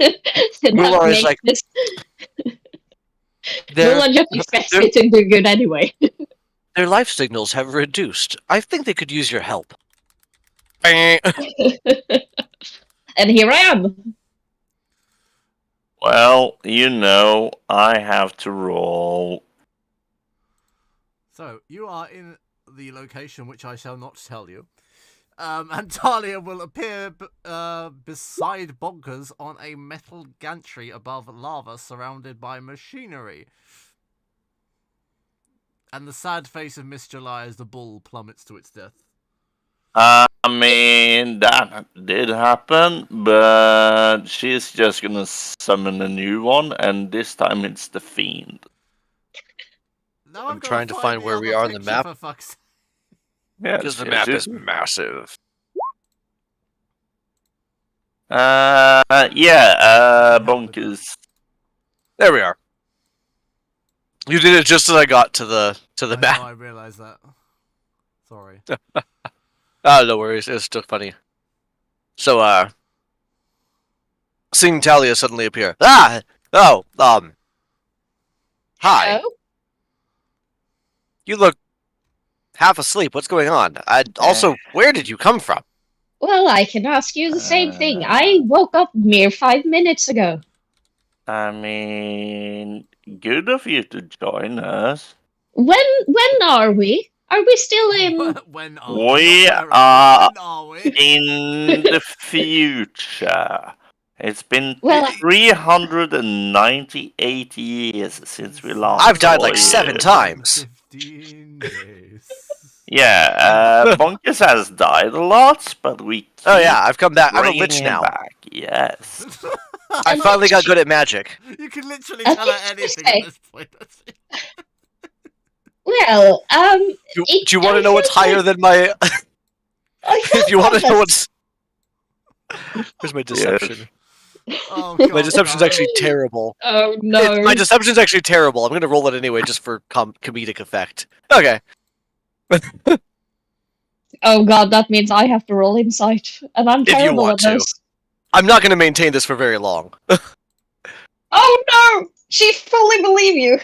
Mulan is like, Mulan just expects it to do good anyway. their life signals have reduced. I think they could use your help. And here I am. Well, I have to roll. So, you are in the location which I shall not tell you. And Talia will appear beside Bonkers on a metal gantry above lava surrounded by machinery. And the sad face of Miss July as the bull plummets to its death. I mean, that did happen, but she's just gonna summon a new one, and this time it's the Fiend. Now I'm trying to find where we are on the map. Because the map is massive. Bonkers. There we are. You did it just as I got to the map. I realized that. Sorry. Oh, no worries. It's still funny. So, seeing Talia suddenly appear. Hi. Oh? You look half asleep. What's going on? Also, where did you come from? Well, I can ask you the same thing. I woke up mere 5 minutes ago. I mean, good of you to join us. When are we? Are we still in? When are We Not where are When are we? in the future. It's been Well, 398 years since we last I've died saw like you. 7 times. 15 days. Yeah, Bonkers has died a lot, but we keep Oh yeah, I've come back. I'm a bringing lich him now. back. Yes. I finally got good at magic. You can literally I tell her think anything to at this point. well, Do you want to know what's higher than my? If you want to know what's, where's my deception? Oh, God, My deception's no. actually terrible. Oh no! My deception's actually terrible. I'm gonna roll it anyway, just for comedic effect. Okay. Oh god, that means I have to roll insight, and I'm If you terrible want at to. this. I'm not gonna maintain this for very long. Oh no! She fully believe you.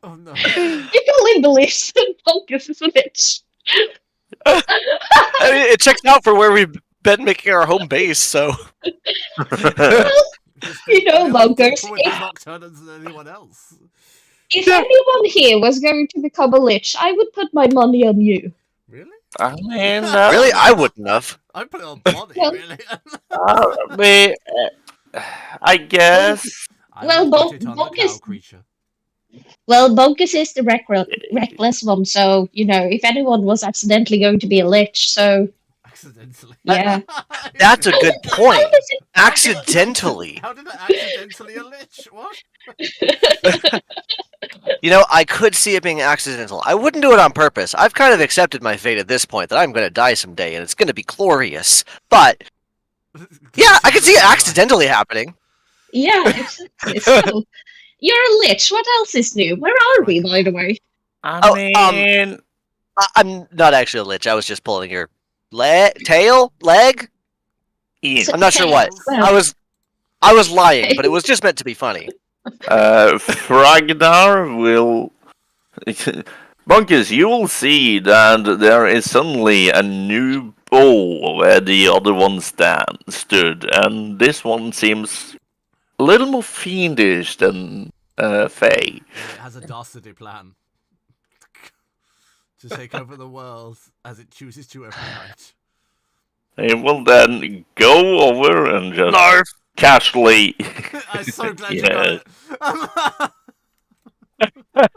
Oh, no. You fully believes that Focus is a bitch. I mean, it checks out for where we've been making our home base, so. You know, Bunkers, More nocturnal than anyone else. if anyone here was going to become a lich, I would put my money on you. Really? I mean, Really, I wouldn't have. I put it on body, Well- really. I guess. I Well, would put it on the Bonkers- cow creature. Well, Bunkus is the reckless one, so, you know, if anyone was accidentally going to be a lich, so, Accidentally. yeah. That's a good point. How does it- Accidentally. How did I accidentally a lich? What? You know, I could see it being accidental. I wouldn't do it on purpose. I've kind of accepted my fate at this point that I'm going to die someday, and it's going to be glorious. But, yeah, I could see it accidentally happening. Yeah, exactly. So, you're a lich. What else is new? Where are we, by the way? I mean, I'm not actually a lich. I was just pulling your tail? Leg? I'm not sure what. Well, I was lying, but it was just meant to be funny. Fragnar will. Bunkers, you will see that there is suddenly a new bowl where the other one stood, and this one seems a little more fiendish than Faye. It has a dastardly plan to take over the world as it chooses to every night. It will then go over and just casually. I'm so glad you Yes. got it.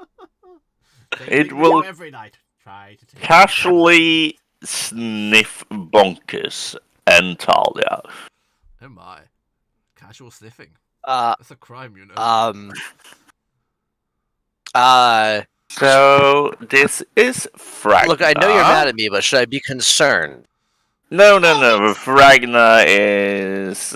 It will every night. Try to take casually sniff Bonkers and Talia. Oh my. Casual sniffing. Uh, That's a crime, you know. So this is Fragnar. Look, I know you're mad at me, but should I be concerned? No. Fragnar is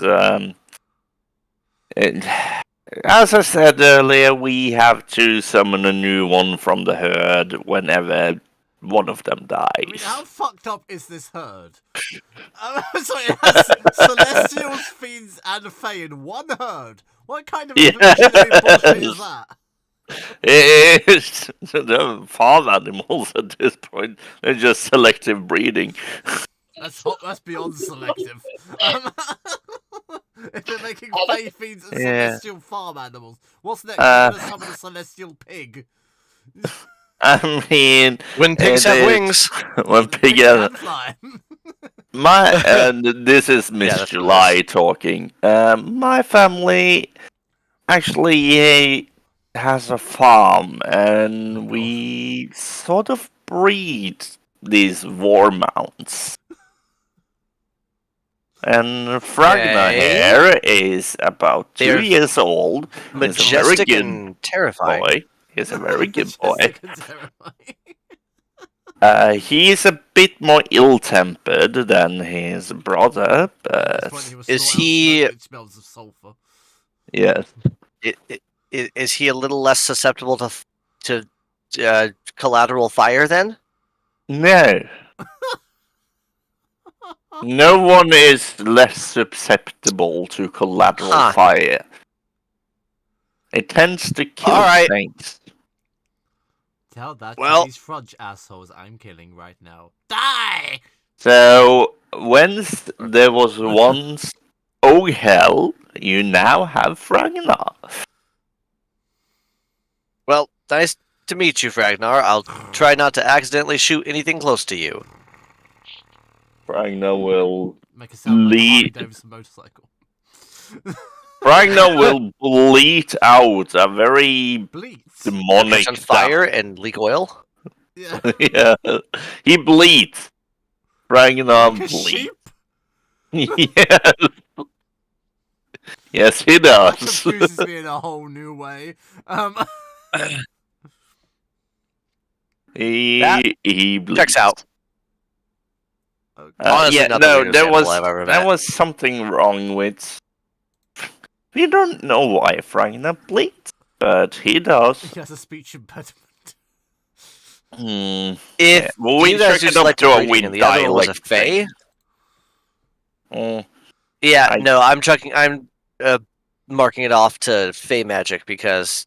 as I said earlier, we have to summon a new one from the herd whenever one of them dies. I mean, how fucked up is this herd? Sorry, it has Celestials, Fiends, and Fae in one herd. What kind of evolutionary bullshit is that? It's the farm animals at this point. They're just selective breeding. That's beyond selective. If they're making Fae, Fiends, and Yeah. Celestial farm animals, what's next? They're gonna summon a Celestial pig. I mean, When pigs it have is- wings. when pig Can fly. this is Miss that's July talking. My family actually has a farm, and we sort of breed these war mounts. And Fragna Okay. here is about 2 They're years old. He's a very Majestic good and terrifying. boy. He's a very good boy. Majestic and terrifying. He's a bit more ill-tempered than his brother, That's but when he was Is still out, he- it smells of sulfur. yes. Is he a little less susceptible to collateral fire then? No. No one is less susceptible to collateral Huh. fire. It tends to kill Alright. things. Tell that Well- to these fudge assholes I'm killing right now. Die! So, once there was once oh hell, you now have Fragnar. Well, nice to meet you, Fragnar. I'll try not to accidentally shoot anything close to you. Fragnar will Make it sound like a Harley Lead. Davidson motorcycle. Fragnar will bleat out a very Bleeds. demonic On fire and leak oil. Yeah. yeah. He bleeds. Fragnar Like a bleeds. sheep? yes. Yes, he That does. confuses me in a whole new way. he bleeds. Checks out. Okay. Honestly, yeah, not the no, weirdest there animal was I've ever there met. was something wrong with. We don't know why Fragnar bleeds, but he does. He has a speech impediment. Hmm. If Yeah, well, we you guys check do it up selective to a breeding weed and the other one was a dialect fae, thing. Mm, yeah, I- no, I'm marking it off to fae magic because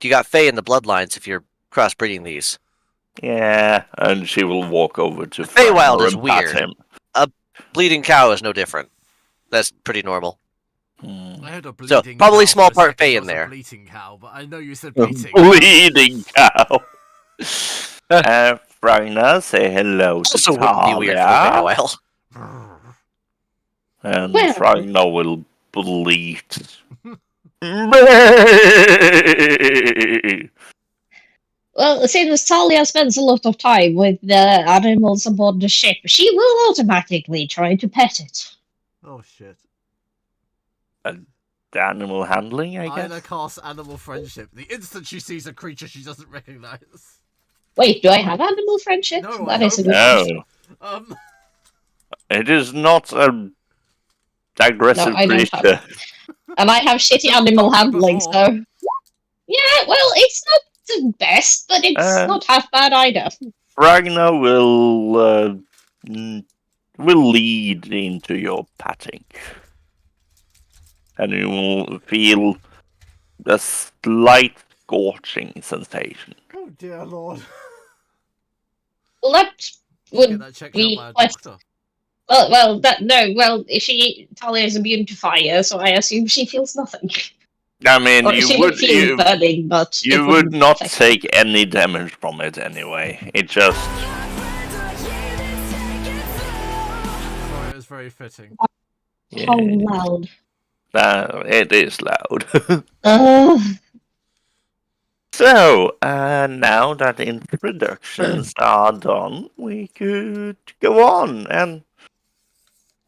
you got fae in the bloodlines if you're crossbreeding these. yeah, and she will walk over to Feywild Fragnar is and pat weird. him. Bleeding cow is no different. That's pretty normal. Hmm. I heard a So, bleeding probably cow small for a part second. fae It in was a there. bleating cow, but I know you said A bleating. bleeding cow. Fragnar, say hello to Also wouldn't be weird for a Talia, while. and Well- Fragnar will bleat. Well, since Talia spends a lot of time with the animals aboard the ship, she will automatically try to pet it. Oh shit. Animal handling, I Ina guess. casts animal friendship. The instant she sees a creature she doesn't recognize. Wait, do I have animal friendship? No, That I is a hope good No, question. it is not a aggressive No, I don't have creature. And I have shitty animal handling, Before. so. Yeah, well, it's not the best, but it's not half bad either. Ragnar will lead into your patting, and you will feel a slight scorching sensation. Oh dear lord. Well, that Get would that checked be out by a quite. doctor. Talia is immune to fire, so I assume she feels nothing. I mean, Or you she would feel burning, but it you would wouldn't not affect her. take any damage from it anyway. It just Sorry, it was very fitting. How loud? it is loud. Uh, So, now that introductions are done, we could go on, and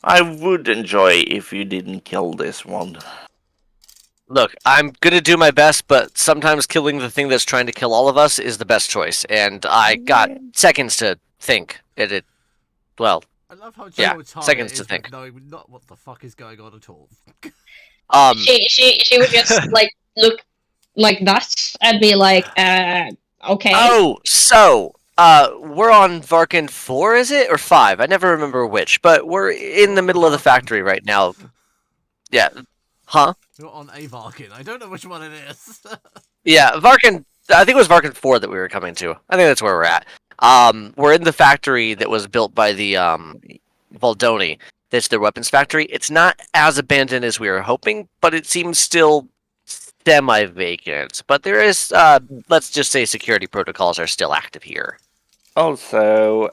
I would enjoy if you didn't kill this one. Look, I'm gonna do my best, but sometimes killing the thing that's trying to kill all of us is the best choice, and I got seconds to think. Well, I love how Yeah, Joe Talia seconds to is think. with knowing not what the fuck is going on at all. she would just look like that and be like, okay. Oh, so We're on Varkin 4, is it? Or 5? I never remember which, but we're in the middle of the factory right now. Yeah. Huh? You're on a Varkin. I don't know which one it is. Yeah, Varkin, I think it was Varkin 4 that we were coming to. I think that's where we're at. We're in the factory that was built by the, Valdoni. That's their weapons factory. It's not as abandoned as we were hoping, but it seems still semi-vacant. But there is, let's just say security protocols are still active here. Also,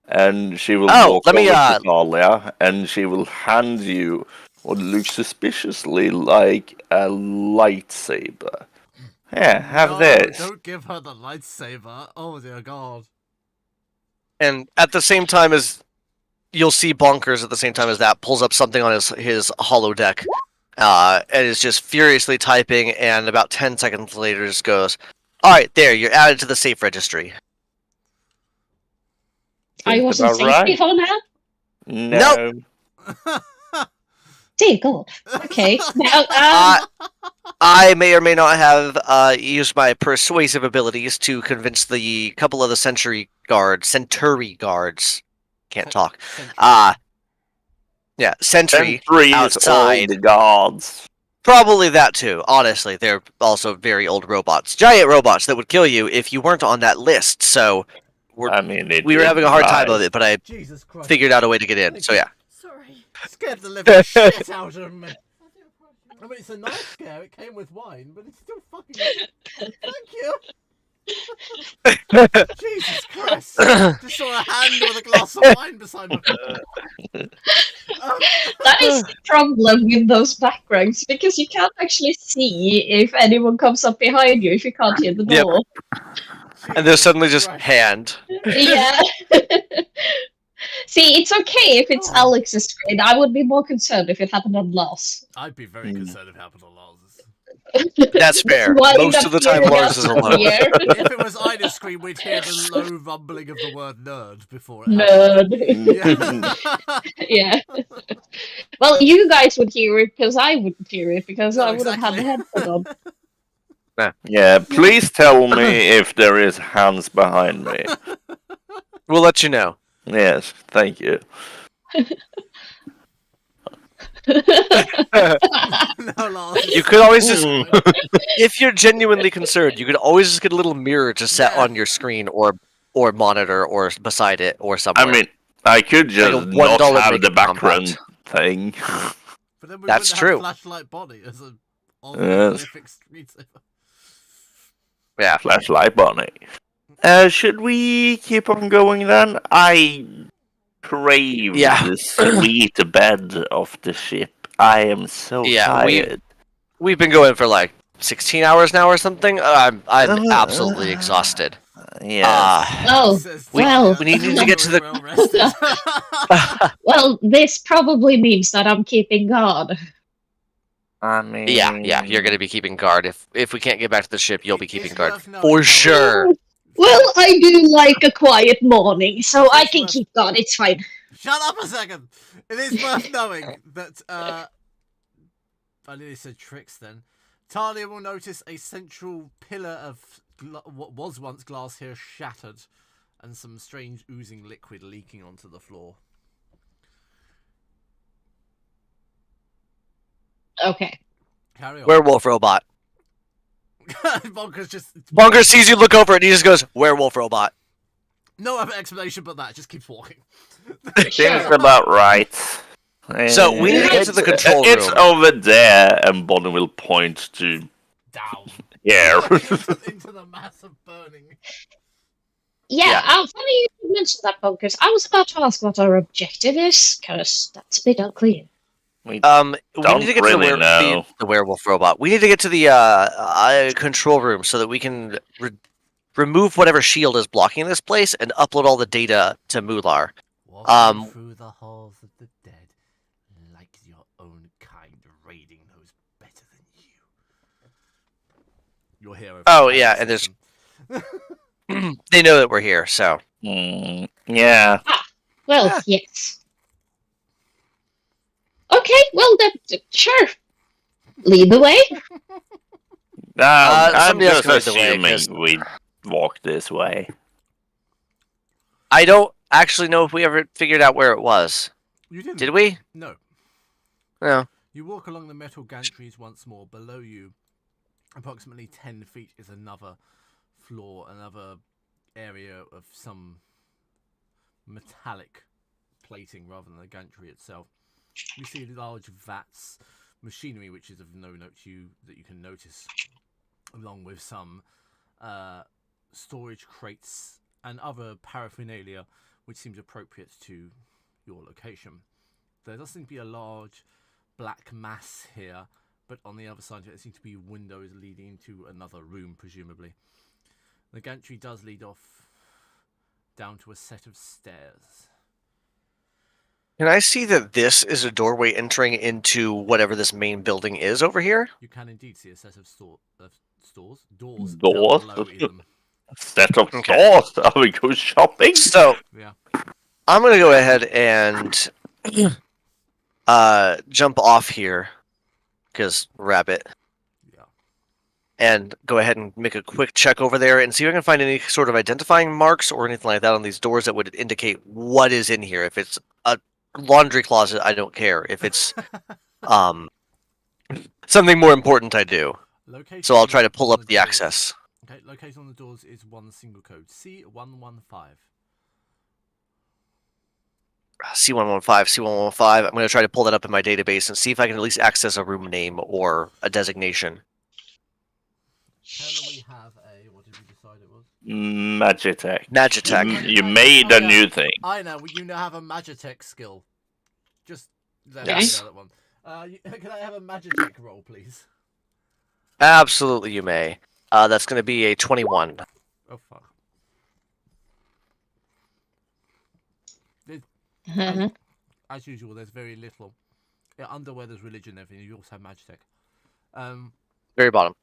and she will Oh, walk let me, over to Talia, and she will hand you what looks suspiciously like a lightsaber. Yeah, have No, this. Don't give her the lightsaber. Oh dear God. And at the same time as you'll see Bonkers at the same time as that pulls up something on his holodeck, and is just furiously typing, and about 10 seconds later just goes, "Alright, there, you're added to the safe registry." I Seems wasn't about safe right. before now? No. Dear God. Okay. Now, I may or may not have used my persuasive abilities to convince the couple of the Century guards, can't talk. Yeah, Sentry Sentries outside. all the gods. Probably that too. Honestly, they're also very old robots, giant robots that would kill you if you weren't on that list. So I mean, we were having a hard time with right. it, but I Jesus Christ. figured out a way to get in. So yeah. Sorry. Scared the living shit out of me. I mean, it's a nice scare. It came with wine, but it's still fucking. Thank you. Jesus Christ! Just saw a hand with a glass of wine beside me. that is the problem with those backgrounds, because you can't actually see if anyone comes up behind you if you can't hear the Yep. door. And there's suddenly just Christ. hand. Yeah. See, it's okay if it's Alex's screen. I would be more concerned if it happened on Lars. I'd be very concerned if it happened on Lars's. That's fair. Why Most not of the time, hearing Lars us is alone. here? If it was Ida's screen, we'd hear the low rumbling of the word nerd before it happened. Nerd. Yeah. Yeah. Well, you guys would hear it because I wouldn't hear it because No, I would have had the exactly. headset on. Yeah, please tell me if there is hands behind me. We'll let you know. Yes, thank you. No, Lars. You could always just, if you're genuinely concerned, you could always just get a little mirror to set Yeah. on your screen or monitor or beside it or somewhere. I mean, I could just Like a not $1 have the makeup background thing. But then we That's wouldn't true. have Flashlight Bonnie as a Yes. prolific screensaver. Yeah. Flashlight Bonnie. Should we keep on going then? I crave Yeah. the sweet bed of the ship. I am so Yeah, tired. We've been going for like 16 hours now or something. I'm absolutely exhausted. Yeah. Oh, Says we- well. we need to get to the- well rested. Well, this probably means that I'm keeping guard. I mean, Yeah, you're going to be keeping guard. If we can't get back to the ship, you'll be It's keeping guard worth knowing, for however. sure. Well, I do like a quiet morning, so I can keep guard. It's fine. Shut up a second! It is worth knowing that, I nearly said tricks then. Talia will notice a central pillar of what was once glass here shattered, and some strange oozing liquid leaking onto the floor. Okay. Carry on. Werewolf robot. Bonkers just... Bonker sees you look over and he just goes, werewolf robot. No other explanation but that, just keeps walking. seems about right. So, we need to get to the control It's room. over there, and Bonnie will point to Down. here. into the mass of burning. Yeah, funny you mentioned that, Bunkers. I was about to ask what our objective is, because that's a bit unclear. We Don't need to get to really know. the werewolf robot. We need to get to the control room so that we can remove whatever shield is blocking this place and upload all the data to Mular. Walking through the halls of the dead, like your own kind, raiding those better than you. Your hero. Oh, yeah, and there's... They know that we're here, so... Yeah. Well, Yeah. yes. Okay, well, then, sure. Lead the way. I'm somebody else just can lead the way, assuming 'cause- walk this way. I don't actually know if we ever figured out where it was. You didn't. Did we? No. No. You walk along the metal gantries once more. Below you, approximately 10 feet, is another floor, another area of some metallic plating rather than the gantry itself. You see large vats, machinery which is of no note to you that you can notice, along with some storage crates and other paraphernalia which seems appropriate to your location. There does seem to be a large black mass here, but on the other side there seem to be windows leading into another room, presumably. The gantry does lead off down to a set of stairs. Can I see that this is a doorway entering into whatever this main building is over here? You can indeed see a set of doors Doors? down below them. Set of Okay. stores. Are we go shopping? So Yeah. I'm gonna go ahead and jump off here, because rabbit, Yeah. and go ahead and make a quick check over there and see if I can find any sort of identifying marks or anything like that on these doors that would indicate what is in here. If it's a laundry closet, I don't care. If it's something more important, I do. Location So I'll try to pull on up the doors. access. Okay, location on the doors is one single code, C115. C115, C115. I'm going to try to pull that up in my database and see if I can at least access a room name or a designation. Can we have a, what did we decide it was? Magitech. Magitech. You made a new thing. I know, you now have a Magitech skill. Just there, Yes. that one. Can I have a Magitech roll, please? Absolutely, you may. That's going to be a 21. Oh, fuck. Uh-huh. As usual, there's very little. Yeah, underwear, there's religion and everything. You also have Magitech. Very bottom.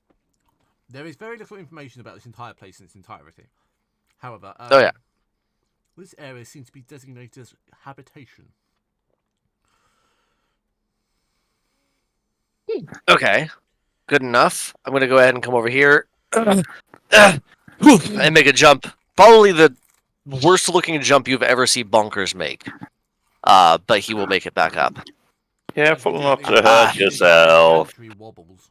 There is very little information about this entire place in its entirety. However, Oh, yeah. this area seems to be designated as habitation. Okay. Good enough. I'm going to go ahead and come over here and make a jump. Probably the worst looking jump you've ever seen Bonkers make. But he will make it back up. Careful not to Ah. hurt yourself. Wobbles.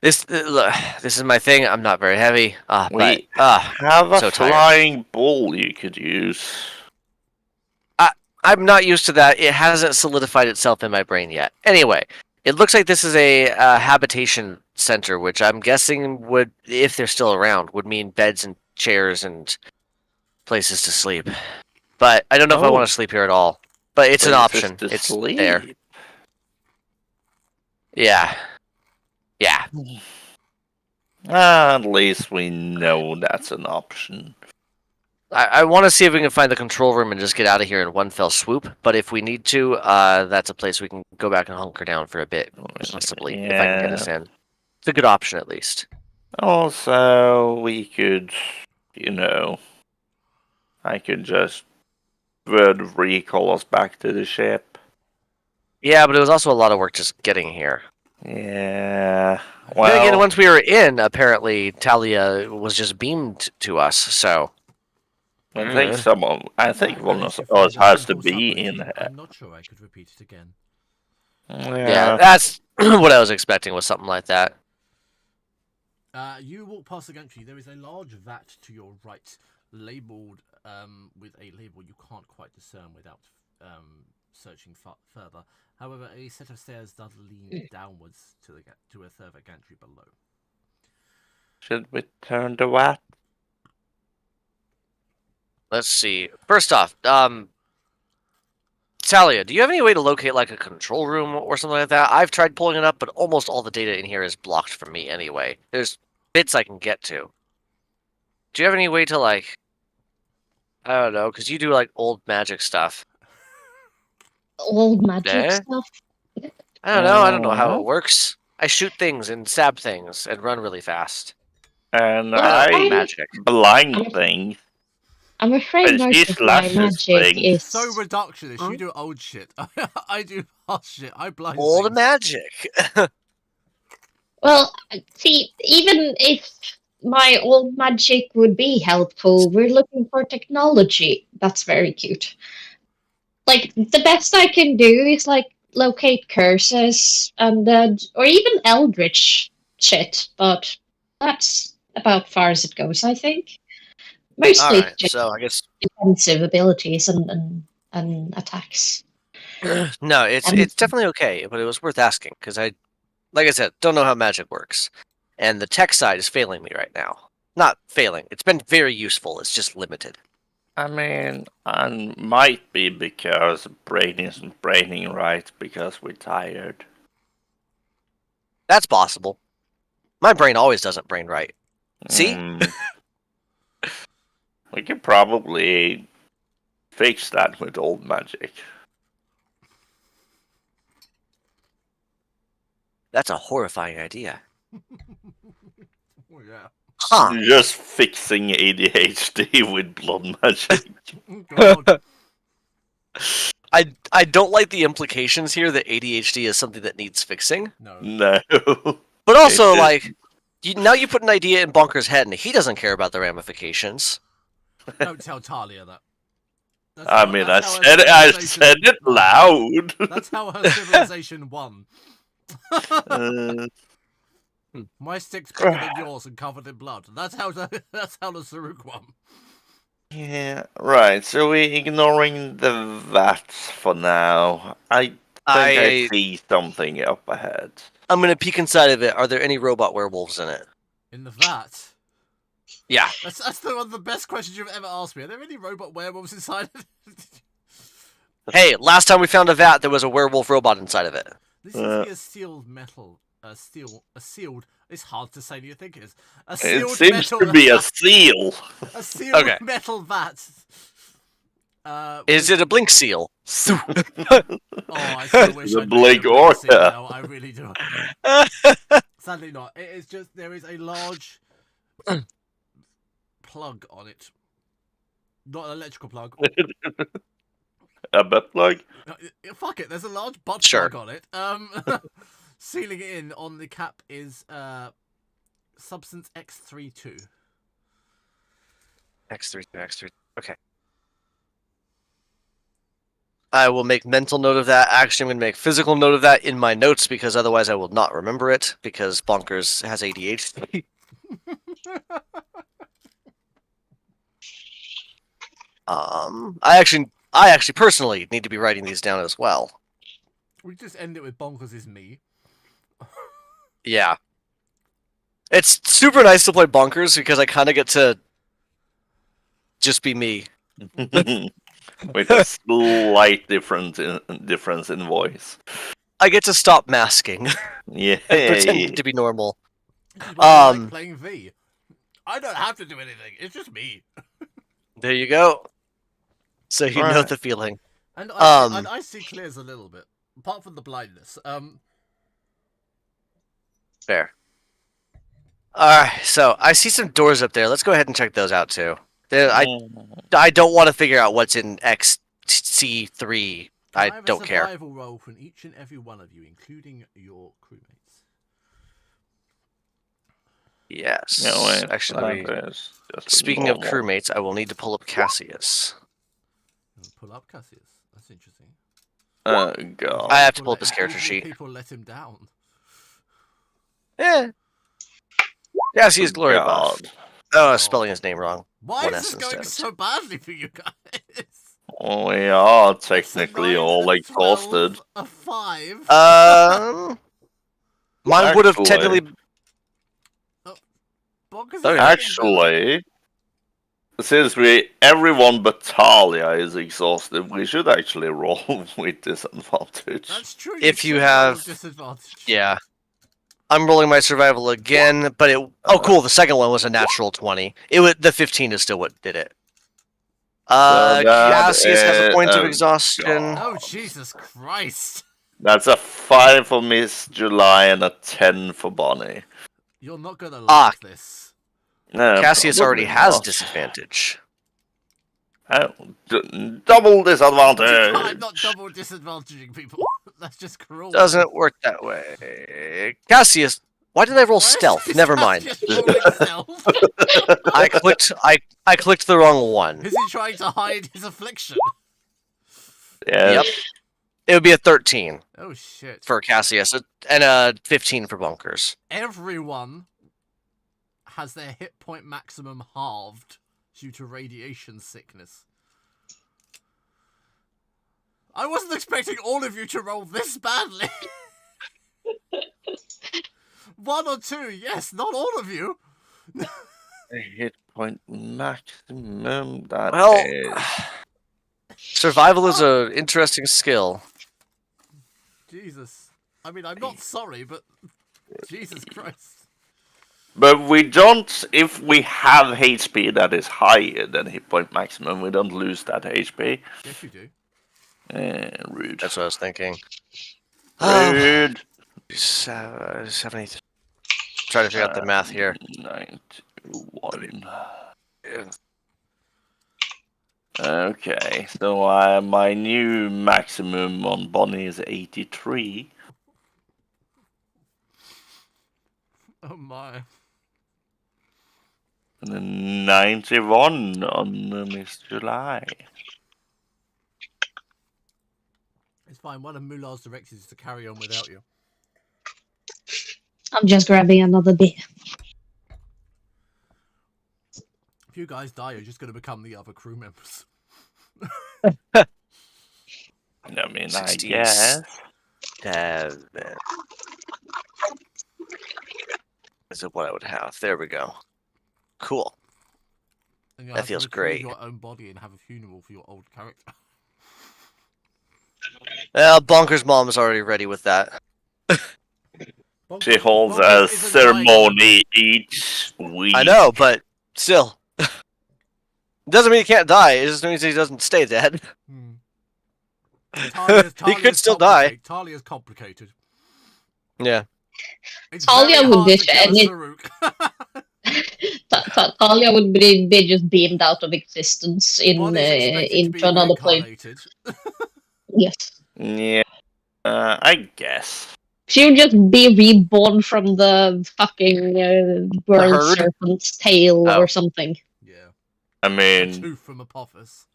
This is my thing. I'm not very heavy. We but have a so tired. flying bull you could use. I'm not used to that. It hasn't solidified itself in my brain yet. Anyway, it looks like this is a habitation center, which I'm guessing would, if they're still around, would mean beds and chairs and places to sleep. But I don't know if I Oh. want to sleep here at all. But it's an Places option. to It's sleep. there. Yeah. Yeah. At least we know that's an option. I want to see if we can find the control room and just get out of here in one fell swoop. But if we need to, that's a place we can go back and hunker down for a bit, possibly, if I can get us in. It's a good option, at least. Also, we could, I could just recall us back to the ship. Yeah, but it was also a lot of work just getting here. Yeah. Then again, Well, once we were in, apparently Talia was just beamed to us. So I think one of us has to be in here. I'm not sure I could repeat it again. yeah, that's what I was expecting, was something like that. You walk past the gantry. There is a large vat to your right, labelled with a label you can't quite discern without searching further. However, a set of stairs does lean downwards to a further gantry below. Should we turn the vat? Let's see. First off, Talia, do you have any way to locate like a control room or something like that? I've tried pulling it up, but almost all the data in here is blocked from me anyway. There's bits I can get to. Do you have any way to like, I don't know, because you do like old magic stuff. Old magic Eh? stuff. I don't know how it works. I shoot things and stab things and run really fast. And Well, I Magic. blind thing. I'm afraid But most she of my slashes magic things. is... So reductionist. Huh? You do old shit. I do fast shit. I blind Old things. magic. Well, see, even if my old magic would be helpful. We're looking for technology. That's very cute. Like, the best I can do is, like, locate curses and, or even eldritch shit, but that's about far as it goes, I think. Mostly Alright, just so I guess defensive abilities and attacks. no, it's definitely okay, but it was worth asking because like I said, don't know how magic works, and the tech side is failing me right now. Not failing; it's been very useful. It's just limited. I mean, and might be because brain isn't braining right because we're tired. That's possible. My brain always doesn't brain right. See? Mm. We could probably fix that with old magic. That's a horrifying idea. Oh, yeah. Huh? Just fixing ADHD with blood magic. God. I don't like the implications here that ADHD is something that needs fixing. No. No. But also, It is- like, now you put an idea in Bonker's head, and he doesn't care about the ramifications. Don't tell Talia that. That's I how- mean, that's I how her said I civilization- said it loud. That's how her civilization won. Uh, My stick's bigger than yours and covered in blood. That's how the Saruk won. yeah, right. So we're ignoring the VATs for now. I think I see something up ahead. I'm gonna peek inside of it. Are there any robot werewolves in it? In the vat. Yeah. That's one of the best questions you've ever asked me. Are there any robot werewolves inside it? Hey, last time we found a vat, there was a werewolf robot inside of it. This seems to be a sealed metal. A sealed. It's hard to say than you think it is. A It sealed seems metal. to be a seal. a sealed Okay. metal vat. Is it a blink seal? Oh, I so wish The I knew Blake the blink seal Orca. now, I really do. Sadly not. It is just there is a large plug on it. Not an electrical plug. A butt plug? Fuck it, there's a large butt Sure. plug on it. Sealing it in on the cap is substance X32. X3. Okay. I will make mental note of that. Actually, I'm going to make physical note of that in my notes because otherwise I will not remember it because Bonkers has ADHD. I actually personally need to be writing these down as well. We just end it with bonkers is me. Yeah. It's super nice to play Bonkers because I kind of get to just be me. With a slight difference in voice. I get to stop masking Yeah. and pretend to be normal. This is why I like Um, playing V. I don't have to do anything. It's just me. There you go. So you know Right. the feeling. And Um, I see clears a little bit, apart from the blindness. Fair. Alright, so I see some doors up there. Let's go ahead and check those out too. I don't want to figure out what's in XC3. I have don't a care. survival roll from each and every one of you, including your crewmates. Yes. No, wait, Actually, that is just speaking of normal. crewmates, I will need to pull up Cassius. Pull up Cassius. That's interesting. Oh god. I have to People pull up let- his character people- sheet. People let him down. Cassius Glory Buff. God. Oh, I'm spelling his name wrong. Why One is S this going instead. so badly for you guys? We are It's a technically 9, all a exhausted. 12, a 5. Mine would have Actually- technically. Bonkers is okay. getting Actually, since everyone but Talia is exhausted, we should actually roll with disadvantage. That's true. If you should roll have- with disadvantage. Yeah. I'm rolling my survival again, but it. Oh, cool. The second one was a natural 20. The 15 is still what did it. that Cassius has a is- point of oh, exhaustion. God. Oh Jesus Christ! That's a 5 for Miss July and a 10 for Bonnie. You're not gonna Ah. like this. No, Cassius already probably has not. disadvantage. Oh, double I'm disadvantage. not double disadvantaging people. That's just cruel. Doesn't work that way. Cassius. Why did I roll Why is stealth? this Never guy mind. just rolling stealth? I clicked the wrong one. Is he trying to hide his affliction? Yes. Yep. It would be a 13 Oh shit. for Cassius and a 15 for Bunkers. Everyone has their hit point maximum halved due to radiation sickness. I wasn't expecting all of you to roll this badly. 1 or 2, yes, not all of you. A hit point maximum. That Well, is... survival is an interesting skill. Jesus. I mean, I'm not sorry, but Jesus Christ. But we don't, if we have HP that is higher than hit point maximum, we don't lose that HP. Yes, you do. Rude. That's what I was thinking. Rude. 73. Trying to figure out the math here. 91. Okay, so my new maximum on Bonnie is 83. Oh my. And then 91 on Miss July. It's fine, one of Mular's directives is to carry on without you. I'm just grabbing another beer. If you guys die, you're just going to become the other crew members. I mean, 60s. I guess. 7. Is it what I would have? There we go. Cool. And you'll That have to feels retrieve great. your own body and have a funeral for your old character. Well, Bonker's mom is already ready with that. She holds a Bonkers isn't dying. ceremony each week. I know, but still. Doesn't mean he can't die, it just means he doesn't stay dead. Hmm. He could still die. Talia's complicated. Yeah. It's Talia very would hard be to kill a any- Saruk. Talia would be just beamed out of existence Bonnie's expected to be into another plane. reincarnated. Yes. Yeah, I guess. She would just be reborn from the fucking world herd? serpent's tail Oh. or something. Yeah. I A mean, tooth from Apophis.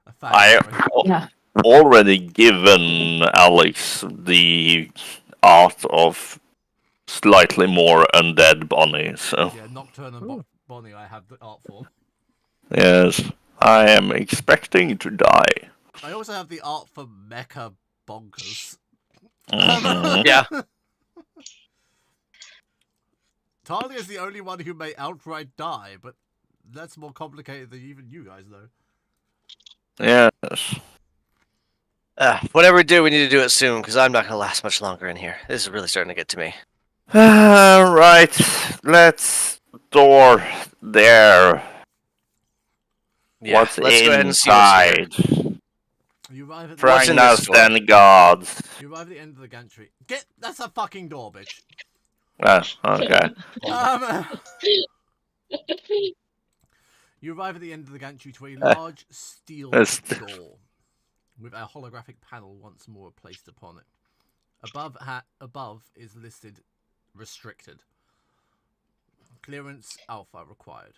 A I fag, sorry. Yeah. already given Alex the art of slightly more undead Bonnie, so Yeah, Nocturne and Bonnie I have the art form. yes, I am expecting to die. I also have the art for Mecha Bonkers. Mhm. Yeah. Talia's the only one who may outright die, but that's more complicated than even you guys know. Yes. Whatever we do, we need to do it soon, because I'm not going to last much longer in here. This is really starting to get to me. Right, let's door there. Yeah, What's let's go ahead and see what's here. inside? You arrive at What's in Fragnas this door? and gods. You arrive at the end of the gantry. That's a fucking door, bitch. Okay. You arrive at the end of the gantry to a large steel That's- door with a holographic panel once more placed upon it. Above is listed restricted. Clearance alpha required.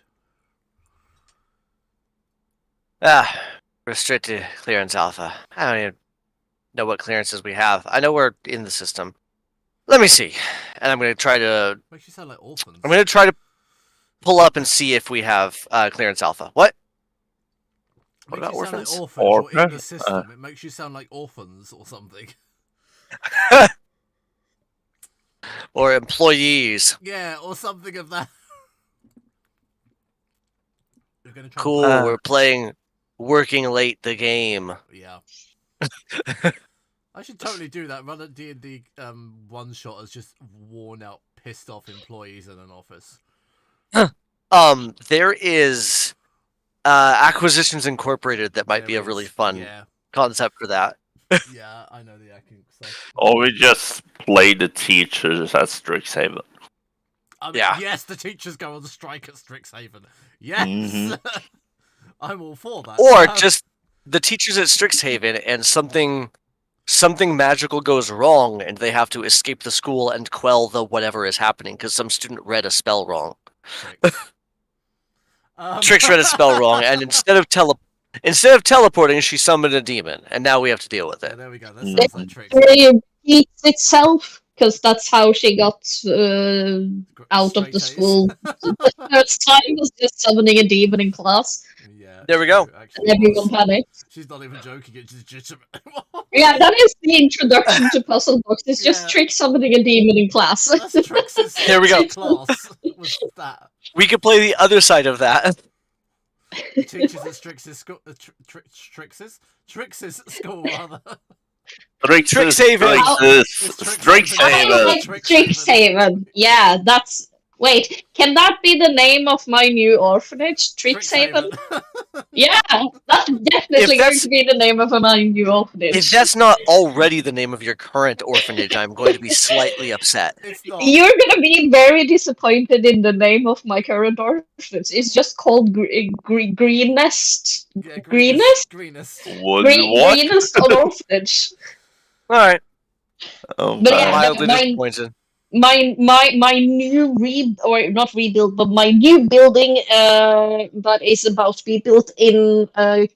Restricted clearance alpha. I don't even know what clearances we have. I know we're in the system. Let me see. And I'm going to try to... Makes you sound like orphans. I'm going to try to pull up and see if we have clearance alpha. What? What Makes about you sound orphans? like orphans or in the Orphan? system. It makes you sound like orphans or something. Or employees. Yeah, or something of that. You're gonna try. Cool, we're playing working late the game. Yeah. I should totally do that. Run a D&D one shot as just worn out, pissed off employees in an office. There is Acquisitions Incorporated that might There be a is, really fun Yeah, concept for that. yeah, I know the acting stuff. Or we just play the teachers at Strixhaven. I mean, Yeah. Yes, the teachers go on strike at Strixhaven. Yes, Mhm. I'm all for that. Or just the teachers at Strixhaven and something something magical goes wrong and they have to escape the school and quell the whatever is happening because some student read a spell wrong. Tricks. Trix read a spell wrong, and instead of teleporting, she summoned a demon, and now we have to deal with Yeah, it. there we go. That sounds like Tricks. It repeats itself, because that's how she got out of the Straight A's. school. The first time was just summoning a demon in class, Yeah, There we go. true, and actually everyone was. panicked. She's not even joking, it's legitimate. Yeah, that is the introduction to Puzzle Box. It's just Yeah. Trick summoning a demon in class. That's Trix's Here we go. class. Was that. We could play the other side of that. The teachers at Trix's school. Trix's school, rather. Strixhaven. I like Strixhaven. Yeah, that's... Wait, can that be the name of my new orphanage? Strixhaven? Yeah, that's definitely going to be the name of my new orphanage. If that's not already the name of your current orphanage, I'm going to be slightly upset. It's not. You're gonna be very disappointed in the name of my current orphanage. It's just called Greenest. Yeah, Greenest? Greenest. What? Greenest orphanage. All right, Oh, But yeah, mildly mine- disappointed. My new not rebuild, but my new building that is about to be built in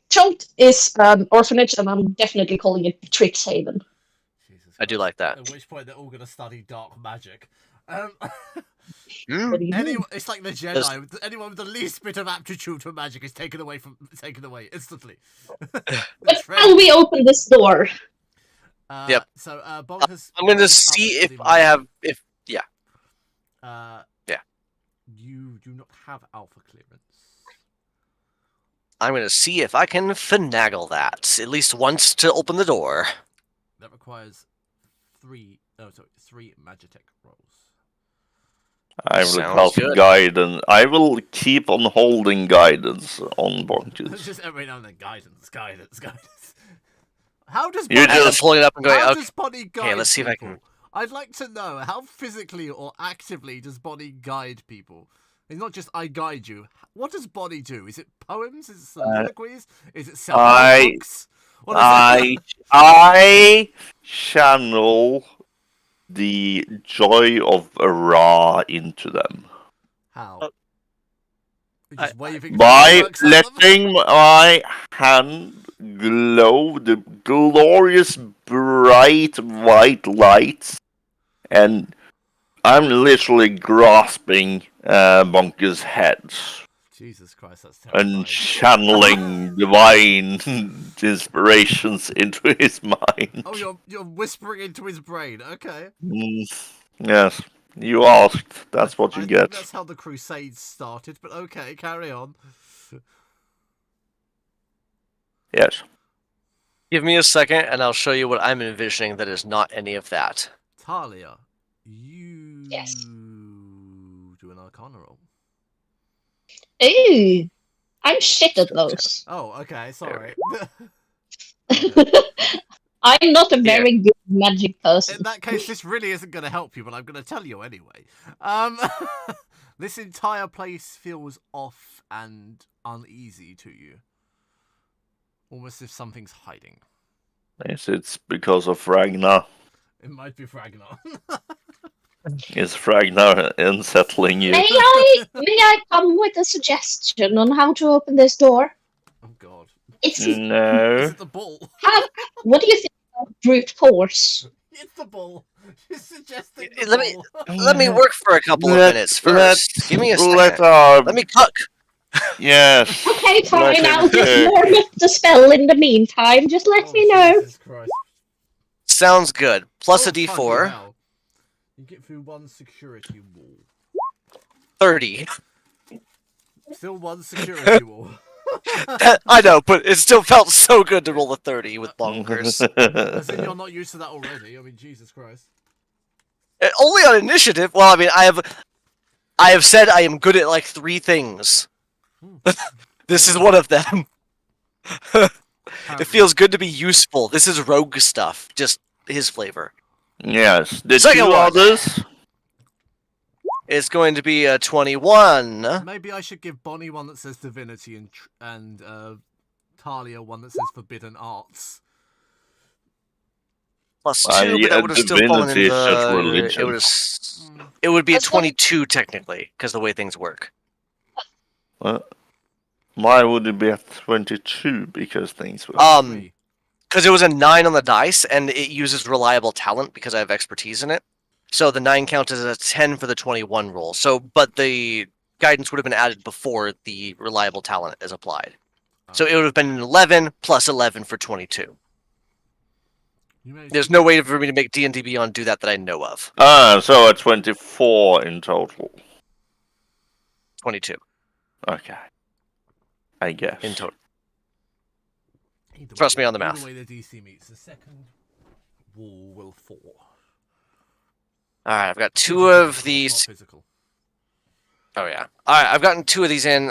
Chult is an orphanage, and I'm definitely calling it Trixhaven. Jesus I do Christ. like that. At which point they're all going to study dark magic. Mm. It's like the Jedi. Anyone with the least bit of aptitude for magic is taken away instantly. But how we open this door? Yep. So Bonk has. I'm going to has see upped if the I magic. have Yeah. You do not have alpha clearance. I'm going to see if I can finagle that at least once to open the door. That requires three Magitech rolls. I will Sounds cast good. guidance. I will keep on holding guidance on Bonkers. Just every now and then, guidance. How does You Bonnie, And I'm just- pulling it up and going, how okay. does Bonnie guide let's see if I people? can- I'd like to know how physically or actively does Bonnie guide people. It's not just I guide you. What does Bonnie do? Is it poems? Is it soliloquies? Is it self-help books? What is it? I channel the joy of Ra into them How? You're just waving by fireworks at them? letting my hand glow the glorious bright white lights, and I'm literally grasping Bonker's head Jesus Christ, that's and terrifying. channeling divine inspirations into his mind. Oh, you're whispering into his brain. Okay. Yes, you asked. That's what you I get. think that's how the Crusades started, but okay, carry on. Yes. Give me a second, and I'll show you what I'm envisioning that is not any of that. Talia, you Yes. do an Arcana roll. Ooh, I'm shit at those. Oh, okay, sorry. I'm not a very good magic person. In that case, this really isn't going to help you, but I'm going to tell you anyway. This entire place feels off and uneasy to you. Almost as if something's hiding. Yes, it's because of Ragnar. It might be Ragnar. Is Ragnar unsettling you? May I come with a suggestion on how to open this door? Oh god. It's Is No. it the bull? what do you think of brute force? It's the bull. She's suggesting Let me- bull. Let me work for a couple of minutes first. Give me a second. Let me cook. Yes. Okay, fine. Let him I'll just cook. warm up the spell in the meantime. Just let Oh, me know. Jesus Christ. Sounds good. Plus a Oh, fucking D4. hell. You get through one security wall. 30. Still one security wall. I know, but it still felt so good to roll a 30 with bonkers. As in you're not used to that already. I mean, Jesus Christ. Only on initiative. Well, I mean, I have said I am good at like 3 things. This is one of them. It feels good to be useful. This is rogue stuff. Just his flavor. Yes. The Second two one. others. It's going to be a 21. Maybe I should give Bonnie one that says divinity and Talia one that says forbidden arts. plus Well, 2, but that would have still fallen in divinity is just the. religion. It would be a As long- 22 technically, because the way things work. Why would it be at 22? Because things were. Three. Because it was a 9 on the dice, and it uses reliable talent because I have expertise in it. So the 9 counts as a 10 for the 21 roll. So, but the guidance would have been added before the reliable talent is applied. So it would have been an 11 plus 11 for 22. There's no way for me to make D&D Beyond do that I know of. So a 24 in total. 22 Okay. I guess. in total. Either Trust way- me on the either math. way the DC meets, the second wall will fall. All right, I've got 2 Physical, of course, these. Not physical. Oh yeah. All right, I've gotten 2 of these in.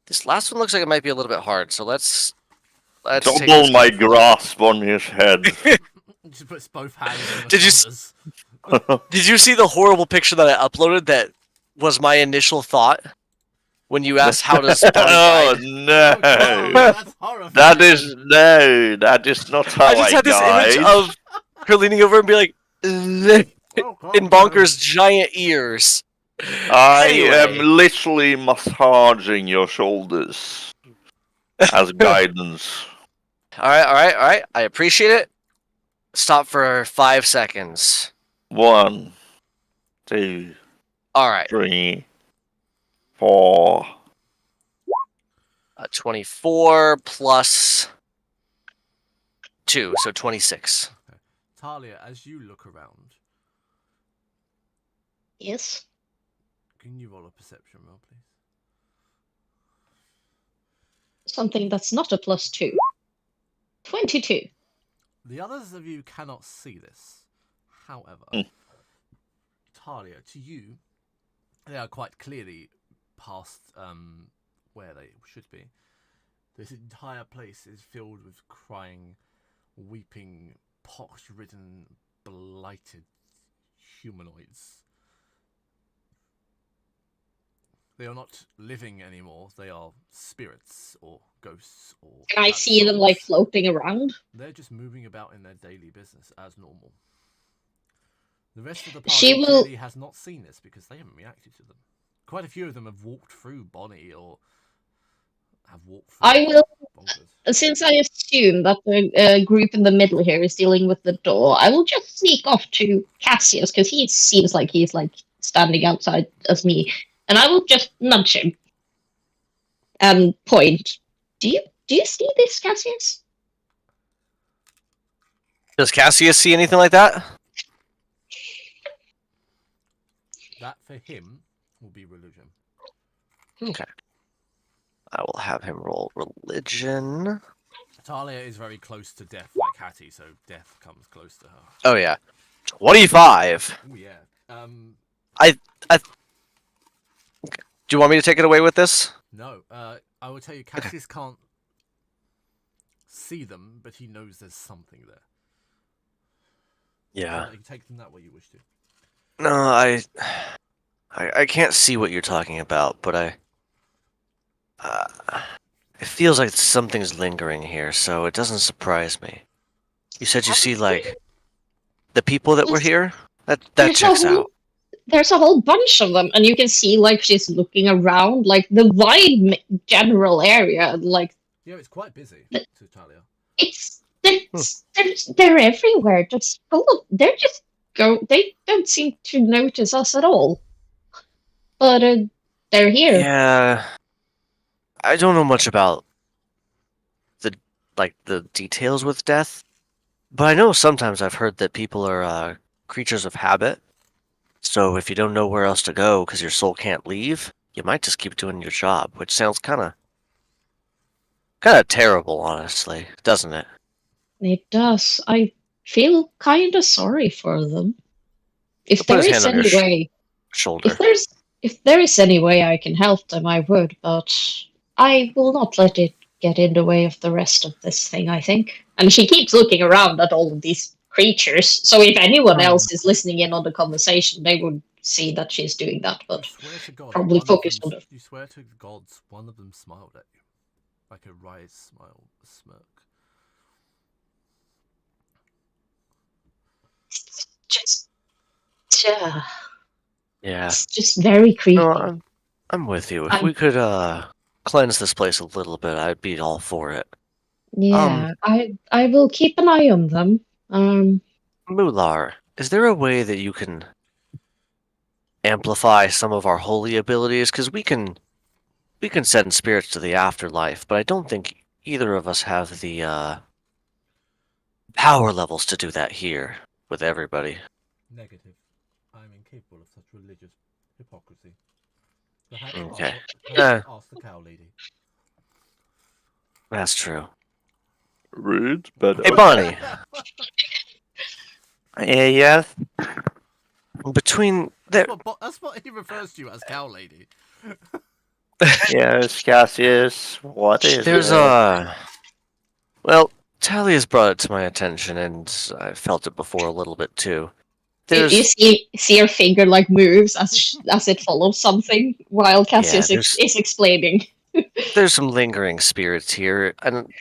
This last one looks like it might be a little bit hard. So let's take Double this my guy. grasp on his head. Just puts both hands on the Did you shoulders. Did you see the horrible picture that I uploaded? That was my initial thought when you asked how does Bonnie Oh guide. no! Oh, God, that's horrifying. That is not how I just had this guide. image of her leaning over and be like in Oh, God, Bonker's giant ears. I Anyway. am literally massaging your shoulders as guidance. All right. I appreciate it. Stop for 5 seconds. 1, 2, All right. 3, 4. 24 plus 2, so 26. Talia, as you look around, Yes. can you roll a perception roll, please? Something that's not a +2. 22. The others of you cannot see this. However, Talia, to you, they are quite clearly past where they should be. This entire place is filled with crying, weeping, pox-ridden, blighted humanoids. They are not living anymore. They are spirits or ghosts or. Can I that see them sort. like floating around? They're just moving about in their daily business as normal. The rest of the She party will- clearly has not seen this because they haven't reacted to them. Quite a few of them have walked through Bonnie or have walked through. I will, Bonkers. since I assume that the group in the middle here is dealing with the door, I will just sneak off to Cassius because he seems like he's like standing outside as me, and I will just nudge him and point. Do you see this, Cassius? Does Cassius see anything like that? That for him will be religion. Okay. I will have him roll religion. Talia is very close to death, like Hattie, so death comes close to her. Oh yeah. 25. Oh yeah. Do you want me to take it away with this? No. I will tell you, Cassius can't see them, but he knows there's something there. Yeah. You can take them that way you wish to. No, I can't see what you're talking about, but it feels like something's lingering here, so it doesn't surprise me. You said you see like the people that were here? That There's checks a whole- out. There's a whole bunch of them, and you can see like she's looking around, like the wide general area. Like Yeah, it's quite busy But- to Talia. they're everywhere. Just full of. They're just go. They don't seem to notice us at all. But they're here. Yeah. I don't know much about the details with death, but I know sometimes I've heard that people are creatures of habit. So if you don't know where else to go because your soul can't leave, you might just keep doing your job, which sounds kind of terrible, honestly, doesn't it? It does. I feel kind of sorry for them. If Put there his is hand on any your way, shoulder. if there is any way I can help them, I would. But I will not let it get in the way of the rest of this thing. I think. And she keeps looking around at all of these creatures. So if anyone else is listening in on the conversation, they would see that she's doing that. But You swear to God, probably one of focused them- on it. You swear to the gods, one of them smiled at you, like a wry smile, a smirk. Yeah. it's just very creepy. No, I'm with you. If I'm- we could cleanse this place a little bit, I'd be all for it. Yeah, I will keep an eye on them. Mular, is there a way that you can amplify some of our holy abilities? Because we can send spirits to the afterlife, but I don't think either of us have the power levels to do that here with everybody. Negative. I'm incapable of such religious hypocrisy. Perhaps Okay. ask the cow lady. That's true. Rude, but Hey, Bonnie. yes. Between there, That's what he refers to as cow lady. Yes, Cassius. What is there's it? well, Talia's brought it to my attention, and I felt it before a little bit too. You There's see her finger like moves as it follows something while Cassius there's is explaining. there's some lingering spirits here, and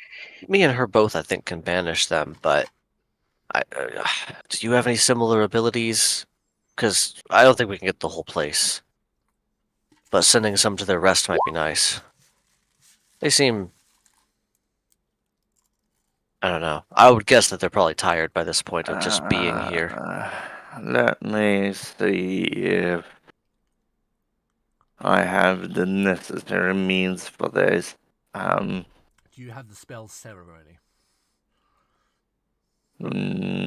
me and her both, I think, can banish them. But do you have any similar abilities? Because I don't think we can get the whole place. But sending some to their rest might be nice. They seem, I don't know. I would guess that they're probably tired by this point of just being here. Let me see if I have the necessary means for this. Do you have the spell ceremony? Mm,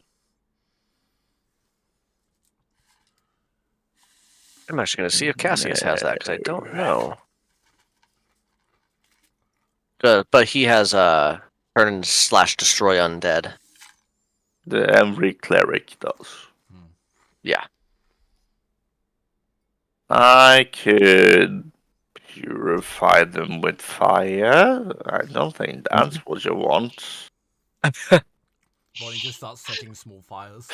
I'm actually going to see if Cassius has that, because I don't know. But he has turn/destroy undead. every cleric does. Yeah. I could purify them with fire. I don't think that's what you want. Bonnie just starts setting small fires.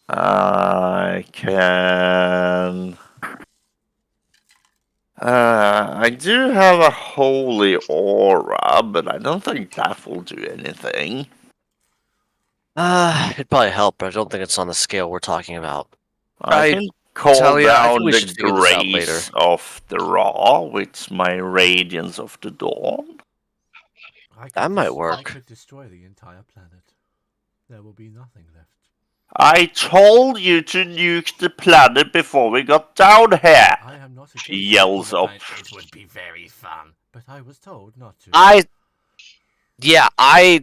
I can. I do have a holy aura, but I don't think that will do anything. It'd probably help, but I don't think it's on the scale we're talking about. I can call Talia, I think down we the should figure this out later. grace of the Ra with my radiance of the dawn. That might I work. could destroy the entire planet. There will be nothing left. I told you to nuke the planet before we got down here. I am not She against yells nuking the up. planet. It would be very fun, but I was told not to. I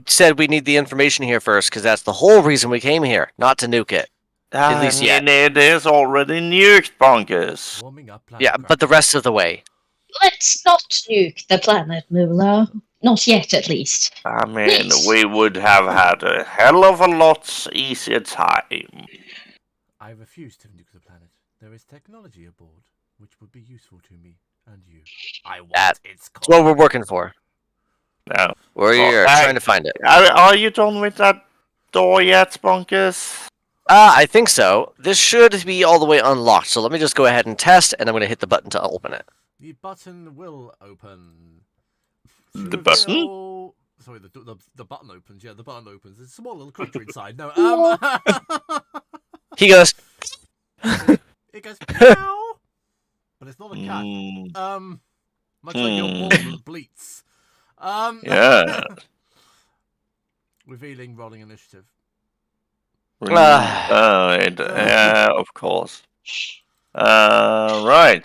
said we need the information here first, because that's the whole reason we came here, not to nuke it. At least yet. It is already nuked, bonkers. Warming up planet Yeah, but the rest of the way. Let's not nuke the planet, Mula. Not yet, at least. I mean, Please. we would have had a hell of a lot easier time. I refuse to nuke the planet. There is technology aboard which would be useful to me and you. I want its That's what we're working for. No. We're trying to find it. Are you done with that door yet, bonkers? I think so. This should be all the way unlocked, so let me just go ahead and test, and I'm going to hit the button to open it. The button will open. The button? Sorry, the button opens. Yeah, the button opens. There's a small little creature inside. No, He goes, it goes meow, but it's not a cat. Much like your ball that bleats. Yeah. Revealing rolling initiative. Yeah, of course. Right.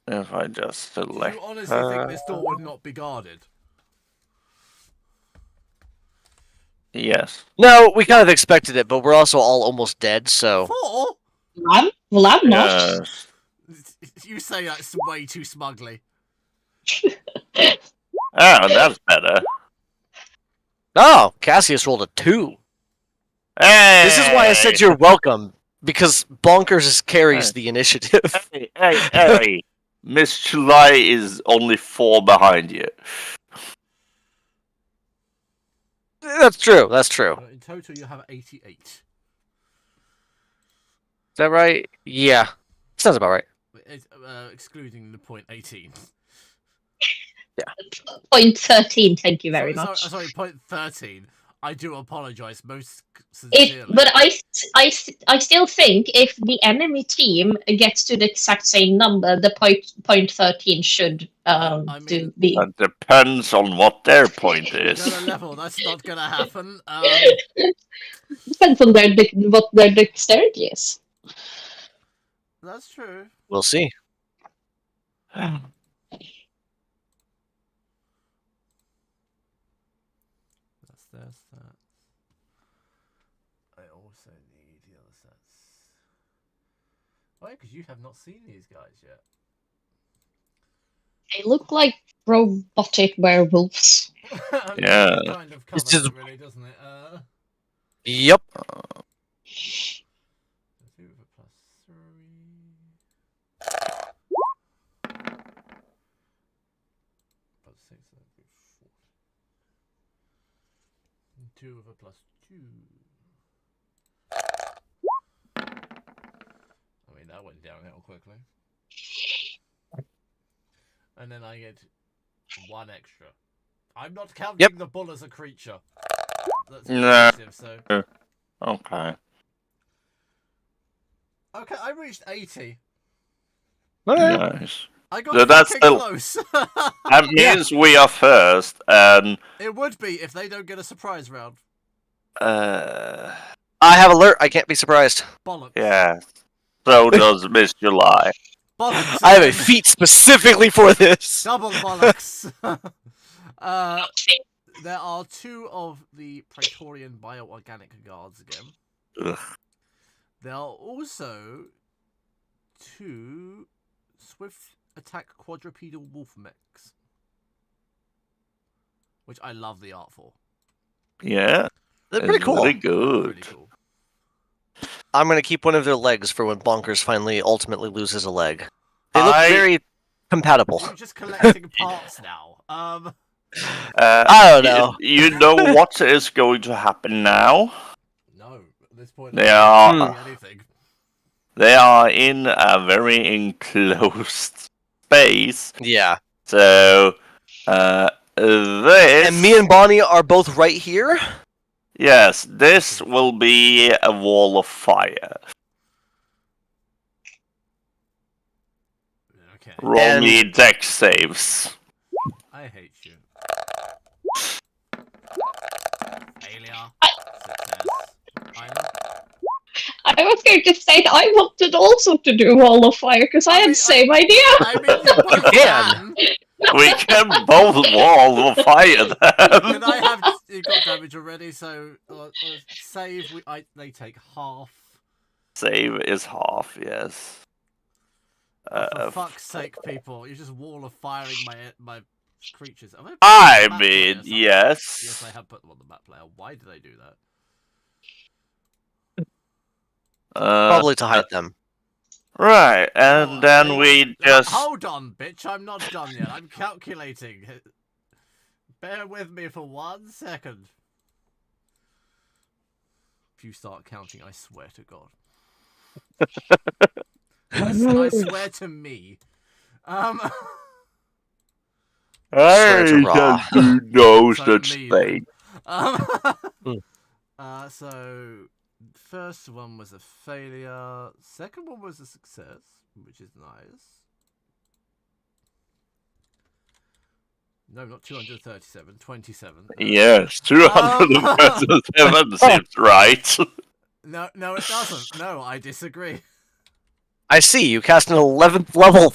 If I just select. Do you honestly think this door would not be guarded? Yes. no, we kind of expected it, but we're also all almost dead, so... 4? Well, I'm not. Yes. You say that's way too smugly. Oh, that's better. Oh, Cassius rolled a 2. Hey! This is why I said you're welcome, because Bonkers carries the initiative. Hey. Miss July is only 4 behind you. That's true, that's true. In total, you have 88. Is that right? Yeah. Sounds about right. Excluding the point 18. Point 13, thank you very much. Sorry, point 13. I do apologize most sincerely. But I still think if the enemy team gets to the exact same number, the point 13 should do be. That depends on what their point is. Go to level, that's not gonna happen. Depends on what their dexterity is. That's true. We'll see. That's that. I also need the other sets. Oh, yeah, because you have not seen these guys yet. They look like robotic werewolves. Yeah. It kind of covers It's just- it, really, doesn't it? Yep. 2 with a +3. +6, that'd be 4. 2 with a +2. I mean, that went downhill quickly. And then I get 1 extra. I'm not counting the bull as a creature. That's No. excessive, so. Okay. Okay, I reached 80. Nice. I got So that's fucking still- close. That means we are first, and It would be if they don't get a surprise round. I have alert. I can't be surprised. Bollocks. yeah. So does Miss July. Bollocks. I have a feat specifically for this. Double bollocks. There are 2 of the Praetorian bioorganic guards again. Ugh. There are also 2 swift attack quadrupedal wolf mechs, which I love the art for. Yeah. They're pretty it's cool. Really good. Really cool. I'm gonna keep one of their legs for when Bonkers finally ultimately loses a leg. They look I- very compatible. You're just collecting parts now. I don't know. You know what is going to happen now? No, at this point, They I'm not are- doing anything. They are in a very enclosed space. Yeah. So, this... And me and Bonnie are both right here. Yes, this will be a wall of fire. Okay. Roll And- me dex saves. I hate you. Failure. Success. I was going to say that I wanted also to do Wall of Fire because I had the same idea. I mean, you both can. We can both wall of fire Can them. I have? You got damage already, so save. They take half. Save is half, yes. For fuck's sake, people! You're just wall of firing my creatures. Have put them on the I map mean, player somewhere? yes. Yes, I have put them on the map player. Why do they do that? Probably to hide them. Right, and Oh, then hang we on. just... Hold on, bitch! I'm not done yet. I'm calculating. Bear with me for 1 second. If you start counting, I swear to God. I swear to me. I Swear to Ra. can do no So such me, thing. So first one was a failure. Second one was a success, which is nice. No, not 237, 27. Yes, 237 seems right. No, it doesn't. No, I disagree. I see. You cast an 11th level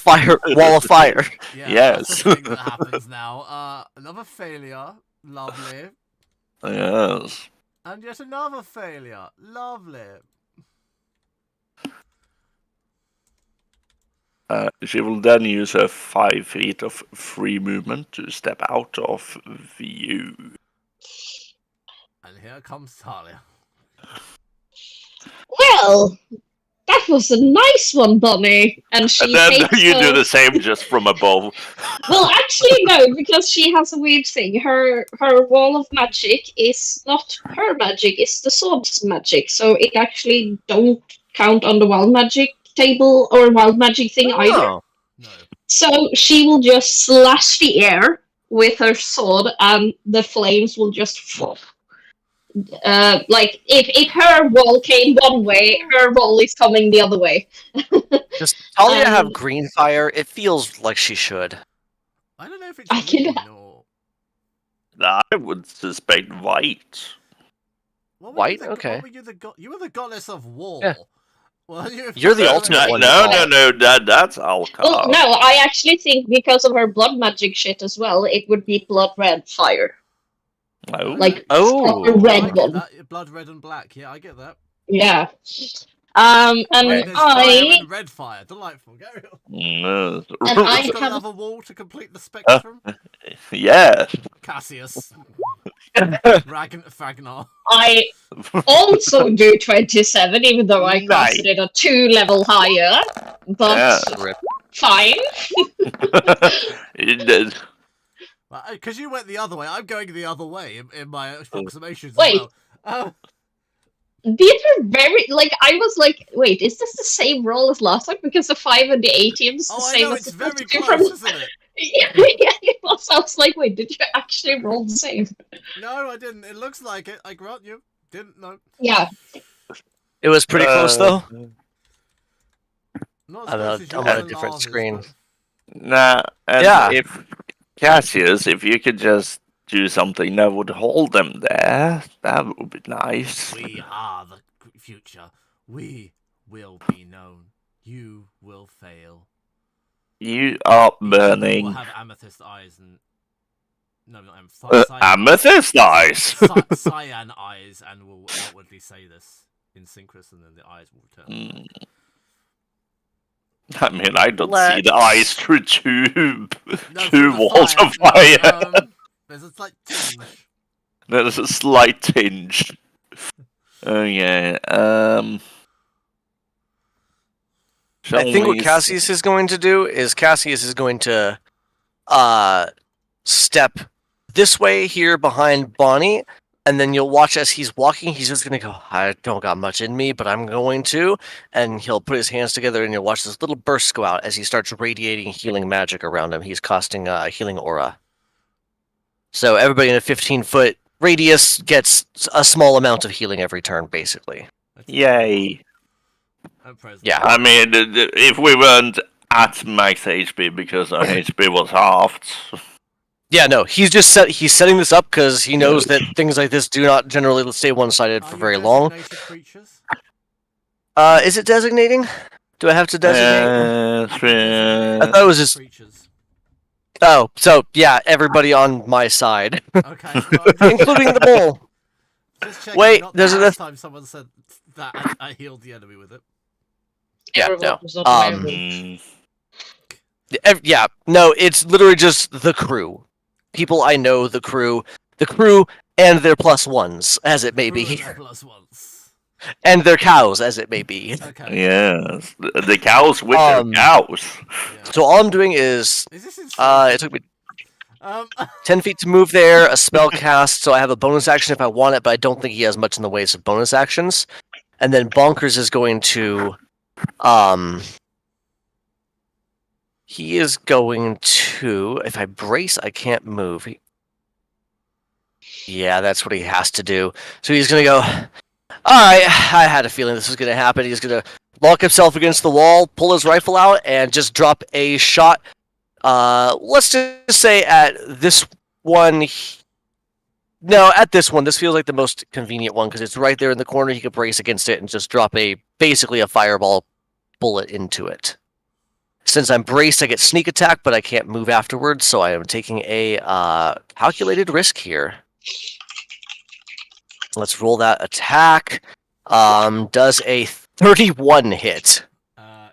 wall of fire. Yeah, Yes. that's the thing that happens now. Another failure. Lovely. Yes. And yet another failure. Lovely. She will then use her 5 feet of free movement to step out of view. And here comes Talia. Well, that was a nice one, Bonnie. And she And then takes you do her- the same just from above. Well, actually, no, because she has a weird thing. Her wall of magic is not her magic; it's the sword's magic. So it actually don't count on the wild magic table or wild magic thing either. Oh. No. So she will just slash the air with her sword, and the flames will just. Like if her wall came one way, her wall is coming the other way. Does Talia have Um, green fire? It feels like she should. I don't know if it's I can- green or. I would suspect white. What were White? You the, Okay. What were you You were the goddess of war. Yeah. Well, You're the No, ultimate one, no, Nicole. no, that's Alcar. Well, no, I actually think because of her blood magic shit as well, it would be blood red fire, No. like Oh. proper I red get one. that. Blood red and black. Yeah, I get that. Yeah. Wait, And there's fire and red fire. Delightful. Carry on. No. And I It's got have- another wall to complete the spectrum. Yes. Cassius. Fragnar. I also do 27, even though I Nice. casted it a 2 level higher. But Yeah. Rip. fine. Because you went the other way, I'm going the other way in my approximations Wait. as well. These are very I was like, wait, is this the same roll as last time? Because the 5 and the 18 is the Oh, I same know, as it's the very 22 close, from. isn't it? Yeah, it was. I was like, wait, did you actually roll the same? No, I didn't. It looks like it. I grant you. Didn't know. Yeah. It was pretty close though. Not I'm close on- as I'm yours on a and different Lars's, screen. but- Nah, and Yeah. if Cassius, if you could just do something that would hold them there, that would be nice. We are the future. We will be known. You will fail. You are You burning. will have amethyst eyes and no, not amethyst. Cyan Amethyst eyes. Cyan eyes, and will outwardly say this in synchronous, and then the eyes will return. I mean, I don't see Let's- the eyes through two No, two through the walls of No, fire. there's a slight tinge. There's a slight tinge. Okay. Shall I think what we Cassius is going to do is Cassius is going to step this way here behind Bonnie, and then you'll watch as he's walking, he's just gonna go, I don't got much in me, but I'm going to, and he'll put his hands together and you'll watch this little burst go out as he starts radiating healing magic around him. He's casting a healing aura. So everybody in a 15-foot radius gets a small amount of healing every turn, basically. Yay. I'm present. Yeah. I mean, if we weren't at max HP because our HP was halved. Yeah, no, he's setting this up because he knows that things like this do not generally stay one-sided Are for you very long. designated creatures? Is it designating? Do I have to designate? I thought it was just. Creatures. Oh, so yeah, everybody on my side, Okay. Well, including the bull. just checking, Wait, not there's the a- last time someone said that I healed the enemy with it. Yeah, Everyone no. was not aware of it. Yeah, no, it's literally just the crew. People I know, the crew, and their plus ones, as it may Crew be, and their plus ones. and their cows, as it may be. Okay. Yes, the cows with their cows. Yeah. So all I'm doing is, Is this insane? it took me Um, 10 feet to move there, a spell cast, so I have a bonus action if I want it, but I don't think he has much in the ways of bonus actions. And then Bonkers is going to, he is going to, if I brace, I can't move. Yeah, that's what he has to do. So he's going to go, alright, I had a feeling this was going to happen. He's going to lock himself against the wall, pull his rifle out, and just drop a shot. Let's just say at this one. No, at this one. This feels like the most convenient one because it's right there in the corner. He could brace against it and just drop basically a fireball bullet into it. Since I'm braced, I get sneak attack, but I can't move afterwards, so I am taking a calculated risk here. Let's roll that attack. Does a 31 hit?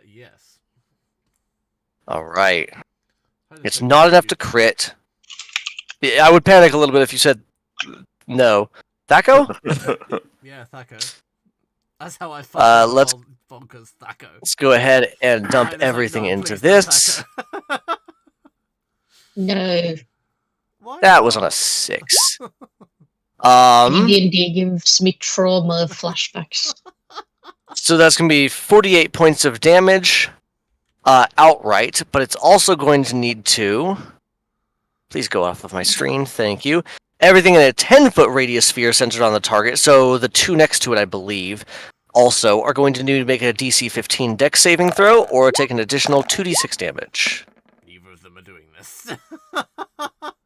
yes. All right. How It's does it not make enough you- to crit. I would panic a little bit if you said no. Thaco? Yeah, Thaco. That's how I fucking let's- bonkers Thaco. Let's go ahead and dump And it's like, everything no, into please, no, this. Thaco. No. Why That was on not? a 6. D&D gives me trauma flashbacks. So that's going to be 48 points of damage outright, but it's also going to need to Please go off of my screen. Thank you. Everything in a 10-foot radius sphere centered on the target, so the two next to it, I believe, also are going to need to make a DC 15 dex saving throw or take an additional 2d6 damage. Neither of them are doing this.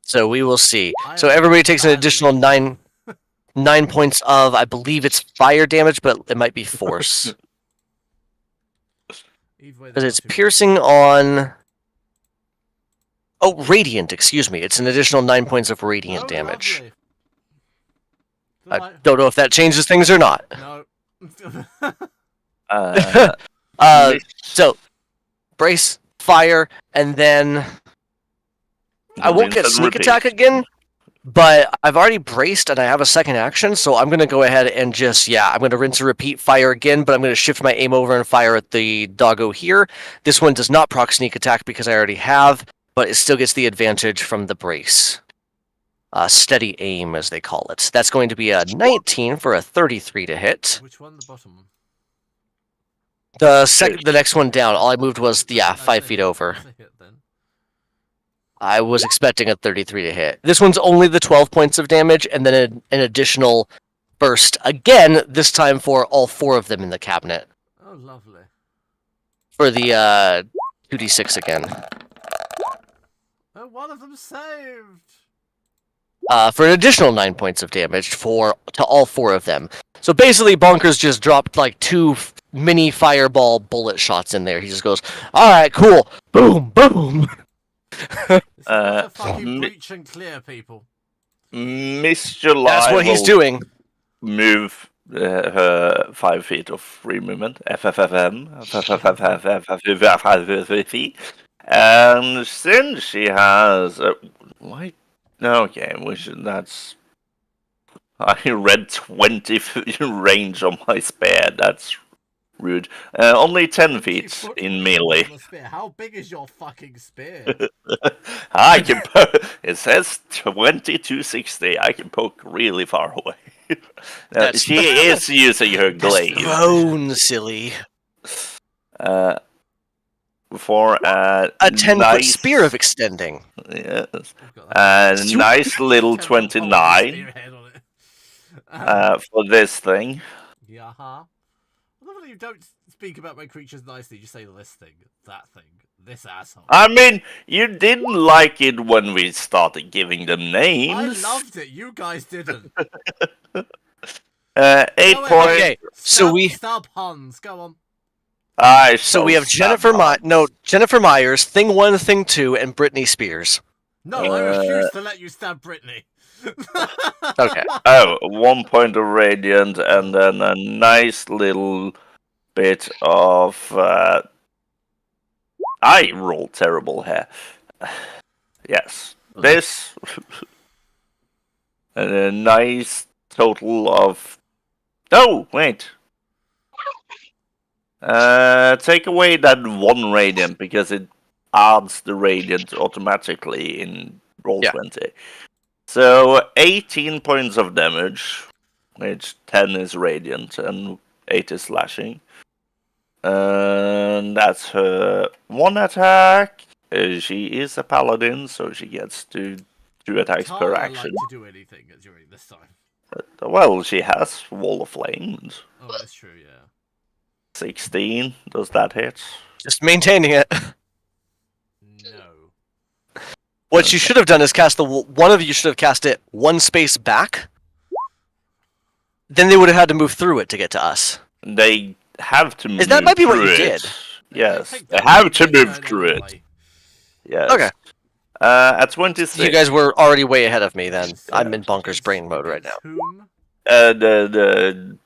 So we will see. I So am everybody takes an badly. additional 9 points of, I believe it's fire damage, but it might be force. Either way, Because they're it's not too piercing on... Oh, radiant, excuse me. It's an additional 9 points of radiant bad. damage. Lovely. I don't know if that changes things or not. No. So, brace, fire, and then... I won't get Rinse and sneak repeat. attack again, but I've already braced and I have a second action, so I'm going to go ahead and just, I'm going to rinse and repeat fire again, but I'm going to shift my aim over and fire at the doggo here. This one does not proc sneak attack because I already have, but it still gets the advantage from the brace. Steady aim, as they call it. That's going to be a 19 for a 33 to hit. Which one? The bottom one? The next one down, all I moved was, That's 5 a feet hit. over. That's a hit, then. I was expecting a 33 to hit. This one's only the 12 points of damage, and then an additional burst. Again, this time for all 4 of them in the cabinet. Oh, lovely. For the 2d6 again. Oh, one of them saved! For an additional 9 points of damage to all 4 of them. So basically, Bonkers just dropped like 2 mini fireball bullet shots in there. He just goes, "Alright, cool. Boom, boom." It's not a fucking mi- breach and clear, people. Miss July That's what he's will doing. move her 5 feet of free movement. FFFM. And since she has why? Okay, that's. I read 20 range on my spear. That's rude. Only 10 feet She put in you melee. on the spear. How big is your fucking spear? I can. It says 20-60. I can poke really far away. Now, That's- she is using her glaive Thrown, silly. for A 10-foot nice spear of extending. Yes, I've got that. a nice little 10 29 spearhead on it. for this thing. Yeah. I love that you don't speak about my creatures nicely. You say this thing, that thing, this asshole. I mean, you didn't like it when we started giving them I names. loved it. You guys didn't. 8 Go points. ahead. Okay, so we Stab Hans. Go on. so we have Jennifer Myers, Thing 1, Thing 2, and Britney Spears. No, I refuse to let you stab Brittany. Okay. Oh, 1 point of radiant, and then a nice little bit of. I roll terrible here. Yes, this, and a nice total of. Oh wait. Take away that 1 radiant because it adds the radiant automatically in roll 20. So 18 points of damage, which 10 is radiant and 8 is slashing. And that's her 1 attack. She is a paladin, so she gets to 2 attacks per Can't action. like to do anything during this time. Well, she has Wall of Flames. Oh, that's true. Yeah. 16, does that hit? Just maintaining it. No. What you should have done is cast one of you should have cast it 1 space back. Then they would have had to move through it to get to us. They have to move That might be what through you it. did. Yes, Take they that have to big move turn through it. anyway. Yes. Okay. At 26. You guys were already way ahead of me then. So I'm in bonkers it's brain mode right now. Tomb? The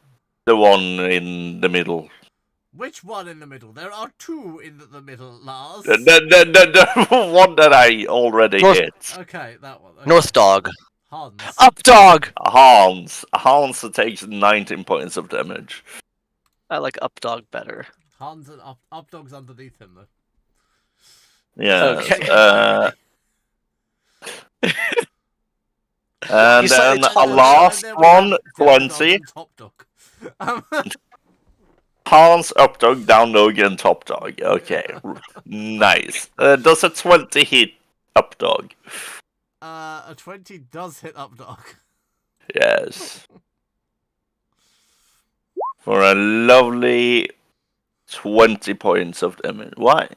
one in the middle. Which one in the middle? There are 2 in the middle, Lars. The one that I already North- hit. Okay, that one. Okay. North dog. Hans. Up dog! Hans takes 19 points of damage. I like up dog better. Hans and up dog's underneath him though. Yes. Okay. And You said then it's a Hans. last And then we one, have down dog 20. and top dog. Hans, up dog, down dog, and top dog. Okay, nice. Does a 20 hit up dog? A 20 does hit up dog. Yes. For a lovely 20 points of damage. Why?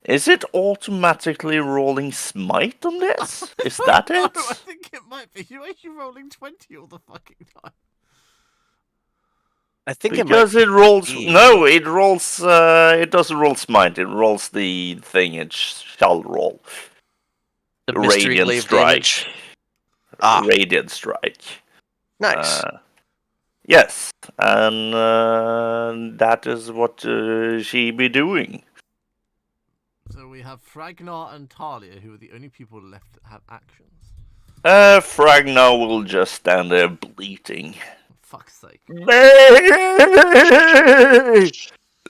Is it automatically rolling smite on this? Is that No, it? I think it might be. Why are you rolling 20 all the fucking time? I think Because it rolls. No, it rolls. It doesn't roll smite. It rolls the thing it shall roll. the mystery Radiant glaive strike. damage. Ah. Radiant strike. Nice. Yes, and that is what she be doing. So we have Fragnar and Talia, who are the only people left that have actions. Fragnar will just stand there bleating. For fuck's sake.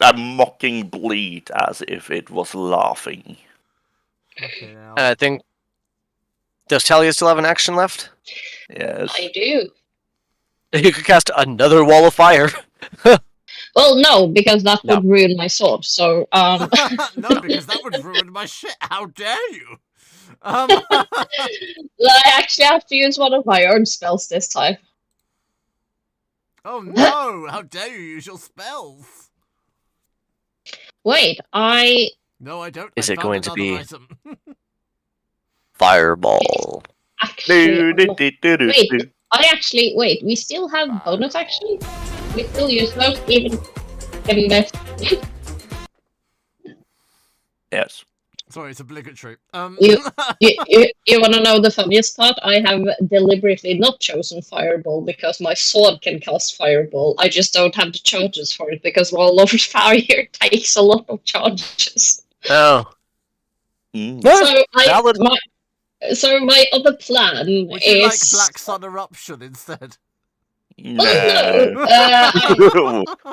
A mocking bleat as if it was laughing. Okay, now. I think. Does Talia still have an action left? Yes. I do. You could cast another wall of fire. Well, no, because that No. would ruin my sword. So, No, because that would ruin my shit. How dare you? I actually have to use one of my own spells this time. Oh no! How dare you use your spells? Wait, No, I don't. Is I it found going to another be- item. Fireball. actually... Wait. Wait, we still have bonus action? We still use those even in this. Yes. Sorry, it's obligatory. You want to know the funniest part? I have deliberately not chosen Fireball because my sword can cast Fireball. I just don't have the charges for it because Wall of Fire takes a lot of charges. Oh. Mm. Valid. So my other plan Would you like is... Black Sun Eruption instead? No.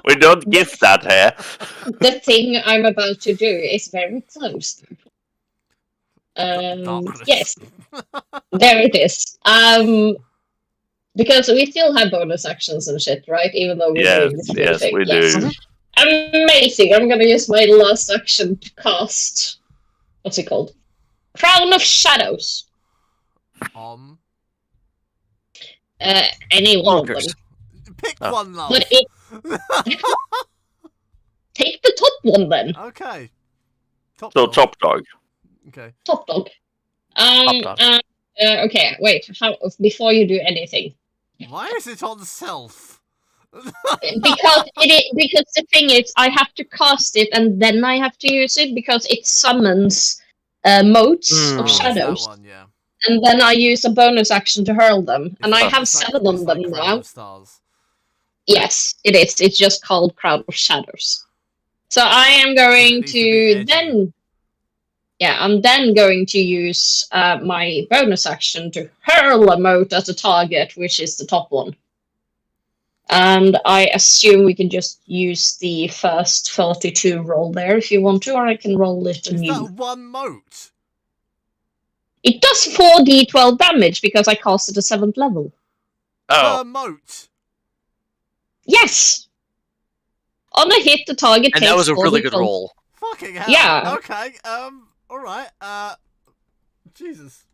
We don't gift that here. The thing I'm about to do is very close. Darkness. Yes, there it is. Because we still have bonus actions and shit, right? Even though we're doing this new thing. We do. Amazing! I'm gonna use my last action to cast. What's it called? Crown of Shadows. Any one of them. Bonkers. Pick Oh. one, love. But take the top one then. Okay. So dog. top dog. Okay. Top dog. Top dog. Okay, wait. Before you do anything, Why is it on self? because the thing is, I have to cast it and then I have to use it because it summons motes Mm. of Oh, it's that shadows, one, yeah. and then I use a bonus action to hurl them, and I It's have like- 7 of it's them like Crown now. of Stars. Yes, it is. It's just called Crown of Shadows. So I am going needs to be to edgy. then. Yeah, I'm then going to use my bonus action to hurl a mote at the target, which is the top one. And I assume we can just use the first 42 roll there if you want to, or I can roll it Is anew. that one mote? It does 4d12 damage because I cast it at 7th level. Oh. Per mote. Yes! On a hit, the target And takes that was a really good 4d12. roll. Fucking hell. Yeah. Okay. Alright. Jesus.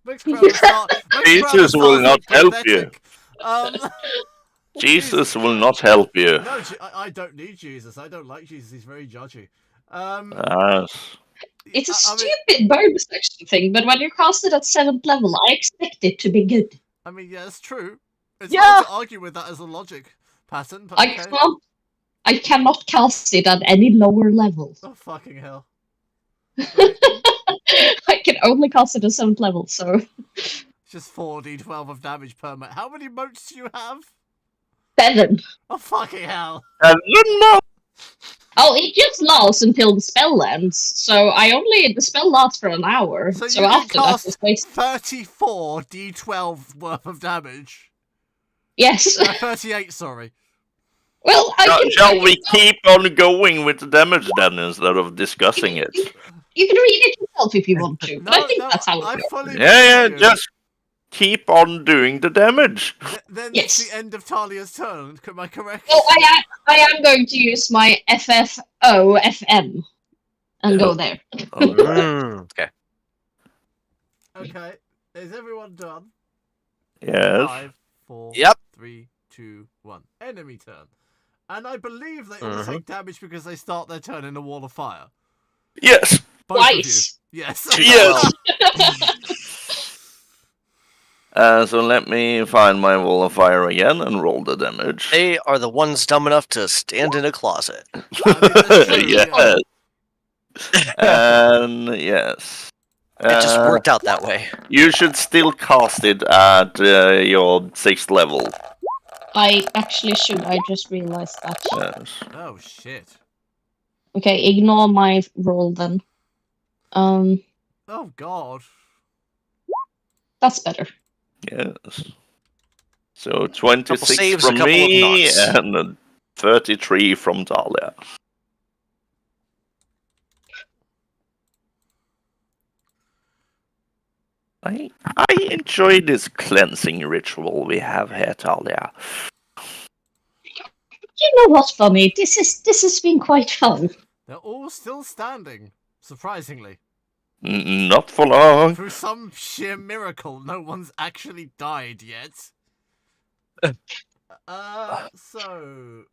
Makes Crown of Stars. Jesus will not help you. Um, Jesus will not help you. no, I don't need Jesus. I don't like Jesus. He's very judgy. Yes. It's a I mean- stupid bonus action thing, but when you cast it at 7th level, I expect it to be good. I mean, yeah, it's true. It's Yeah. hard to argue with that as a logic pattern, but okay. I cannot cast it at any lower level. Oh, fucking hell. I can only cast it at 7th level, so... It's just 4d12 of damage per mote. How many motes do you have? 7. Oh, fucking hell. And no. Oh, it just lasts until the spell ends, so the spell lasts for an hour, So so you can after that cast it's wasted. 34 d12 worth of damage. Yes. 38, sorry. Well, Shall we keep on going with the damage then instead of discussing it? You can read it yourself if you want to, but I think that's how I it goes. fully Yeah, believe you. just keep on doing the damage. Then Yes. it's the end of Talia's turn. Am I correct? Well, I am going to use my FFO-FM and go there. Okay. Okay. Is everyone done? Yes. 5, 4, Yep. 3, 2, 1. Enemy turn. And I believe they all Mhm. take damage because they start their turn in a wall of fire. Yes. Both of you. Twice. Yes. Yes. Well, So let me find my wall of fire again and roll the damage. they are the ones dumb enough to stand in a closet. I mean, that's true, Yes. And yes. It just worked out that way. You should still cast it at your 6th level. I actually should. I just realized that. Yes. Oh, shit. Okay, ignore my roll then. Oh, God. That's better. Yes. So 26 saves, a from couple of me knots. and 33 from Talia. I enjoy this cleansing ritual we have here, Talia. You know what's funny? This has been quite fun. They're all still standing, surprisingly. Not for long. Through some sheer miracle, no one's actually died yet. So...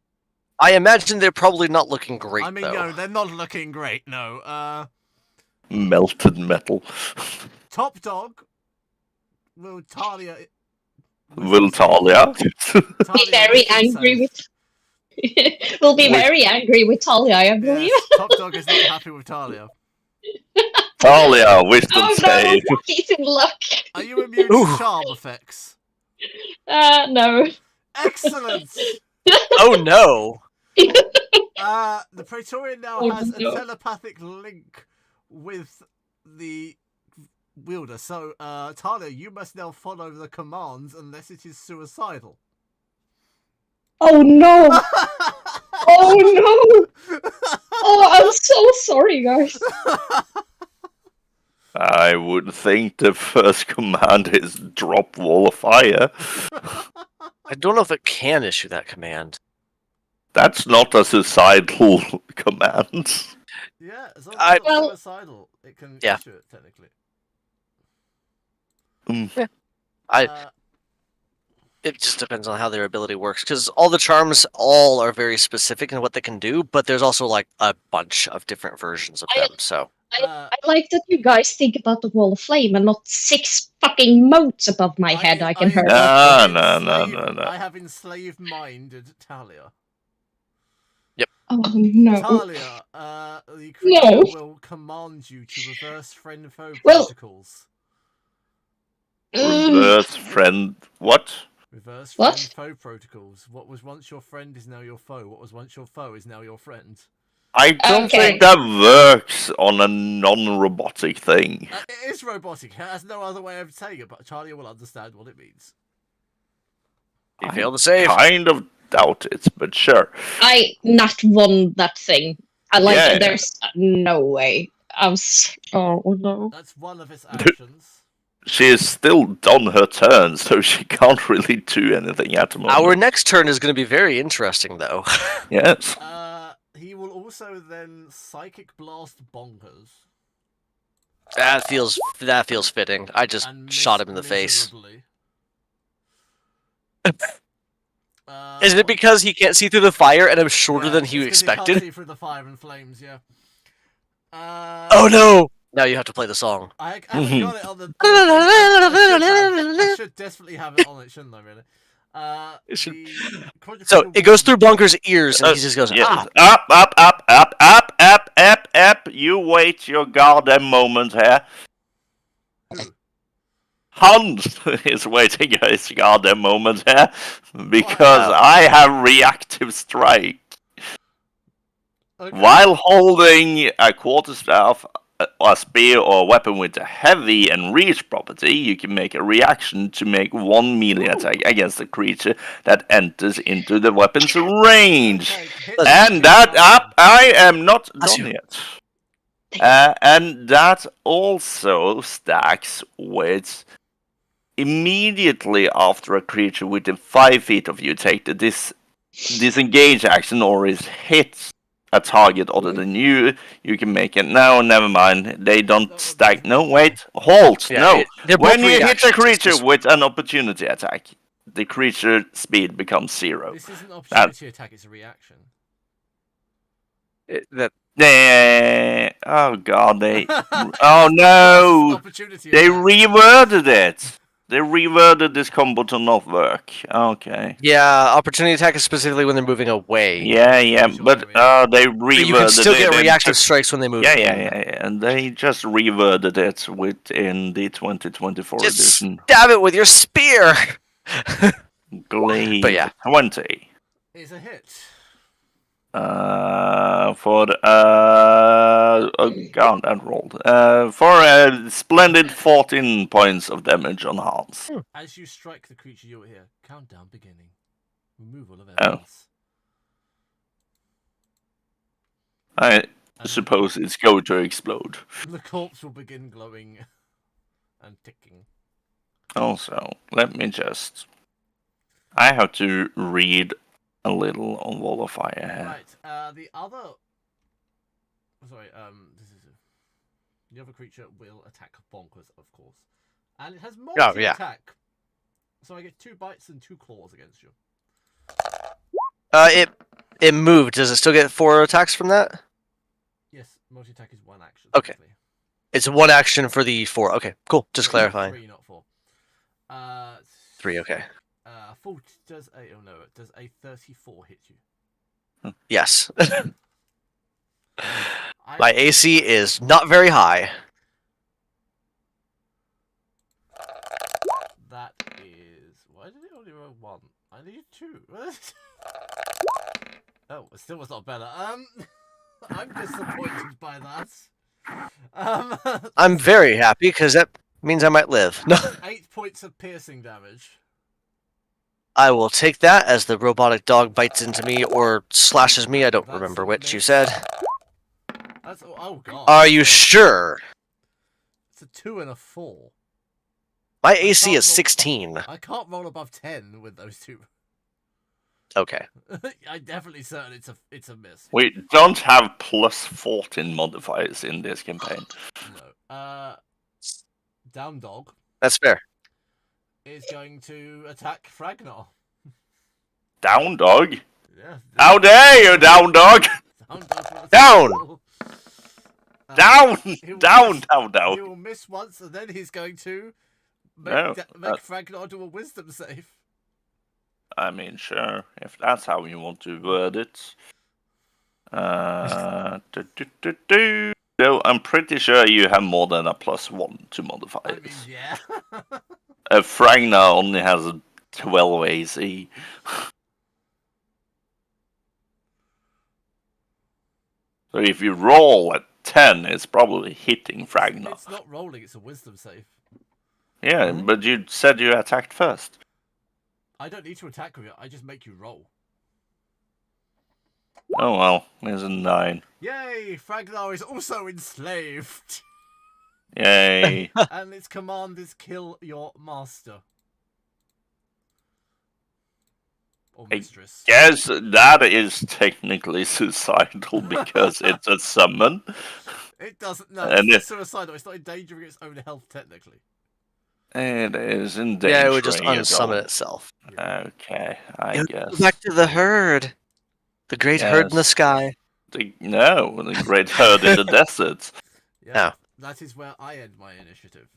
I imagine they're probably not looking great, I mean, though. no, they're not looking great, no. Melted metal. Top dog will Talia... Will Talia? Be very angry with. We'll be very angry with Talia, I believe. Yes, Top dog is not happy with Talia. Talia, wisdom Oh no, save. he's in luck. Are you immune to Ooh. charm effects? No. Excellent! Oh no! The Praetorian now Oh, has no. a telepathic link with the wielder. So, Talia, you must now follow the commands unless it is suicidal. Oh no! Oh no! Oh, I'm so sorry, guys. I would think the first command is drop wall of fire. I don't know if it can issue that command. That's not a suicidal command. Yeah, as long I- as it's not Well- suicidal, it can Yeah. issue it, technically. It just depends on how their ability works, because all the charms all are very specific in what they can do, but there's also like a bunch of different versions of them. So I like that you guys think about the wall of flame and not 6 fucking moats above my head I can hurt. No. I have enslaved-minded Talia. Oh no. Talia, the creature No. will command you to reverse friend-foe Well- protocols. Reverse friend. What? Reverse What? friend-foe protocols. What was once your friend is now your foe. What was once your foe is now your friend. I don't Okay. think that works on a non-robotic thing. It is robotic. It has no other way of saying it, but Talia will understand what it means. you I fail to save. kind of doubt it, but sure. I not won that thing. Yeah. There's no way. Oh no. That's one of its actions. She has still done her turn, so she can't really do anything at the moment. Our next turn is going to be very interesting, though. Yes. He will also then Psychic Blast Bonkers. that feels fitting. I just And shot him in the face. miserably. Isn't it because he can't see through the fire and I'm shorter Yeah, than he it's 'cause expected? He can't see through the fire and flames, yeah. Oh no! Now you have to play the song. I haven't got it on the. I should desperately have it on it, shouldn't I? Really. It should- the So quadrupedal it goes through bomb- Bunker's ears and he just goes, Yeah. ah! Up. You wait your goddamn moment here. Who? Hans is waiting his goddamn moment here because Wow. I have reactive strike. Okay. While holding a quarterstaff, a spear, or a weapon with a heavy and reach property, you can make a reaction to make one melee attack against a creature that enters into the weapon's range. Okay, hit And me. that up, I am not Bless done you. yet. And that also stacks with immediately after a creature within 5 feet of you take the disengage action or is hit a target other than you, you can make it. No, never mind. They don't stack. No, wait. Halt. Yeah, No. they're both When you hit a reactions. creature with an opportunity attack, the creature speed becomes 0. This isn't an opportunity attack, it's a reaction. Oh god, they. This Oh is an no! opportunity They attack. reworded it. They reworded this combo to not work. Okay. Yeah, opportunity attack is specifically when they're moving away. Yeah, Sure, but they reworded But you can still it. get They reactive just- strikes when they move. Yeah, in. and they just reworded it within the 2024 Just edition. stab it with your spear. Glade But yeah. 20. It's a hit. For oh god, that rolled. For a splendid 14 points of damage on Hans. As you strike the creature, you will hear countdown beginning. Removal of Oh. evidence. I And suppose it's going to explode. the corpse will begin glowing and ticking. Also, let me just. I have to read a little on Wall of Fire here. Right. The other. Sorry. This is. The other creature will attack bonkers, of course, and it has multi-attack. So I get 2 bites and 2 claws against you. It moved. Does it still get 4 attacks from that? Yes, multi-attack is 1 action. Okay. technically. It's 1 action for the 4. Okay, cool. Just Yeah, clarifying. 3, not 4. 3. Okay. 4 does a. Oh no, it does a 34 hit you. Yes. I- My AC is not very high. That is. Why did it only roll 1? I need 2. Oh, it still was not better. I'm disappointed by that. I'm very happy because that means I might live. No, 8 points of piercing damage. I will take that as the robotic dog bites into me or slashes me. I don't That's remember a which you miss. said. That's oh god. Are you sure? It's a 2 and a 4. My AC can't is roll- 16. I can't roll above 10 with those 2. Okay. I'm definitely certain it's a miss. We don't have plus 14 modifiers in this campaign. No. Down dog That's fair. is going to attack Fragnar. Down dog? Yeah. How dare you, down dog? Down dog will Down! attack. Down! He will Down, miss- down, He down. will miss once, and then he's going to make, No, make Fragnar do a wisdom save. I mean, sure, if that's how you want to word it. So I'm pretty sure you have more than a +1 to I modifiers. mean, yeah. Fragnar only has a 12 AC. So if you roll at 10, it's probably hitting Fragnar. It's not rolling, it's a wisdom save. Yeah, but you said you attacked first. I don't need to attack with it, I just make you roll. Oh well, there's a 9. Yay! Fragnar is also enslaved! Yay. And its command is kill your master. Or I mistress. Yes, that is technically suicidal because it's a summon. It doesn't, no, And it's not suicidal, it's not endangering its own health, technically. It is in Yeah, it would just its unsummon own. itself. Okay, I It would guess. go back to the herd. The great herd in the Yes. sky. No, the great herd in the desert. Yeah, No. that is where I end my initiative.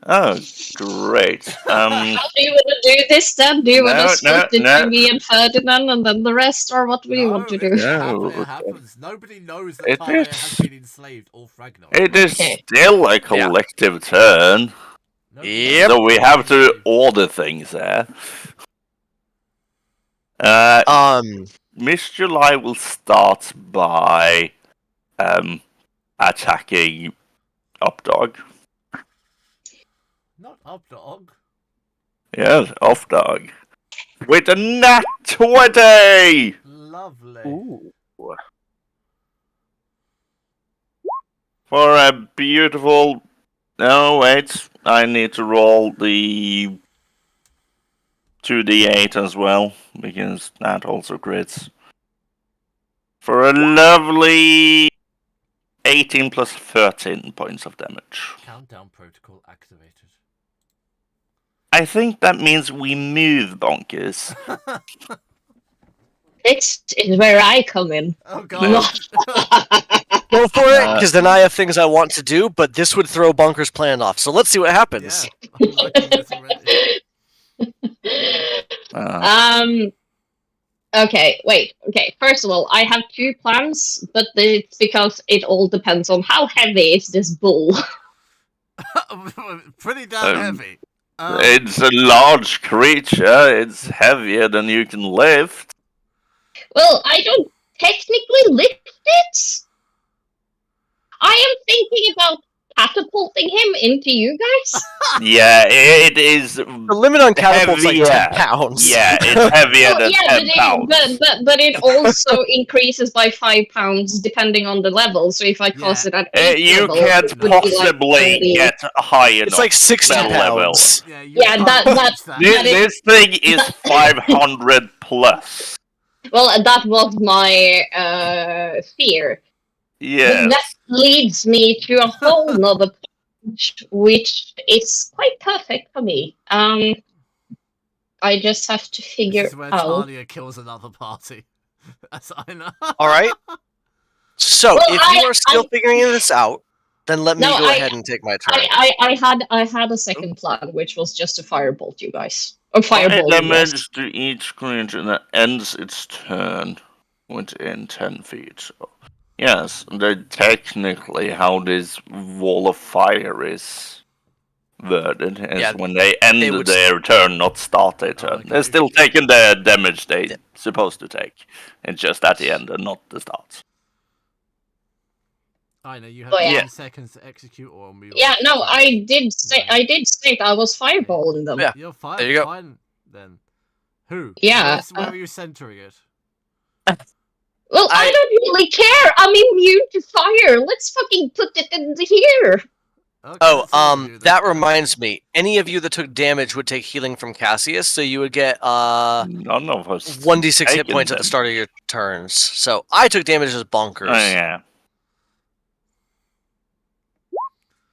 Oh, great. How do you want to do this then? Do you want No, to split no, into no. me and Ferdinand and then the rest, or what do you want to do? It, No, it happens. Nobody knows that It Talia is- has been enslaved or Fragnar. It is Okay. still a collective turn, Nobody Yep. knows so we that have she's to enslaved. order things there. Miss July will start by attacking Updog. Not Updog. Yes, Updog. With a nat 20! Lovely. Ooh. For a beautiful... No, wait. I need to roll the 2d8 as well, because that also crits. For a lovely 18 plus 13 points of damage. Countdown protocol activated. I think that means we move, Bonkers. This is where I come in. Oh god. Go for it, because then I have things I want to do, but this would throw Bunker's plan off. So let's see what happens. Yeah, I'm liking this already. Okay, wait. Okay, first of all, I have 2 plans, but it's because it all depends on how heavy is this bull. Pretty damn heavy. It's a large creature. It's heavier than you can lift. Well, I don't technically lift it. I am thinking about catapulting him into you guys. Yeah, it is. The limit on catapult's like 10 pounds. Yeah, it's heavier than 10 pounds. But it also increases by 5 pounds depending on the level. So if I cast it at 8 you level, can't it would be like possibly 30. get high enough. It's like 60 spell level. pounds. Yeah, This thing is 500 plus. Well, that was my fear. Yeah. That leads me to a whole nother point, which is quite perfect for me. I just have to figure This is where out. Talia kills another party. As I know. All right. So Well, if you are still figuring this out, then let me go ahead and take my turn. I had a second plan, which was just to firebolt you guys. Or fireball you guys. Damage to each creature that ends its turn within 10 feet. So, yes, technically how this wall of fire is worded is when they end their turn, not start their turn. Okay. They're still taking the damage they're supposed to take. It's just at the end and not the start. I know you have 10 seconds to execute or move. Yeah, no, I did state I was fireballing them. Yeah. You're fine. There you go. Fine then. Who? Yeah. Where are you centering it? Well, I don't really care. I'm immune to fire. Let's fucking put it in here. Okay, that reminds me. Any of you that took damage would take healing from Cassius, so you would get none of us 1d6 hit points at the start of your turns. So I took damage as bonkers. Oh yeah.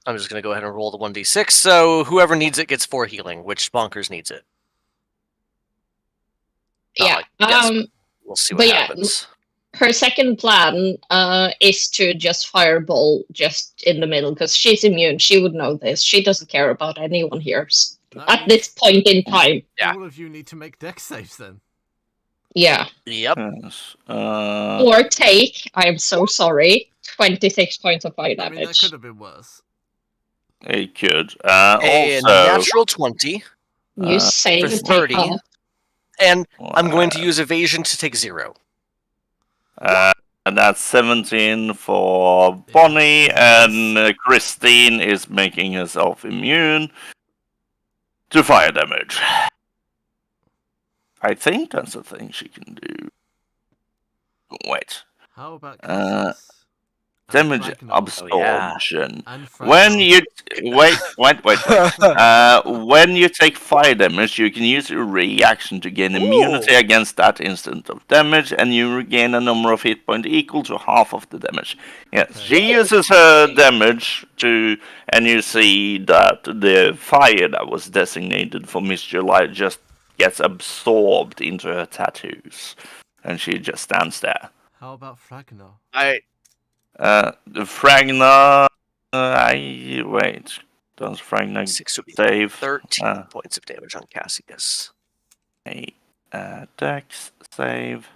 I'm just gonna go ahead and roll the 1d6. So whoever needs it gets 4 healing, which bonkers needs it. Yeah. Yes. We'll see what happens. Her second plan is to just fireball just in the middle because she's immune. She would know this. She doesn't care about anyone here at this point in time. Yeah. All of you need to make dex saves then. Yeah. Yep. Yes. Or take, I am so sorry, 26 points of fire damage. I mean, that could have been worse. It could. A also, natural 20. You save for 30. And I'm going to use evasion to take 0. And that's 17 for Bonnie, and Christine is making herself immune to fire damage. I think that's a thing she can do. Wait. How about damage absorption. Oh, When you wait. When you take fire damage, you can use a reaction to gain immunity against that instant of damage, and you regain a number of hit points equal to half of the damage. Yes, she uses her damage to, and you see that the fire that was designated for Miss July just gets absorbed into her tattoos, and she just stands there. How about Fragnar? The Fragnar. Wait. Does Fragnar 6 would be save? 13 points of damage on Cassius. A dex save.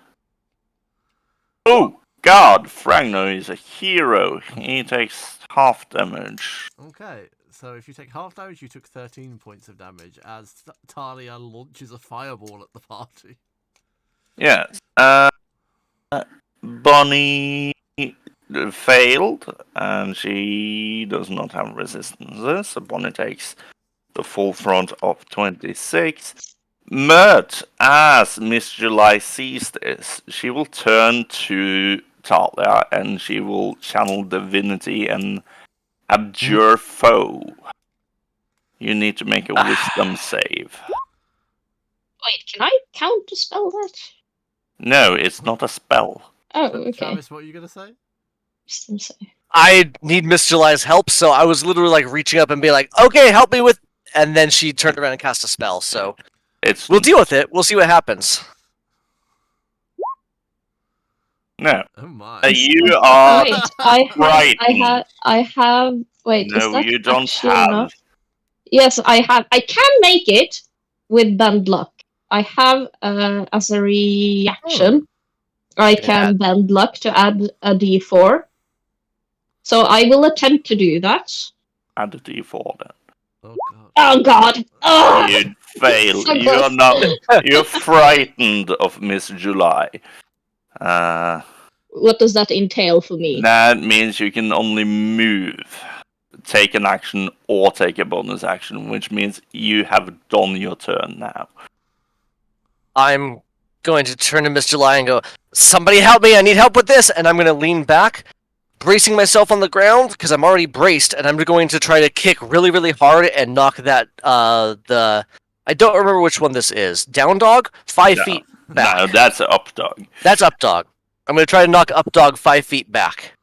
Oh God! Fragnar is a hero. He takes half damage. Okay, so if you take half damage, you took 13 points of damage as Talia launches a fireball at the party. Yes. Bonnie failed, and she does not have resistances, so Bonnie takes the full front of 26. Mert, as Miss July sees this, she will turn to Talia, and she will channel divinity and abjure foe. You need to make a wisdom save. Wait, can I counter spell that? No, it's not a spell. Oh, okay. Travis, what are you gonna say? Wisdom save. I need Miss July's help, so I was literally like reaching up and being like, "Okay, help me with." And then she turned around and cast a spell. So It's we'll deal with it. We'll see what happens. no. Oh my. You are Wait, I frightened. have. Wait, is No, that you don't actually have. enough? Yes, I have. I can make it with bend luck. I have as a reaction. I can bend luck to add a d4. So I will attempt to do that. Add a d4 then. Oh god. Oh god! Ugh! You fail. So You are close. not. You're frightened of Miss July. What does that entail for me? That means you can only move, take an action, or take a bonus action, which means you have done your turn now. I'm going to turn to Miss July and go, "Somebody help me! I need help with this!" And I'm going to lean back, bracing myself on the ground because I'm already braced, and I'm going to try to kick really, really hard and knock that I don't remember which one this is. Down dog, 5 No. feet back. No, that's up dog. That's up dog. I'm going to try to knock up dog 5 feet back.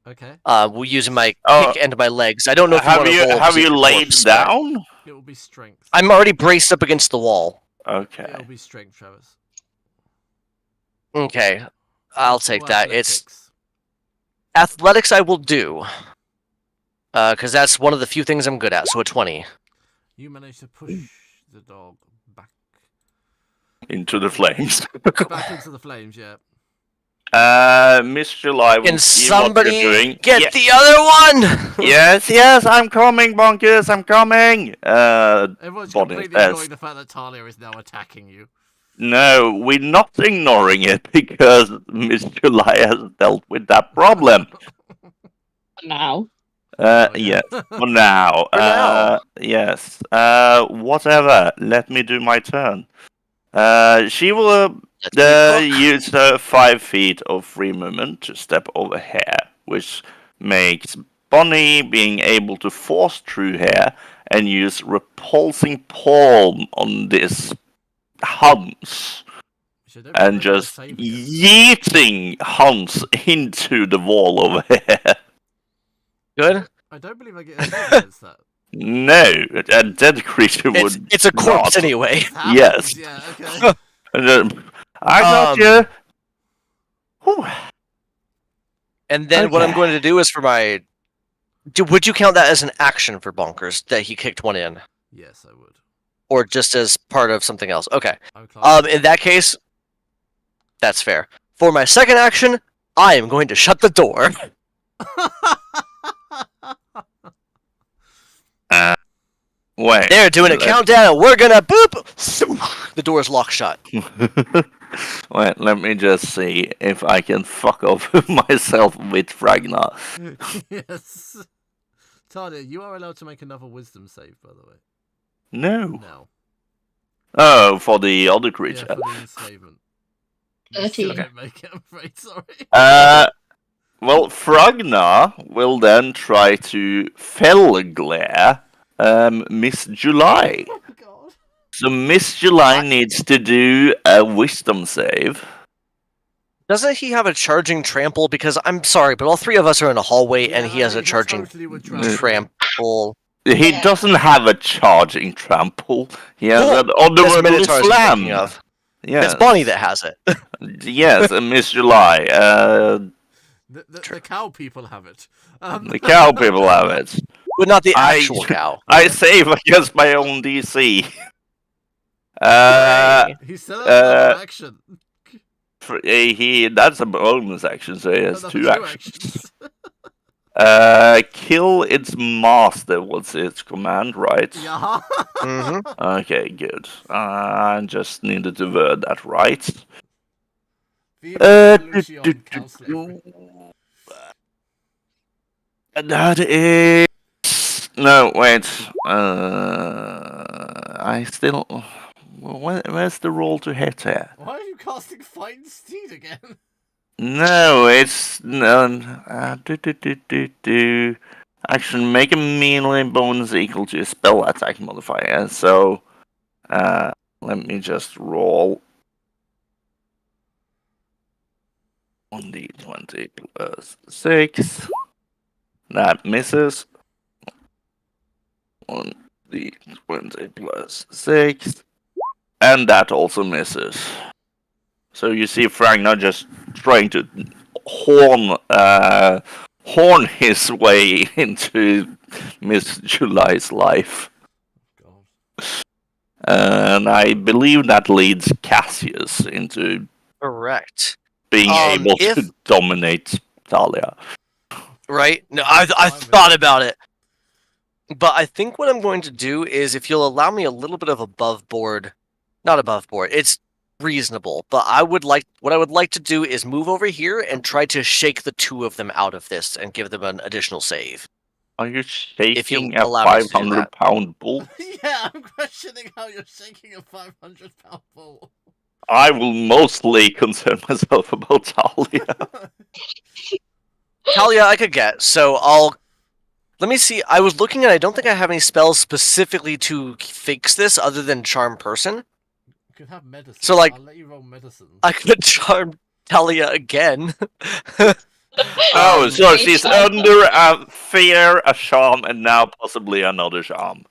Okay. We're using my Oh. kick and my legs. I don't know if Have you you want to roll. have you for laid force, down? It will be strength. I'm already braced up against the wall. Okay. It'll be strength, Travis. Okay, I'll take Or that. It's athletics. athletics I will do. Because that's one of the few things I'm good at, so a 20. You managed to push the dog back Into the flames. back into the flames, yeah. Miss July will Can see what somebody you're doing. get Ye- the other one? yes, I'm coming, Bonkers, I'm coming! Everyone's Body completely test. ignoring the fact that Talia is now attacking you. No, we're not ignoring it because Miss July has dealt with that problem. Now. Yes, for now. For now. Yes. Whatever. Let me do my turn. She will use her 5 feet of free movement to step over here, which makes Bonnie being able to force through here and use repulsing palm on this Hans. Which I don't And think they're gonna just save against. yeeting Hans into the wall over here. Good. I don't believe I get a save against that. No, a dead creature would. It's a corpse not. anyway. It happens, Yes. Yeah, okay. And then, I got you. Whew. And then what I'm Okay. going to do is for my... Would you count that as an action for Bonkers, that he kicked one in? Yes, I would. Or just as part of something else? Okay. I would class it. In that case, that's fair. For my second action, I am going to shut the door. Wait. They're doing a countdown, and we're gonna boop! The door's locked shut. Wait, let me just see if I can fuck off myself with Ragnar. Yes. Talia, you are allowed to make another wisdom save, by the way. No. No. Oh, for the other creature. Yeah, for the enslavement. You 13. still don't make it, I'm afraid, sorry. Well, Fragnar will then try to fell glare Miss July. Oh, God. So Miss July needs to do a wisdom save. Doesn't he have a charging trample? Because I'm sorry, but all three of us are in a hallway, and he has a charging Totally would trample. trample. He Yeah. doesn't have a charging trample. He has Cool. an That's honorable Minotaur's I'm slam. thinking of. Yes. It's Bonnie that has it. Yes, and Miss July. The cow people have it. The cow people have it. But not the actual cow. I save against my own DC. He's still another action. That's a bonus action, so he has Another two two actions. Kill its master was its command, right? Yeah. Mm-hmm. Okay, good. I just needed to word that right. The Lucian cow slavery. That is... No, wait. I still... Where's the roll to hit here? Why are you casting Fighting Steed again? No, it's... No, Action, make a melee bonus equal to a spell attack modifier. So, let me just roll. 1d20 plus 6. That misses. 1d20 plus 6. And that also misses. So you see Fragna just trying to horn his way into Miss July's life. God. And I believe that leads Cassius into Correct. being able if- to dominate Talia. Right? No, I thought about it. But I think what I'm going to do is, if you'll allow me a little bit of above board, not above board, it's reasonable, but what I would like to do is move over here and try to shake the two of them out of this and give them an additional save. Are you shaking a allow me to do that. 500-pound bull? Yeah, I'm questioning how you're shaking a 500-pound bull. I will mostly concern myself about Talia. Talia, I could get, so let me see. I was looking and I don't think I have any spells specifically to fix this other than Charm Person. You could have medicine. So, like, I'll let you roll medicine. I could charm Talia again. Oh, so Great she's charm. under a fear, a charm, and now possibly another charm.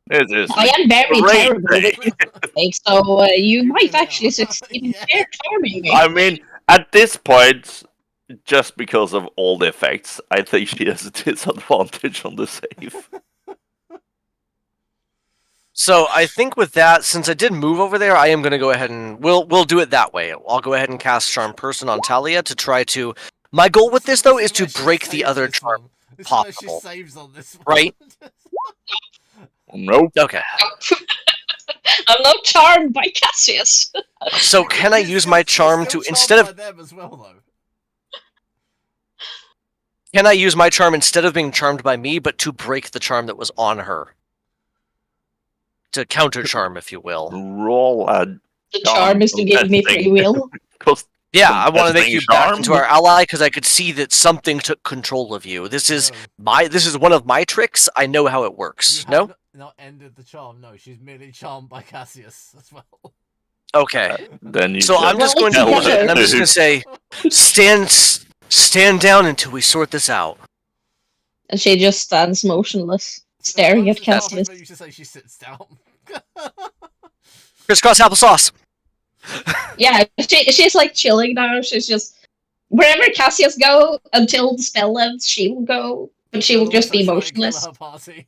This is I am very great terrible thing. with mistakes, so you might actually Yeah. succeed in Yeah. charming me. I mean, at this point, just because of all the effects, I think she has a disadvantage on the save. So I think with that, since I did move over there, I am going to go ahead and we'll do it that way. I'll go ahead and cast Charm Person on Talia to try to. My goal with this though is to break the other charm. possible. She saves on this one. Right? Nope. Okay. I'm not charmed by Cassius. So can I use my charm to instead of them as well though. can I use my charm instead of being charmed by me, but to break the charm that was on her? To counter charm, if you will. Roll a The charm is to give me free will. cost. Yeah, I want to make you back Charm? into our ally because I could see that something took control of you. This is one of my tricks. I know how it works. You have No? not ended the charm. No, she's merely charmed by Cassius as well. Okay. Then you So I'm just going to Well, use it, and I'm just going to say, stand down until we sort this out. And she just stands motionless, staring at Cassius. You should say she sits down. Crisscross applesauce. Yeah, she's like chilling now. She's just wherever Cassius go until the spell ends, she will go, but she will just be motionless. Her party.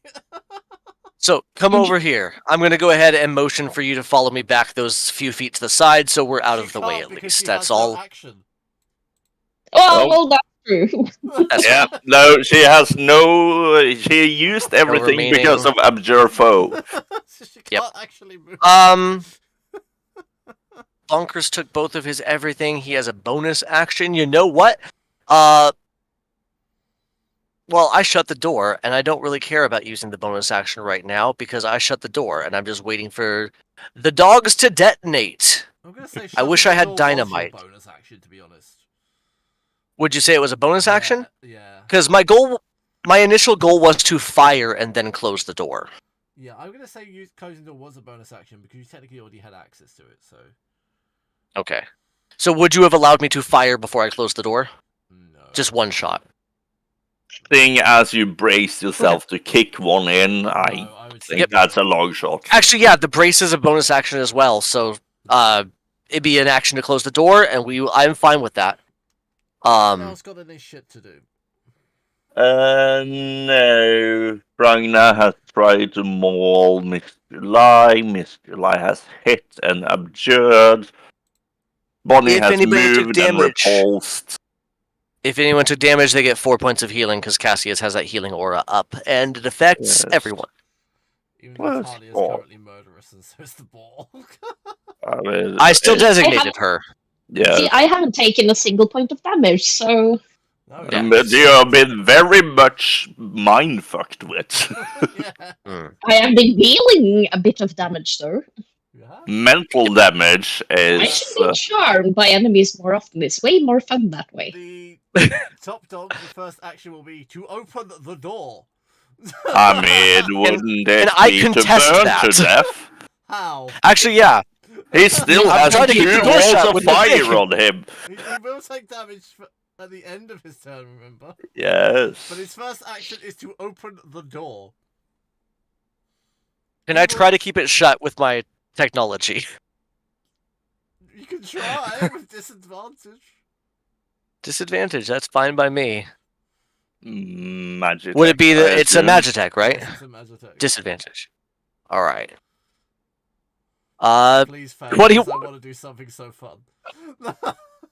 So come over here. I'm going to go ahead and motion for you to follow me back those few feet to the side, so we're out of the way at least. That's all. Action. Oh, Oh. well, that's true. That's Yeah, no, she has no. She used everything remaining- because of Abjure Foe. She Yep. can't actually move. Bonkers took both of his everything. He has a bonus action. You know what? Well, I shut the door, and I don't really care about using the bonus action right now because I shut the door, and I'm just waiting for the dogs to detonate. I'm gonna say I wish shutting I the had door was your dynamite. bonus action, to be honest. Would you say it was a bonus action? Yeah. Because my initial goal was to fire and then close the door. Yeah, I'm gonna say closing the door was a bonus action because you technically already had access to it. So Okay. So would you have allowed me to fire before I closed the door? no. Just one shot. Thing as you brace yourself to kick one in, No, I I would think say that's a long shot. Actually, yeah, the brace is a bonus action as well, so it'd be an action to close the door, and I'm fine with that. Anyone else got any shit to do? No. Ragnar has tried to maul Miss July. Miss July has hit and abjured. Bonnie If has anybody took moved and damage- repulsed. If anyone took damage, they get 4 points of healing because Cassius has that healing aura up, and it affects Yes. everyone. Even Well, though it's Talia is all- currently murderous, and so is the ball. I mean, I still it- designated her. Yeah. See, I haven't taken a single point of damage, so No, Yeah. But you have been very much mind fucked with. yeah. I have been dealing a bit of damage, though. Yeah. Mental damage I is. should be charmed by enemies more often. It's way more fun that way. The top dog, the first action will be to open the door. I mean, wouldn't it and I be to contest burn that. to death? How? Actually, yeah. He still I'm has trying to keep two the door walls shut of with the fire thing. on him. He will take damage. at the end of his turn, remember? Yes. But his first action is to open the door. Can I try to keep it shut with my technology? You can try with disadvantage. Disadvantage, that's fine by me. Magic. Would it be I the... It's a assume. Magitech, right? Yes, it's a Magitech. Disadvantage. Alright. Please fail, 20 because I want to do something so fun.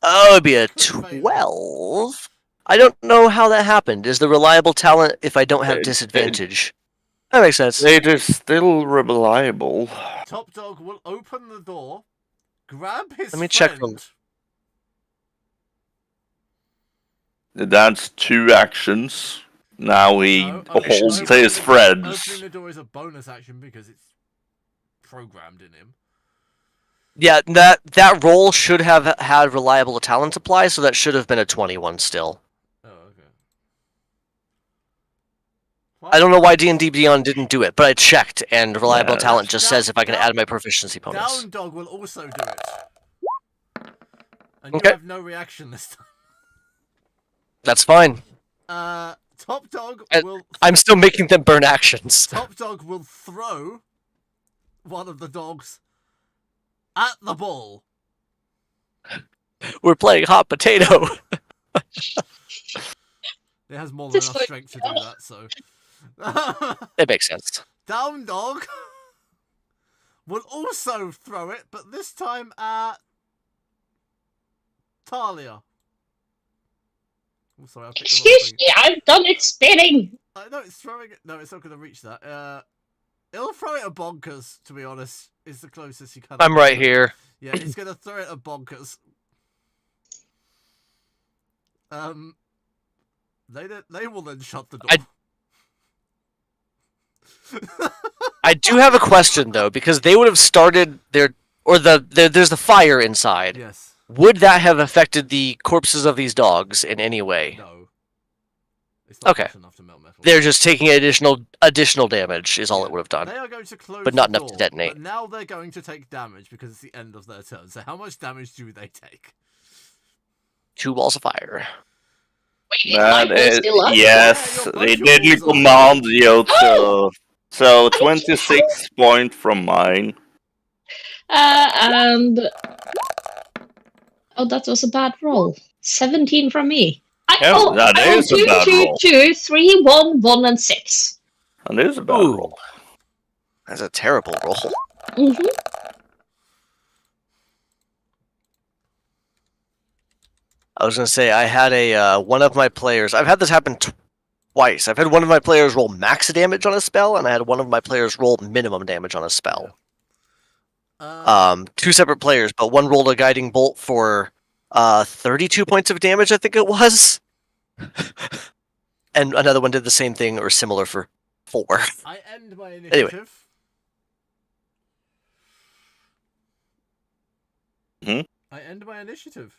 Oh, it'd be a 12? I don't know how that happened. Is the reliable talent if I don't have disadvantage? That makes sense. It is still reliable. Top Dog will open the door, grab his Let me check friend. That's 2 actions. Now he No, holds opening his the- friends. Opening the door is a bonus action because it's programmed in him. Yeah, that roll should have had reliable talent apply, so that should have been a 21 still. Oh, okay. I don't know why D&D Beyond didn't do it, but I checked, and reliable Yeah. talent just says if I can Down- add my proficiency bonus. Down Dog will also do it. And Okay. you have no reaction this time. That's fine. Top Dog And will... I'm still making them burn actions. Top Dog will throw one of the dogs at the ball. We're playing hot potato. It has more than This enough way- strength to do that, so... It makes sense. Down Dog will also throw it, but this time at Talia. Oh, sorry, I picked the wrong Excuse thing. me, I've done it spinning. No, it's throwing it. No, it's not going to reach that. It'll throw it at Bonkers, to be honest. Is the closest you can. I'm right here. Yeah, it's going to throw it at Bonkers. They will then shut the door. I do have a question, though, because they would have started their... Or there's the fire inside. Yes. Would that have affected the corpses of these dogs in any way? No. It's not Okay. hot enough to melt metal. They're just taking additional damage, is all it would have done. They are going to close but not the enough to door, detonate. But now they're going to take damage because it's the end of their turn. So how much damage do they take? 2 balls of fire. Wait, light That was is, still up? yes, Yeah, they your did balls are- command you to. So 26 point from mine. And oh, that was a bad roll. 17 from me. Yeah, that I rolled is a 2, bad 2, roll. 2, 3, 1, 1, and 6. And it is a bad Ooh. roll. That's a terrible roll. Mm-hmm. I was gonna say I had a one of my players. I've had this happen twice. I've had one of my players roll max damage on a spell, and I had one of my players roll minimum damage on a spell. 2 separate players, but one rolled a guiding bolt for 32 points of damage, I think it was, and another one did the same thing or similar for 4. I end my initiative. Hmm? I end my initiative.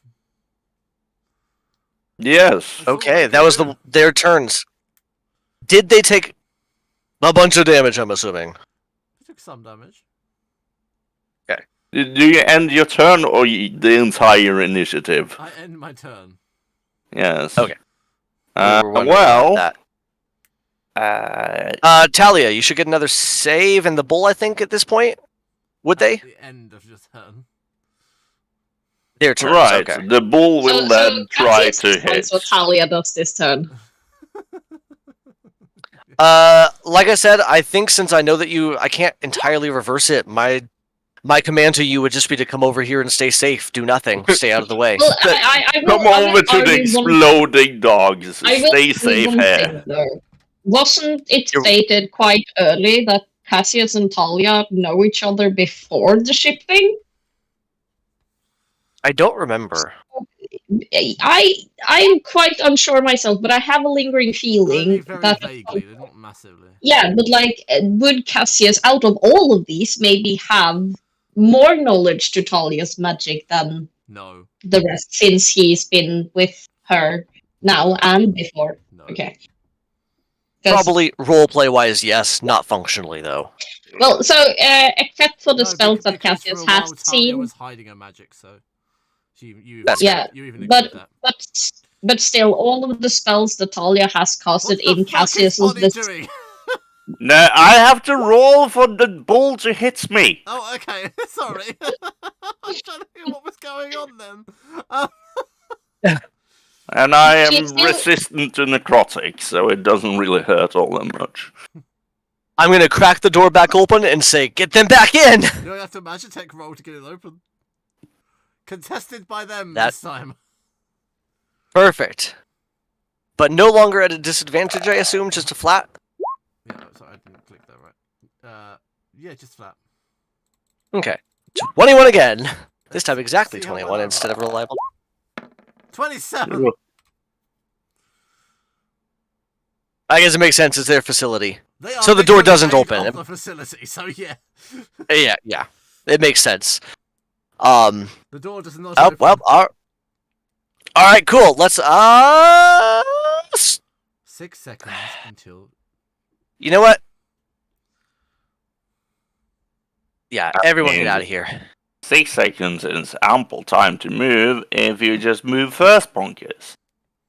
Yes. That's all I Okay, can that was do. their turns. Did they take a bunch of damage? I'm assuming. I took some damage. Do you end your turn or the entire initiative? I end my turn. Yes. Okay. We were wondering Well, about that. Talia, you should get another save in the bull, I think, at this point. Would they? At the end of your turn. Their turns, right. okay. The bull will then try to hit. So Talia does this turn. Like I said, I think since I know that I can't entirely reverse it, my command to you would just be to come over here and stay safe, do nothing, stay out of the way. Well, I will, Come I will over to the argue one- exploding dogs. I will Stay argue safe one here. thing, though. Wasn't it You're- stated quite early that Cassius and Talia know each other before the ship thing? I don't remember. I'm quite unsure myself, but I have a lingering Only feeling very that vaguely, not massively. yeah, but like, would Cassius, out of all of these, maybe have more knowledge to Talia's magic than No. the rest, since he's been with her now and before? No. Okay. 'Cause- Probably roleplay wise, yes, not functionally though. Well, so except for the No, spells because that for a Cassius while, has Talia seen, was hiding her magic, so you That's yeah, you even but agreed that. but But still, all of the spells that Talia has casted What the in fuck is Cassius Bonnie doing? No, I have to roll for the ball to hit me. Oh, okay. Sorry. I was trying to hear what was going on then. Um, And I She's am still- resistant to necrotic, so it doesn't really hurt all that much. I'm gonna crack the door back open and say, "Get them back in!" you have to Magitech roll to get it open. Contested by them That- this time. Perfect. But no longer at a disadvantage, I assume, just a flat? Yeah, no, sorry, I didn't click that right. Yeah, just flat. Okay. 21 again. This time exactly See how 21 well I instead of reliable. 27! I guess it makes sense, it's their facility. They are So the door literally doesn't made open. of the facility, so yeah. Yeah. It makes sense. The door does not Oh, open. well, alright, cool. Let's, 6 seconds until... you know what? Yeah, everyone get out of here. 6 seconds is ample time to move if you just move first, Bonkers.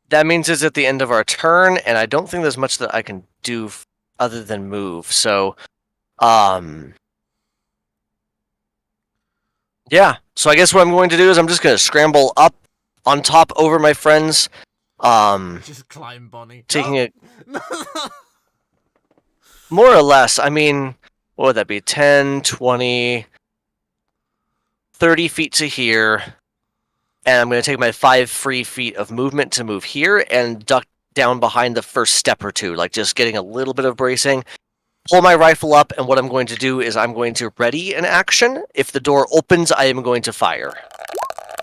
That means it's at the end of our turn, and I don't think there's much that I can do other than move. So, yeah. So I guess what I'm going to do is I'm just going to scramble up on top over my friends. Just climb, Bonnie. Taking it No! more or less. I mean, what would that be? 10, 20, 30 feet to here. And I'm going to take my 5 free feet of movement to move here and duck down behind the first step or two, like just getting a little bit of bracing. Pull my rifle up, and what I'm going to do is I'm going to ready an action. If the door opens, I am going to fire.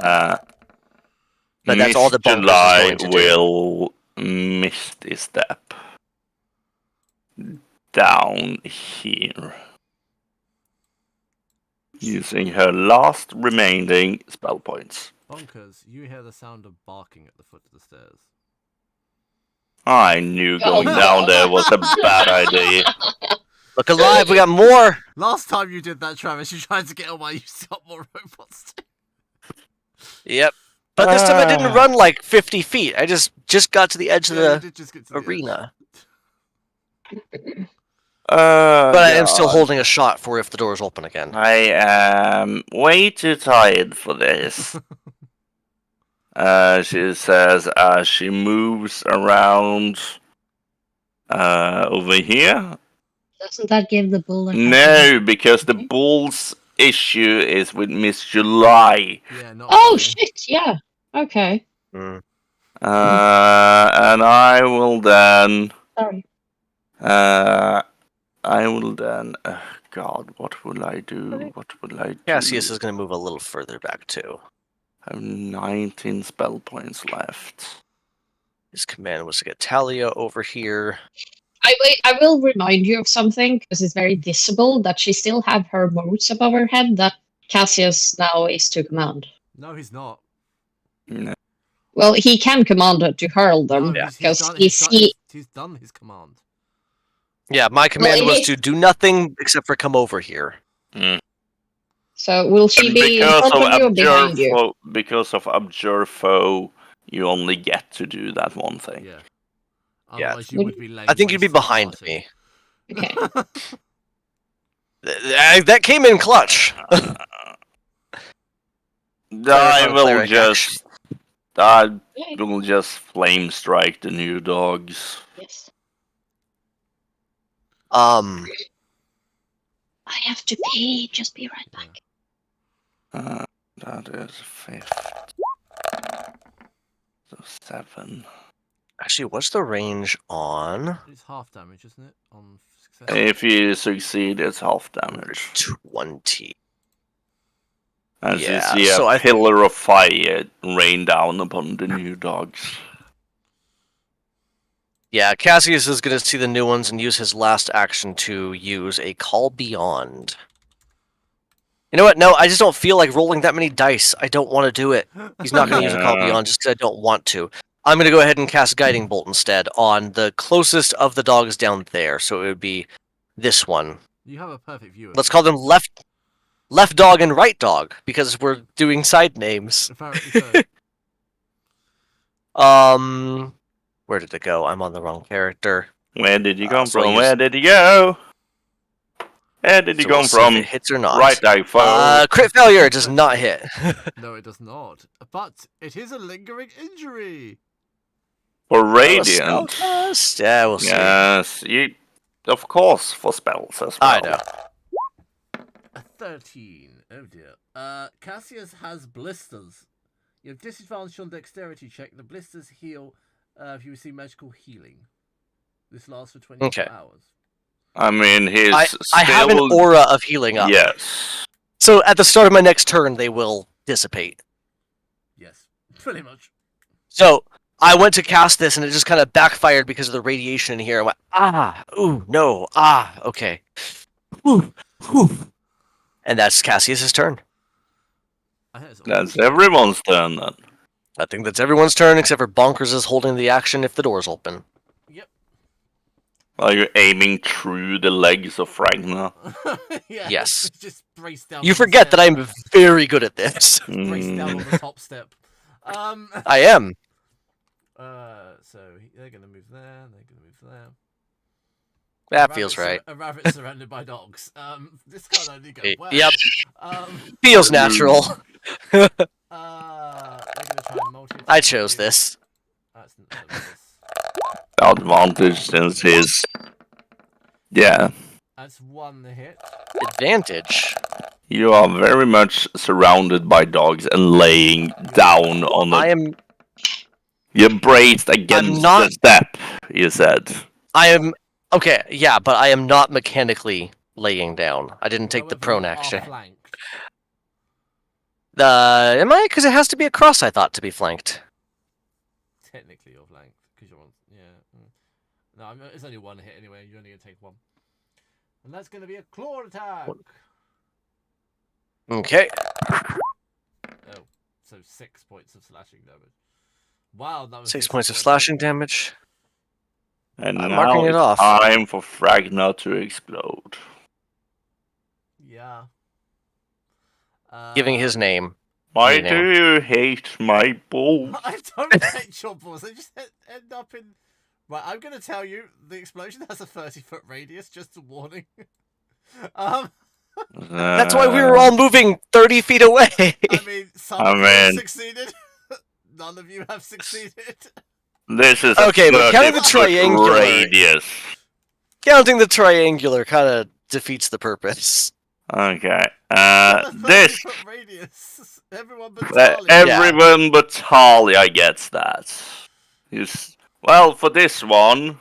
But that's all the Mr. Bonkers is July going to do. will misty step down here, using her last remaining spell points. Bonkers, you hear the sound of barking at the foot of the stairs. I knew going Oh. down there was a bad idea. Look alive, we got more! Last time you did that, Travis, you tried to get away, you got more robots too. Yep. But this time I didn't Ah. run like 50 feet. I just got to the edge of Yeah, you the did just get to the edge. arena. But I am still holding a shot for if the doors open again. I am way too tired for this. She says as she moves around over here. Doesn't that give the bull a No, because the bull's issue is with Miss July. Yeah, not Oh really. shit! Yeah. Okay. Mm. And I will then. Sorry. God, what will I do? What will I do? Cassius is going to move a little further back too. I have 19 spell points left. His command was to get Talia over here. I will remind you of something because it's very visible that she still have her moats above her head that Cassius now is to command. No, he's not. No. Well, he can command her to hurl them No, because he's done his command. Yeah, my command it was is- to do nothing except for come over here. So will she And be in front of you or behind you? Because of Abjure Foe, you only get to do that one thing. Yeah. Yeah. Otherwise, you would be lame. I think you'd be behind me. Okay. That came in clutch. I will Cleric just. I will just flame strike the new dogs. Yes. Um, I have to pee. Just be right back. That is 5. So 7. actually, what's the range on It's half damage, isn't it? On success. If you succeed, it's half damage. 20? As Yeah, you see so a I- pillar of fire rain down upon the new dogs. Yeah, Cassius is going to see the new ones and use his last action to use a Call Beyond. You know what? No, I just don't feel like rolling that many dice. I don't want to do it. He's not going to use a Call Yeah. Beyond just because I don't want to. I'm going to go ahead and cast Guiding Bolt instead on the closest of the dogs down there. So it would be this one. You have a perfect view. Of Let's it. call them left dog and right dog because we're doing side names. Apparently so. Where did it go? I'm on the wrong character. Where did you come so I'll from? use- Where did you go? Where did you So come we'll see if from? it hits or not. Right there, folks. Crit failure does not hit. No, it does not. But it is a lingering injury. For A radiant. spell test? Yeah, we'll see. Yes, you. Of course, for spells as well. I know. A 13. Oh dear. Cassius has blisters. You have disadvantage on dexterity check. The blisters heal if you receive magical healing. This lasts for 24 Okay. hours. I mean, he's I have an still- aura of healing up. Yes. So at the start of my next turn, they will dissipate. Yes, pretty much. So I went to cast this, and it just kind of backfired because of the radiation in here. I went, ooh, no, okay. Whew, whew. And that's Cassius's turn. That's everyone's turn then. I think that's everyone's turn, except for Bonkers is holding the action if the door's open. Yep. Are you aiming through the legs of Ragnar? Yeah. Yes. Just brace down. You on the forget that step. I'm very good at this. Brace down on the top step. I am. So they're gonna move there. They're gonna move there. That feels right. A rabbit surrounded by dogs. This can't only go well. Yep. They're Feels natural. gonna try and multi. I chose this. That's this. Advantage since he's. Yeah. That's one hit. Advantage. You are very much surrounded by dogs and laying down on the. I am. You're braced against not- the step, you said. I am. Okay, yeah, but I am not mechanically laying down. I didn't take the However, prone you are action. flanked. Am I? Because it has to be a cross, I thought, to be flanked. Technically, you're flanked because you're on. Yeah. No, it's only one hit anyway. You're only gonna take one, and that's gonna be a claw attack. Okay. Oh, so 6 points of slashing damage. Wow, that was 6 points of slashing damage. And I'm now marking it it's off. time for Fragna to explode. Yeah. Giving his name. Why You know. do you hate my balls? I don't hate your balls. They just end up in. Right, I'm gonna tell you the explosion has a 30-foot radius. Just a warning. That's why we were all moving 30 feet away. I mean, some of you have mean- succeeded. None of you have succeeded. This is Okay, a but counting the 30-foot triangular- radius. Counting the triangular kind of defeats the purpose. Okay. A This 30-foot radius. Everyone but Talia. everyone but Talia gets that. Well, for this one,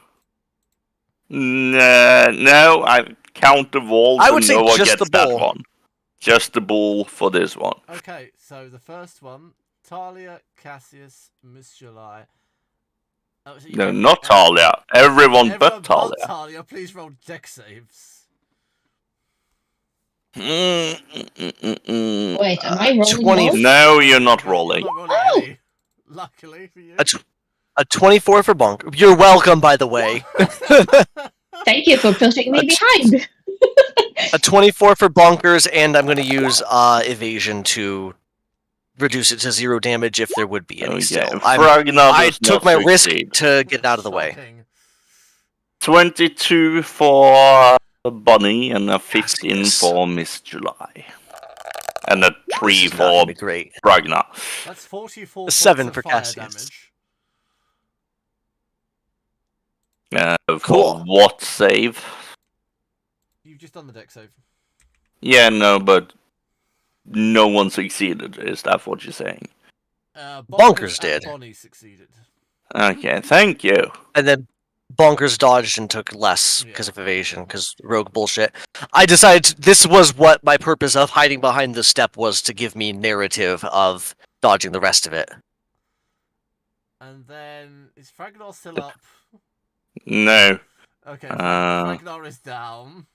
no, I count the walls. I would and say no one just gets the that bull. one. Just the bull for this one. Okay, so the first one, Talia, Cassius, Miss July. Oh, so you No, don't- not Talia. Everyone but Everyone Talia. Talia, please roll deck saves. Mm. Wait, am I rolling 20 more? No, you're not You're rolling. not rolling Oh! any. Luckily for you. A 24 for Bonk. You're welcome, by the way. Thank you for putting me behind. A 24 for Bonkers, and I'm going to use evasion to reduce it to 0 damage if there would be any Okay, still. Fragna I does took not my risk succeed. to get out of the way. Shocking. 22 for Bunny and a 15 Yes. for Miss July. And a 3 This is not gonna for be great. Fragna. That's 44 A 7 points for of fire Cassius. damage. For Cool. what save? You've just done the deck save. Yeah, no, but no one succeeded. Is that what you're saying? Bonkers and did. Bonnie succeeded. Okay, thank you. And then Bonkers dodged and took less because of evasion, because rogue bullshit. I decided this was what my purpose of hiding behind the step was, to give me narrative of dodging the rest of it. And then is Fragnar still up? No. Okay, Uh, Fragnar is down.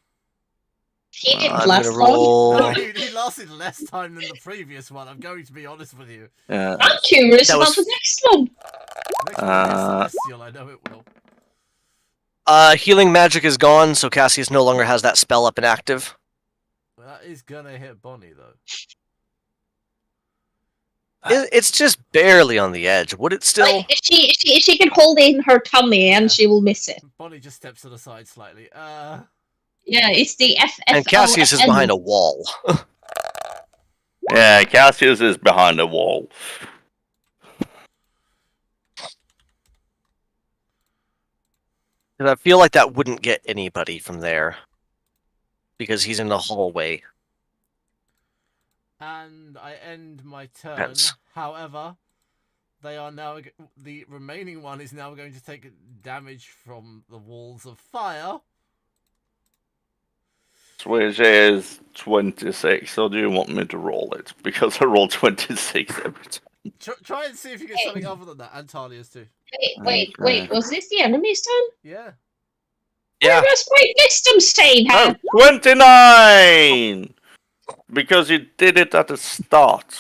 He didn't I'm last gonna long. roll. No, he lasted less time than the previous one. I'm going to be honest with you. I'm curious That about was- the next one. Next one is Celestial. I know it will. Healing magic is gone, so Cassius no longer has that spell up and active. That is gonna hit Bonnie though. It's just barely on the edge. Would it still? Like, she can hold it in her tummy and she will miss it. Bonnie just steps to the side slightly. Yeah, it's the FFO. And Cassius is behind a wall. Yeah, Cassius is behind a wall. Because I feel like that wouldn't get anybody from there. Because he's in the hallway. And I end my turn. Yes. However, they are now the remaining one is now going to take damage from the walls of fire. Which is 26, so do you want me to roll it? Because I roll 26 every time. Try and see if you get something other than that, and Talia's too. Wait, was this the enemy's turn? Yeah. Yeah. Where was my wisdom save? Oh, 29! Because you did it at the start.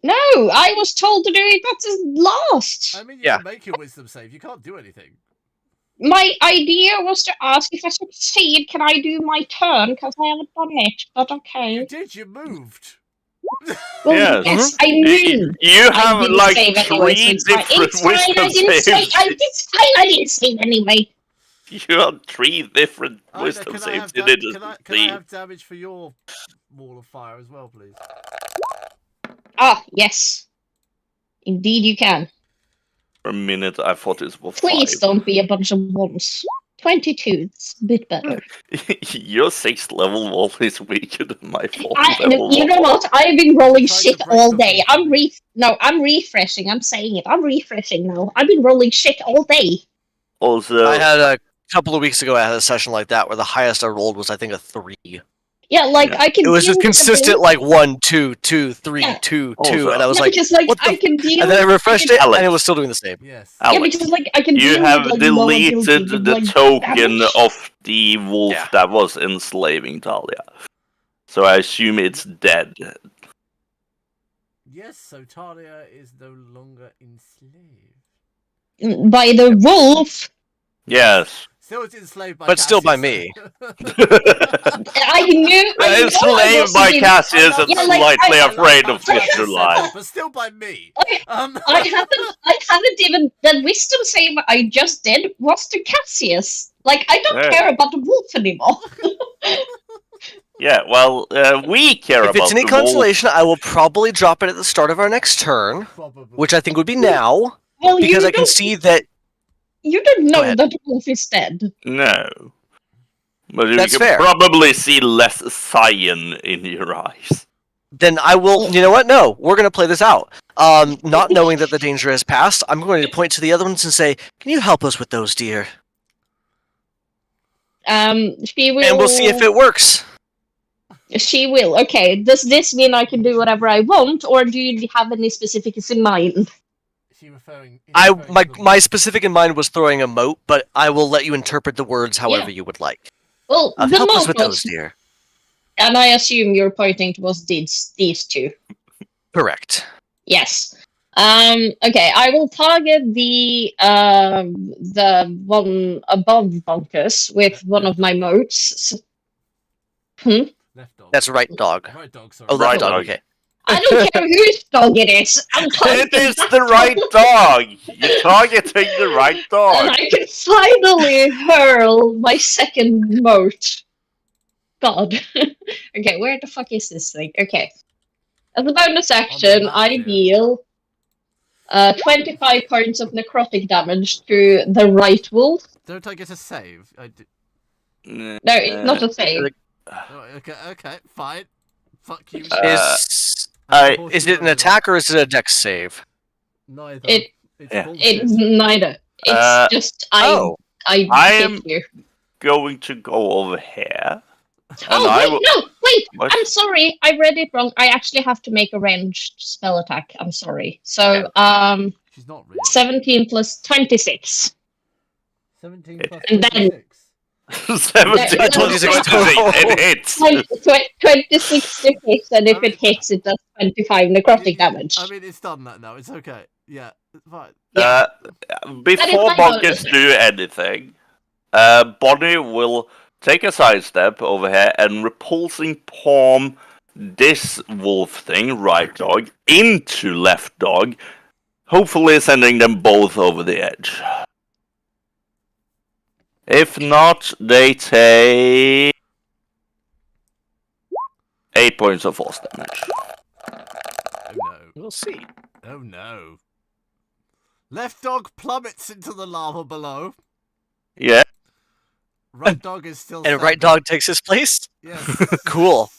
No, I was told to do it at the last. I mean, you Yeah. can make your wisdom save. You can't do anything. My idea was to ask if I succeed, can I do my turn? Because I haven't done it. But okay. You did. You moved. Well, Yes. yes, I You, knew. you I have didn't like save anyway, so 3 different it's fine. I wisdom didn't saves. It's fine. I didn't save anyway. You have 3 different Ida, wisdom can I saves. have You dam- didn't can I see. have damage for your wall of fire as well, please? Ah, yes. Indeed you can. For a minute, I thought it was 5. Please don't be a bunch of ones. 22, it's a bit better. Your 6th level wall is weaker than my 4th level You know wall. what? I've been rolling Try to shit break all the day. wall. I'm refreshing. I'm saying it. I'm refreshing now. I've been rolling shit all day. Also, I had a couple of weeks ago, I had a session like that where the highest I rolled was, I think, a 3. Yeah, like Yeah. I can. It was deal just with the consistent, blue- like 1, 2, 2, 3, Yeah. 2, 2, Also- and I was yeah, like, because like what the I can deal. and then I refreshed it, Alex. and it was still doing the same. Yes. Yeah, Alex, because like I can. you deal have with, like, lower deleted ability with, the like, token damage. of the wolf Yeah. that was enslaving Talia. So I assume it's dead. Yes. So Talia is no longer enslaved. By the wolf. Yes. Still, it's enslaved by. But still by Cassius, me. I knew. I know I Enslaved by wasn't in- Cassius and Yeah, like, slightly I- afraid of I- future life. but still by me. I haven't even the wisdom save I just did was to Cassius. Like I don't Yeah. care about the wolf anymore. Yeah, well, we care If about it's any the wolf. consolation, I will probably drop it at the start of our next turn, Probably. which I think would be now, Well, because you I can don't. see that. You don't Go know ahead. that the wolf is dead. No. But you That's can fair. probably see less cyan in your eyes. Then I will. You know what? No, we're going to play this out. Not knowing that the danger has passed, I'm going to point to the other ones and say, "Can you help us with those, dear?" She will. And we'll see if it works. She will. Okay. Does this mean I can do whatever I want, or do you have any specifics in mind? Is she referring? My specific in mind was throwing a moat, but I will let you interpret the words however you would like. Well, the Help us moat with was, those, dear. and I assume you're pointing towards these two. Correct. Yes. Okay, I will target the one above Bunkus with one of my moats. Left dog. That's right, dog. Right dog. Sorry. Oh, left Right dog. dog. Okay. I don't care whose dog it is. I'm targeting It is that the right dog, dog! You're targeting the right and dog! I can finally hurl my second moat. God. Okay, where the fuck is this thing? Okay. As a bonus action, map, I yeah. deal 25 points of necrotic damage to the right wolf. Don't I get a save? I do. No, it's not a save. Oh, okay, fine. Fuck you. Is it an attack or is it a dex save? Neither. It- It's Yeah. bullshit. It's neither. It's just I I hit am- you. Going to go over here. Oh I wait, will- no, wait! What? I'm sorry, I read it wrong. I actually have to make a ranged spell attack. I'm sorry. So, She's not real. 17 plus 26. 17 plus And then- 26. 17, Yeah, 26, it hits! 26 to hit, and if I mean- it hits, it does 25 necrotic damage. I mean, it's done that now. It's okay. Yeah, it's fine. Before my Bunkers do anything, Bonnie will take a sidestep over here and repulsing palm this wolf thing, right dog, into left dog, hopefully sending them both over the edge. If not, they take 8 points of force damage. Oh no. We'll see. Oh no. Left dog plummets into the lava below. Yeah. Right dog is still And right standing. dog takes his place? Yes. Cool.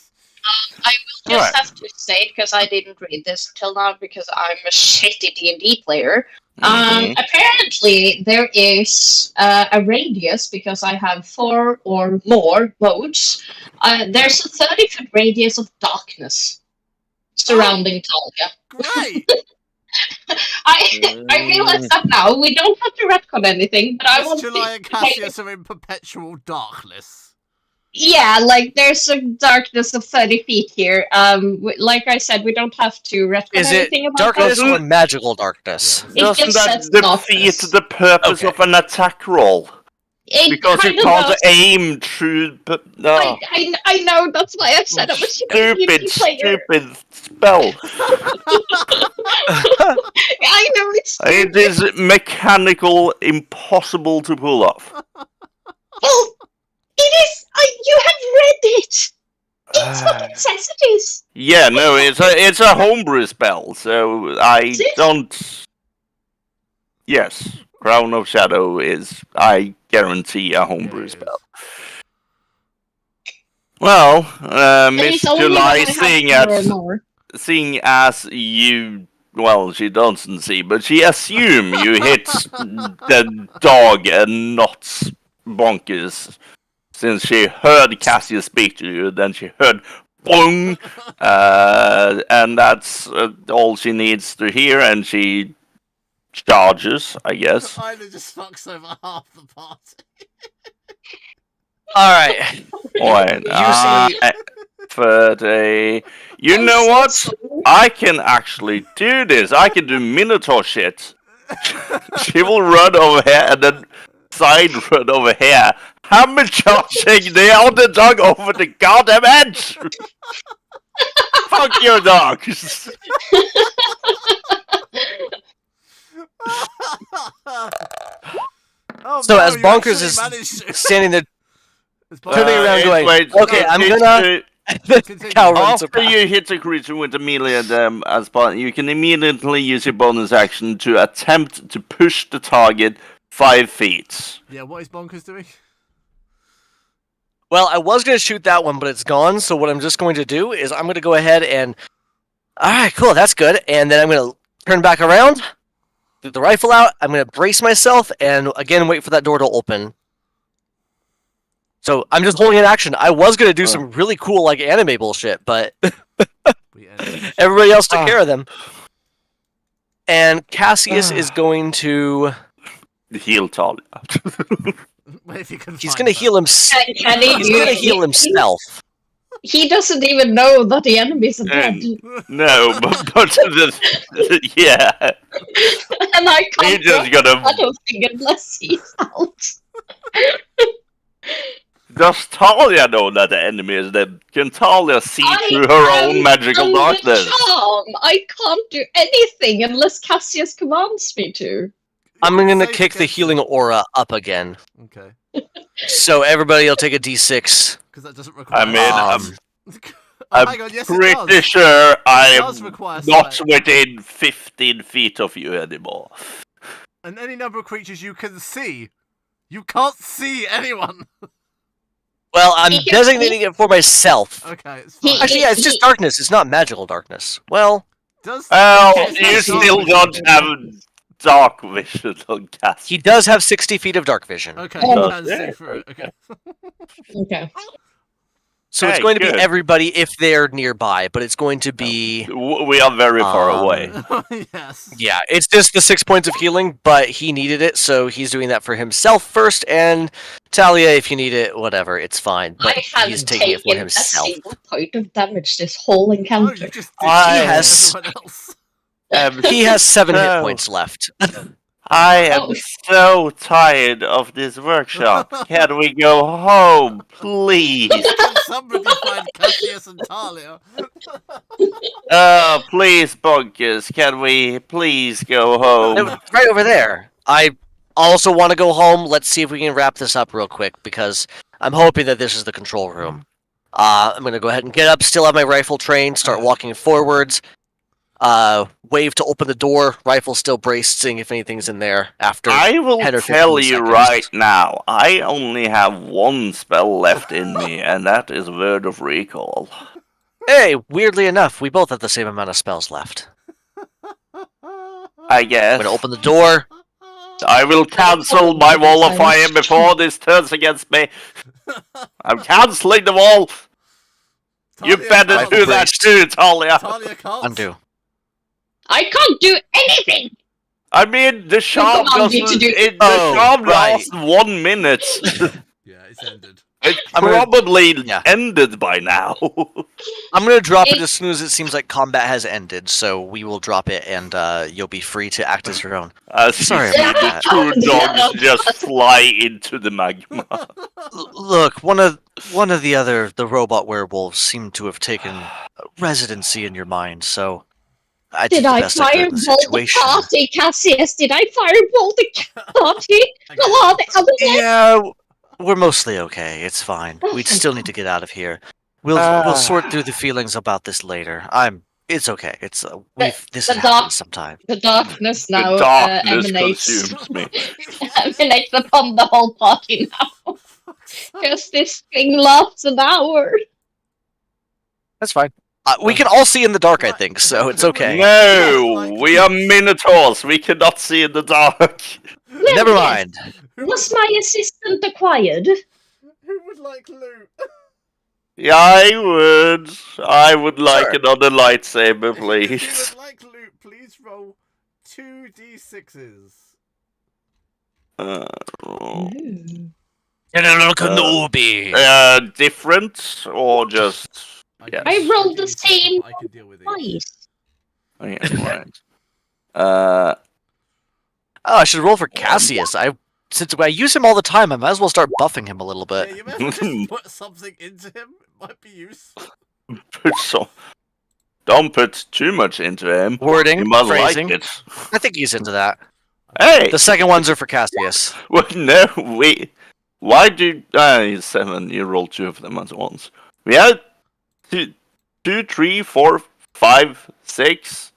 I will just Alright. have to say, because I didn't read this until now, because I'm a shitty D&D player. Mhm. Apparently, there is a radius, because I have 4 or more modes. There's a 30-foot radius of darkness surrounding Talia. Great! I realize that now. We don't have to retcon anything, but I want July and to... Cassius are in perpetual darkness. Yeah, like there's a darkness of 30 feet here. Like I said, we don't have to retcon Is it anything about darkness that. or magical darkness? It Doesn't just that says defeat darkness. the purpose Okay. of an attack roll? It Because you kind of can't does. aim through. No. I know, that's why I said I'm a Stupid, player. stupid spell. I know it's It is mechanical, impossible to pull off. well, it is. You have read it. It's what it says it is. Yeah, no, it's a homebrew spell, so I Is it? don't. Yes, Crown of Shadow is, I guarantee, a homebrew Yes. spell. Well, And Miss it's only when July, I have 4 or more. seeing as you, well, she doesn't see, but she assume you hit the dog and not Bonkers. Since she heard Cassius speak to you, then she heard boom, and that's all she needs to hear, and she charges, I guess. Either just fucks over half the party. Alright. Alright, You see- 30. You I'm know so what? sorry. I can actually do this. I can do Minotaur shit. She will run over here and then side run over here. Hammer charging the other dog over the goddamn edge. Fuck your dogs. Oh, So no, as you Bonkers actually is managed to- Standing there, It's turning Bonkers. around going, okay, I'm gonna... Continue. Cow runs After around. you hit a creature with a melee as part, you can immediately use your bonus action to attempt to push the target 5 feet. Yeah, what is Bonkers doing? Well, I was going to shoot that one, but it's gone, so what I'm just going to do is I'm going to go ahead and... Alright, cool, that's good. And then I'm going to turn back around, get the rifle out, I'm going to brace myself, and again, wait for that door to open. So, I'm just holding an action. I was going to do some really cool, like, anime bullshit, but We ended. everybody else took care of them. And Cassius is going to... Heal Talia. Wait, if you can He's find going to that. heal himself. Can he He's do going to it? heal himself. He doesn't even know that the enemies are dead. No, but yeah. And I He can't just drop gotta. that thing unless he's out. Does Talia know that the enemy is dead? Can Talia see I through her am own magical under darkness? charm. I can't do anything unless Cassius commands me to. I'm going to Save kick the against healing it. aura up again. Okay. So everybody will take a d6. Because that doesn't require... I mean, Oh, I'm hang on, yes, it pretty does. sure I It does am require not sight. within 15 feet of you anymore. And any number of creatures you can see. You can't see anyone. Well, I'm He can designating it for myself. Okay, it's He- fine. Actually, yeah, it's just darkness. It's not magical darkness. Well, Does Well, Okay, you so- still don't have dark vision on Cass. he does have 60 feet of dark vision. Okay, Oh. you can see through it. Okay. Okay. So it's Hey, going to good. be everybody if they're nearby, but it's going to be... We are very far away. Yes. Yeah, it's just the 6 points of healing, but he needed it, so he's doing that for himself first, and Talia, if you need it, whatever, it's fine. But I he's haven't taking it for taken a himself. single point of damage this whole Oh, encounter. you just I did has- everyone else. He has 7 hit No. points left. I am Oh. so tired of this workshop. Can we go home, please? Can somebody find Cassius and Talia? Please, Bunkers, can we please go They're home? right over there. I also want to go home. Let's see if we can wrap this up real quick because I'm hoping that this is the control room. I'm gonna go ahead and get up. Still have my rifle trained. Start walking forwards. Wave to open the door. Rifle still braced, seeing if anything's in there. After I will 10 or tell 15 you seconds. right now, I only have one spell left in me, and that is Word of Recall. Hey, weirdly enough, we both have the same amount of spells left. I I'm guess. gonna open the door. I will cancel my wall of fire before this turns against me. I'm cancelling the wall. You Talia better can't. do that too, Talia. Talia can't. Undo. I can't do anything! I mean, the charm command me to doesn't. do- The Oh, charm right. lasts 1 minute. Yeah, it's ended. It I'm gonna- probably yeah. ended by now. I'm gonna drop it It- as soon as it seems like combat has ended, so we will drop it and you'll be free to act as your own. As you Sorry see about the that. two dogs just fly into the magma. Look, one of the robot werewolves seemed to have taken residency in your mind, so I did Did the I best I could in the fireball the situation. party, Cassius? Did I fireball the party? Again. Well, are the others left? Yeah, we're mostly okay. It's fine. Oh, We thank still need to get out of here. We'll sort through the feelings about this later. It's okay. It's this the has dark- happened sometime. The darkness now The darkness emanates, consumes me. emanates upon the whole party now. Because this thing lasts an hour. That's fine. We can all see in the dark, I think, so it's okay. No, we are minotaurs. We cannot see in the dark. Well, Never yes. mind. Was my assistant acquired? Who would like loot? Yeah, I would like Sure. another lightsaber, If you please. would like loot, please roll 2d6s. Different or just? Yeah. I rolled the same I can deal with it. Twice. Okay, right. Oh, I should roll for Cassius. Since I use him all the time, I might as well start buffing him a little Yeah, bit. you may as well just put something into him. It might be useful. Don't put too much into him. Wording, You must phrasing. like it. I think he's into that. Hey, The second ones are for Cassius. well, no, wait. Why do he's 7? You roll 2 of them at once. We had 2, 3, 4, 5, 6.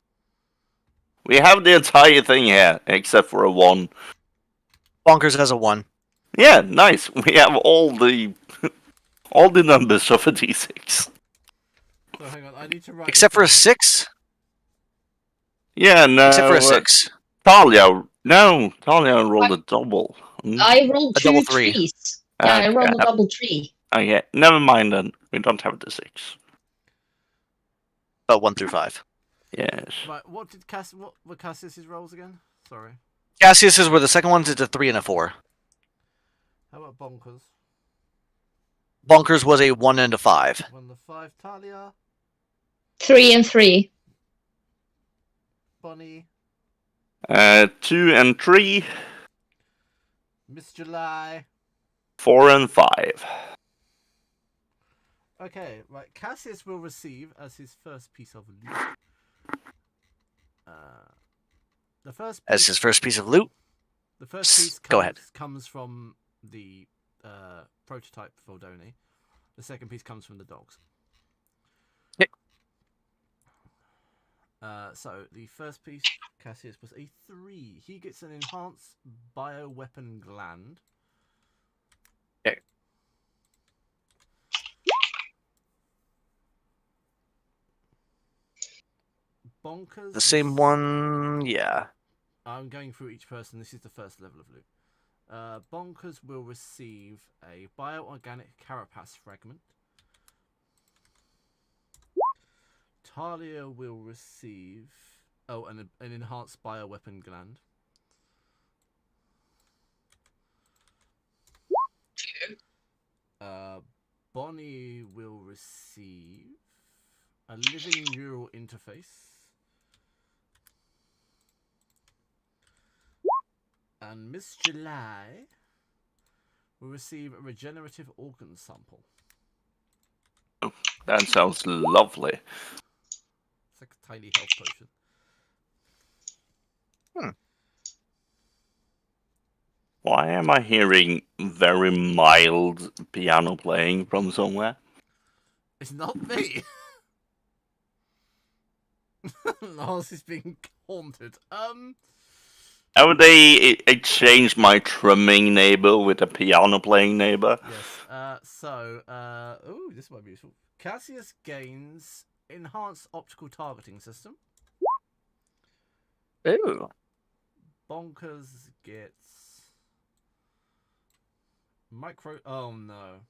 We have the entire thing here, except for a 1. Bonkers has a 1. Yeah, nice. We have all the all the numbers of a d6. So hang on, I need to write. Except for a this 6. Yeah, no. Except for a 6. Talia rolled a double. I rolled A two double 3. threes. Yeah, I rolled a Okay. double 3. Okay, never mind then. We don't have the 6. But 1 through 5. Yes. down. Right, what were Cassius's rolls again? Sorry. Cassius's were the second ones. It's a 3 and a 4. How about Bonkers? Bonkers was a 1 and a 5. 1 to 5. Talia, 3 and 3. Bonnie, 2 and 3, Miss July. 4 and 5. Okay, right. Cassius will receive as his first piece of loot. The first As piece, his first piece of loot. the first piece Go ahead. comes from the prototype Voldoni. The second piece comes from the dogs. Yep. So the first piece, Cassius, was a 3. He gets an enhanced bioweapon gland. Okay. Bonkers. The same one, yeah. I'm going through each person. This is the first level of loot. Bonkers will receive a bioorganic carapace fragment. Talia will receive an enhanced bioweapon gland. Bonnie will receive a living neural interface. And Miss July will receive a regenerative organ sample. That sounds lovely. It's like a tiny health potion. Why am I hearing very mild piano playing from somewhere? It's not me. Lars is being haunted. Have they exchanged my trumming neighbor with a piano playing neighbor? Yes. Oh, this might be useful. Cassius gains enhanced optical targeting system. Ooh. Bonkers gets micro. Oh no.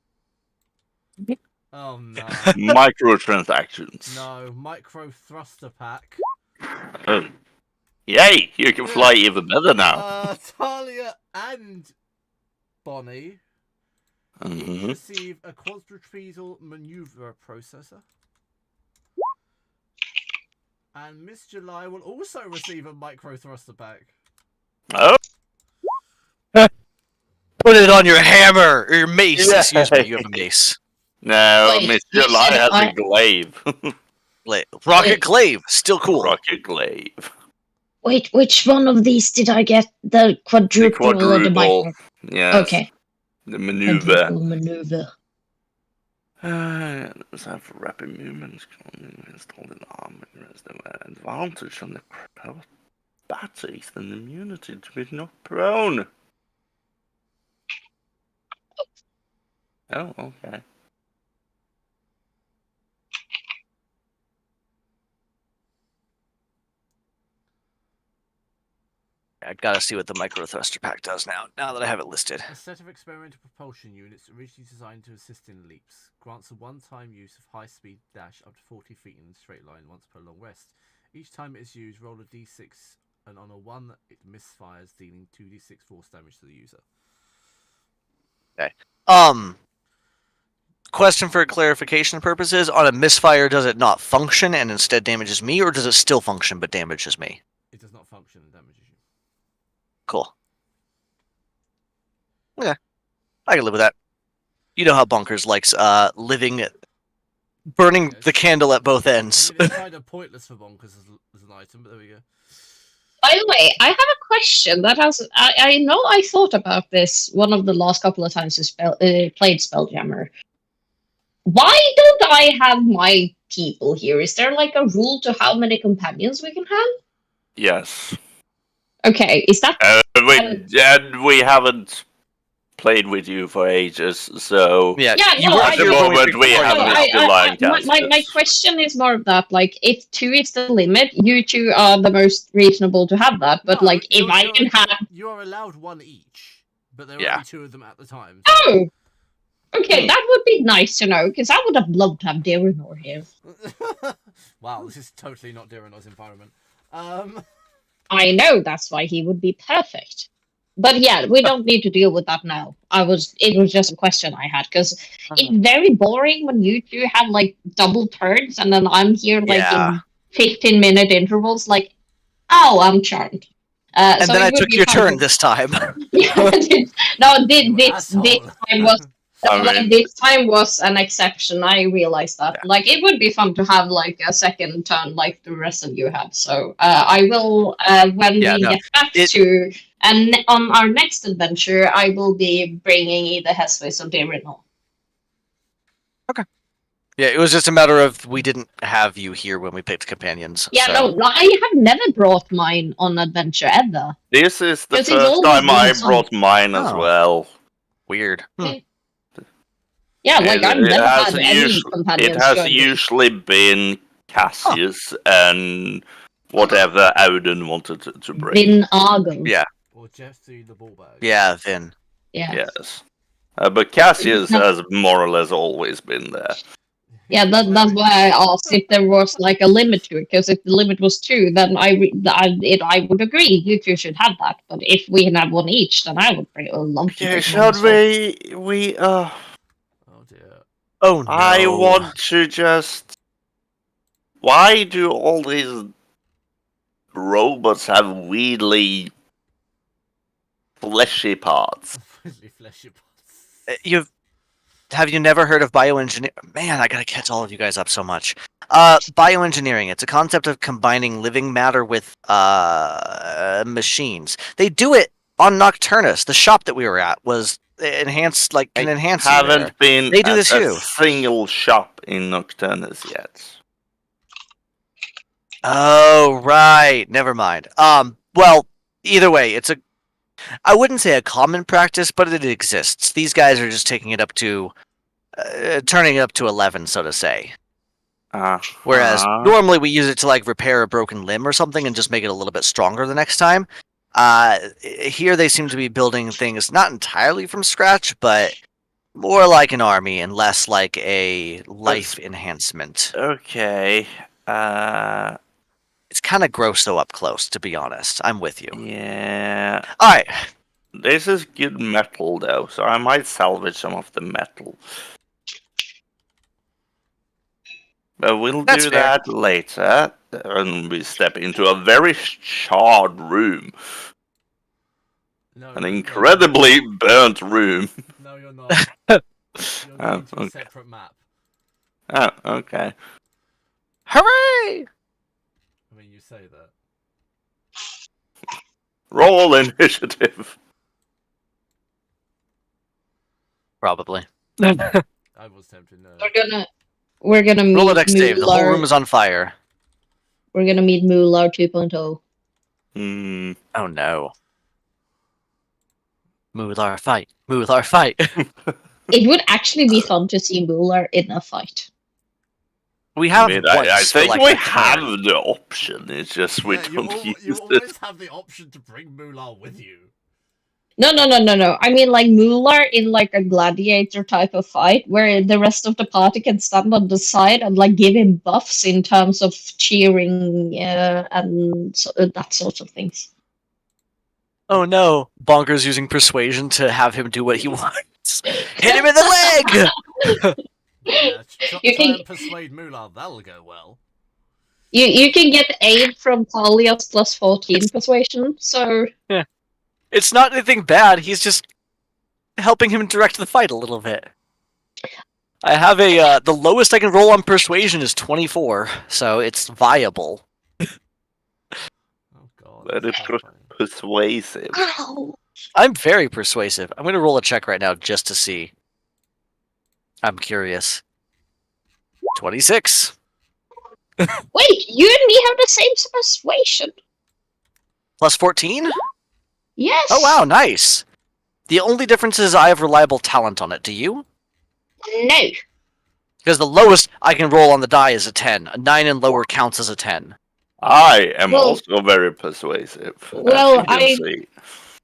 Oh no. Microtransactions. No, micro thruster pack. Oh. Yay! You can fly even better now. Talia and Bonnie each receive a quadrupedal maneuver processor. And Miss July will also receive a micro thruster pack. Oh, Put it on your hammer or your mace. Yeah. Excuse me, you have a mace. no, Wait, Miss you July said has a glaive. Rocket Wait. glaive, still cool. Rocket glaive. Wait, which one of these did I get? The quadruple or the quadruple. micro? Yes. Okay. The maneuver. Quadruple maneuver. Let's have rapid movements. Installed in armor. There's the advantage on the propelled batteries and immunity to be knocked prone. Oh, okay. I gotta see what the micro thruster pack does now that I have it listed. A set of experimental propulsion units originally designed to assist in leaps. Grants a one-time use of high-speed dash up to 40 feet in a straight line once per long rest. Each time it is used, roll a d6, and on a 1, it misfires, dealing 2d6 force damage to the user. Okay. Question for clarification purposes: on a misfire, does it not function and instead damages me, or does it still function but damages me? It does not function and damages you. Cool. Okay, I can live with that. You know how Bonkers likes burning the candle at both ends. I mean, it's kind of pointless for Bonkers as an item, but there we go. By the way, I have a question that has. I know I thought about this one of the last couple of times I played Spelljammer. Why don't I have my people here? Is there like a rule to how many companions we can have? Yes. Okay, is that We haven't played with you for ages, so Yeah, Yeah, you no, were I here know. when Moment, we picked the have party. Mr. Lion my Cassius. question is more of that, like, if 2 is the limit, you two are the most reasonable to have that, but No, like, if I can have... You are allowed 1 each, but there are Yeah. only 2 of them at the time. So. Oh! Okay, that would be nice to know, because I would have loved to have Dirinor here. Wow, this is totally not Diranor's environment. I know, that's why he would be perfect. But yeah, we don't need to deal with that now. It was just a question I had, because it's very boring when you two have like double turns, and then I'm here like in 15-minute intervals, like, oh, I'm charmed. And so then it I would took be your fun turn to- this time. Yeah, no, You this time was this time was an exception. I realized that. Yeah. Like, it would be fun to have like a second turn, like the rest of you have. So I will when we get back to and on our next adventure, I will be bringing either Hesvis or Dirinor. Okay. Yeah, it was just a matter of we didn't have you here when we picked companions. Yeah, so. no, I have never brought mine on adventure ever. This is the 'Cause it's first always time been I some- brought mine as Oh. well. Weird. Yeah, like I've never had any It companions. has join me. usually been Cassius and whatever Auden wanted to bring. Vin Argon. Yeah. Or Jesse the Ballbag. Yeah, Vin. Yeah. Yes. But Cassius has more or less always been there. Yeah, that's why I asked if there was like a limit to it. Because if the limit was 2, then I would agree. You two should have that. But if we can have 1 each, then I would love to. Yeah, bring should one, we? Oh dear. Oh no. I want to just. Why do all these robots have weirdly fleshy parts. Really fleshy parts. Have you never heard of bioengineering? Man, I gotta catch all of you guys up so much. Bioengineering. It's a concept of combining living matter with machines. They do it on Nocturnus. The shop that we were at was enhanced, like can enhance you there. Haven't been They do at this a too. single shop in Nocturnus yet. Oh right, never mind. Well, either way, I wouldn't say a common practice, but it exists. These guys are just taking it up to, turning it up to 11, so to say. Whereas normally we use it to like repair a broken limb or something and just make it a little bit stronger the next time. Here they seem to be building things not entirely from scratch, but more like an army and less like a life enhancement. Okay. It's kind of gross though up close, to be honest. I'm with you. Yeah. All right. This is good metal though, so I might salvage some of the metal. But we'll That's do fair. that later. And we step into a very charred room. No, An incredibly burnt room. No, you're not. You're going to a okay. separate map. Oh, okay. Hooray! I mean, you say that. Roll initiative. Probably. I was tempted, no. We're gonna meet Roll a dex save. The whole room Moolar. is on fire. We're gonna meet Moolar 2.0. Hmm. Oh no. Moolar fight. Moolar fight. It would actually be fun to see Moolar in a fight. We have I once for, think like, we a turn. have the option. It's just we Yeah, don't you use always it. have the option to bring Moolah with you. No. I mean, like Moolar in like a gladiator type of fight, where the rest of the party can stand on the side and like give him buffs in terms of cheering and that sort of things. Oh no. Bonker's using persuasion to have him do what he wants. Hit him in the leg! Yeah, You try can- and persuade Moolah, that'll go well. You can get aid from Talia's plus 14 persuasion, so It's not anything bad. He's just helping him direct the fight a little bit. I have the lowest I can roll on persuasion is 24, so it's viable. Oh god. Let that's it terrifying. Persuasive. ow. I'm very persuasive. I'm going to roll a check right now just to see. I'm curious. 26. Wait, you and me have the same persuasion. Plus 14? Yes. Oh wow, nice. The only difference is I have reliable talent on it. Do you? No. Because the lowest I can roll on the die is a 10. A 9 and lower counts as a 10. I am Well- also very persuasive. Well, as you can see.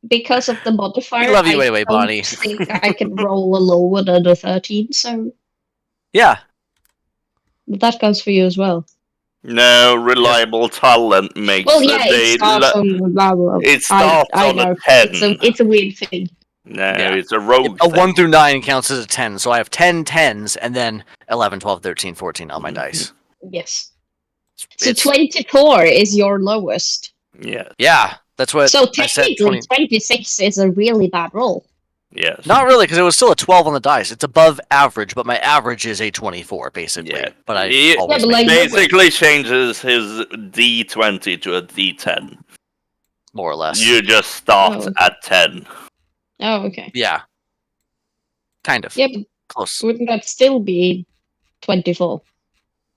Because of the modifier, We love you I anyway, don't Bonnie. think I can roll a lower than a 13, so Yeah. that goes for you as well. No, reliable talent makes Well, yeah, a it starts on blah, blah, blah. It starts I on know. a 10. It's a weird thing. No, Yeah. it's a rogue A thing. 1 through 9 counts as a 10, so I have 10 10s and then 11, 12, 13, 14 on my dice. Yes. So It's- 24 is your lowest. Yes, Yeah, that's what So I said. technically, 26 is a really bad roll. yes. Not really, because it was still a 12 on the dice. It's above average, but my average is a 24, basically. Yeah. But I Yeah, always but make like- it Basically changes his D20 to a D10. more or less. You just start Oh. at 10. Oh, okay. Yeah. Kind of. Yeah, but Close. wouldn't that still be 24?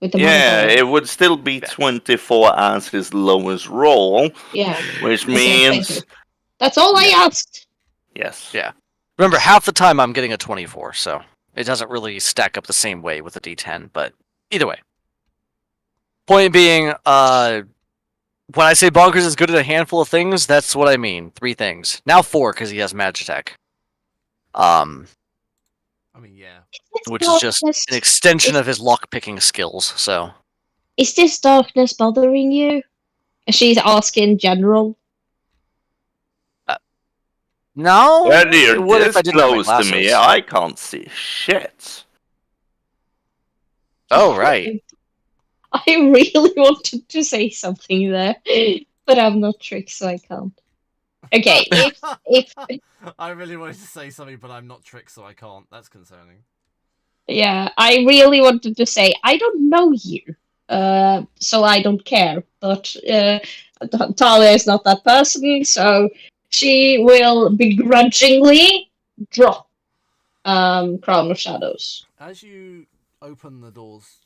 With the Yeah, modifier? it would still be 24 as his lowest roll, Yeah. which Okay, thank means... you. That's all I asked. Yes. Yeah. Remember, half the time I'm getting a 24, so it doesn't really stack up the same way with a D10, but either way. Point being, when I say Bonkers is good at a handful of things, that's what I mean. 3 things. Now 4, because he has Magitech. I mean, yeah. Which is just an extension of his lock-picking skills, so... Is this darkness bothering you? She's asking general. No? When It you're would if this I didn't have my close to me, glasses. I can't see shit. Oh, right. I really wanted to say something there, but I'm not Trick, so I can't. Okay, if I really wanted to say something, but I'm not Trick, so I can't. That's concerning. yeah, I really wanted to say I don't know you, so I don't care. But Talia is not that person, so she will begrudgingly drop Crown of Shadows. As you open the doors,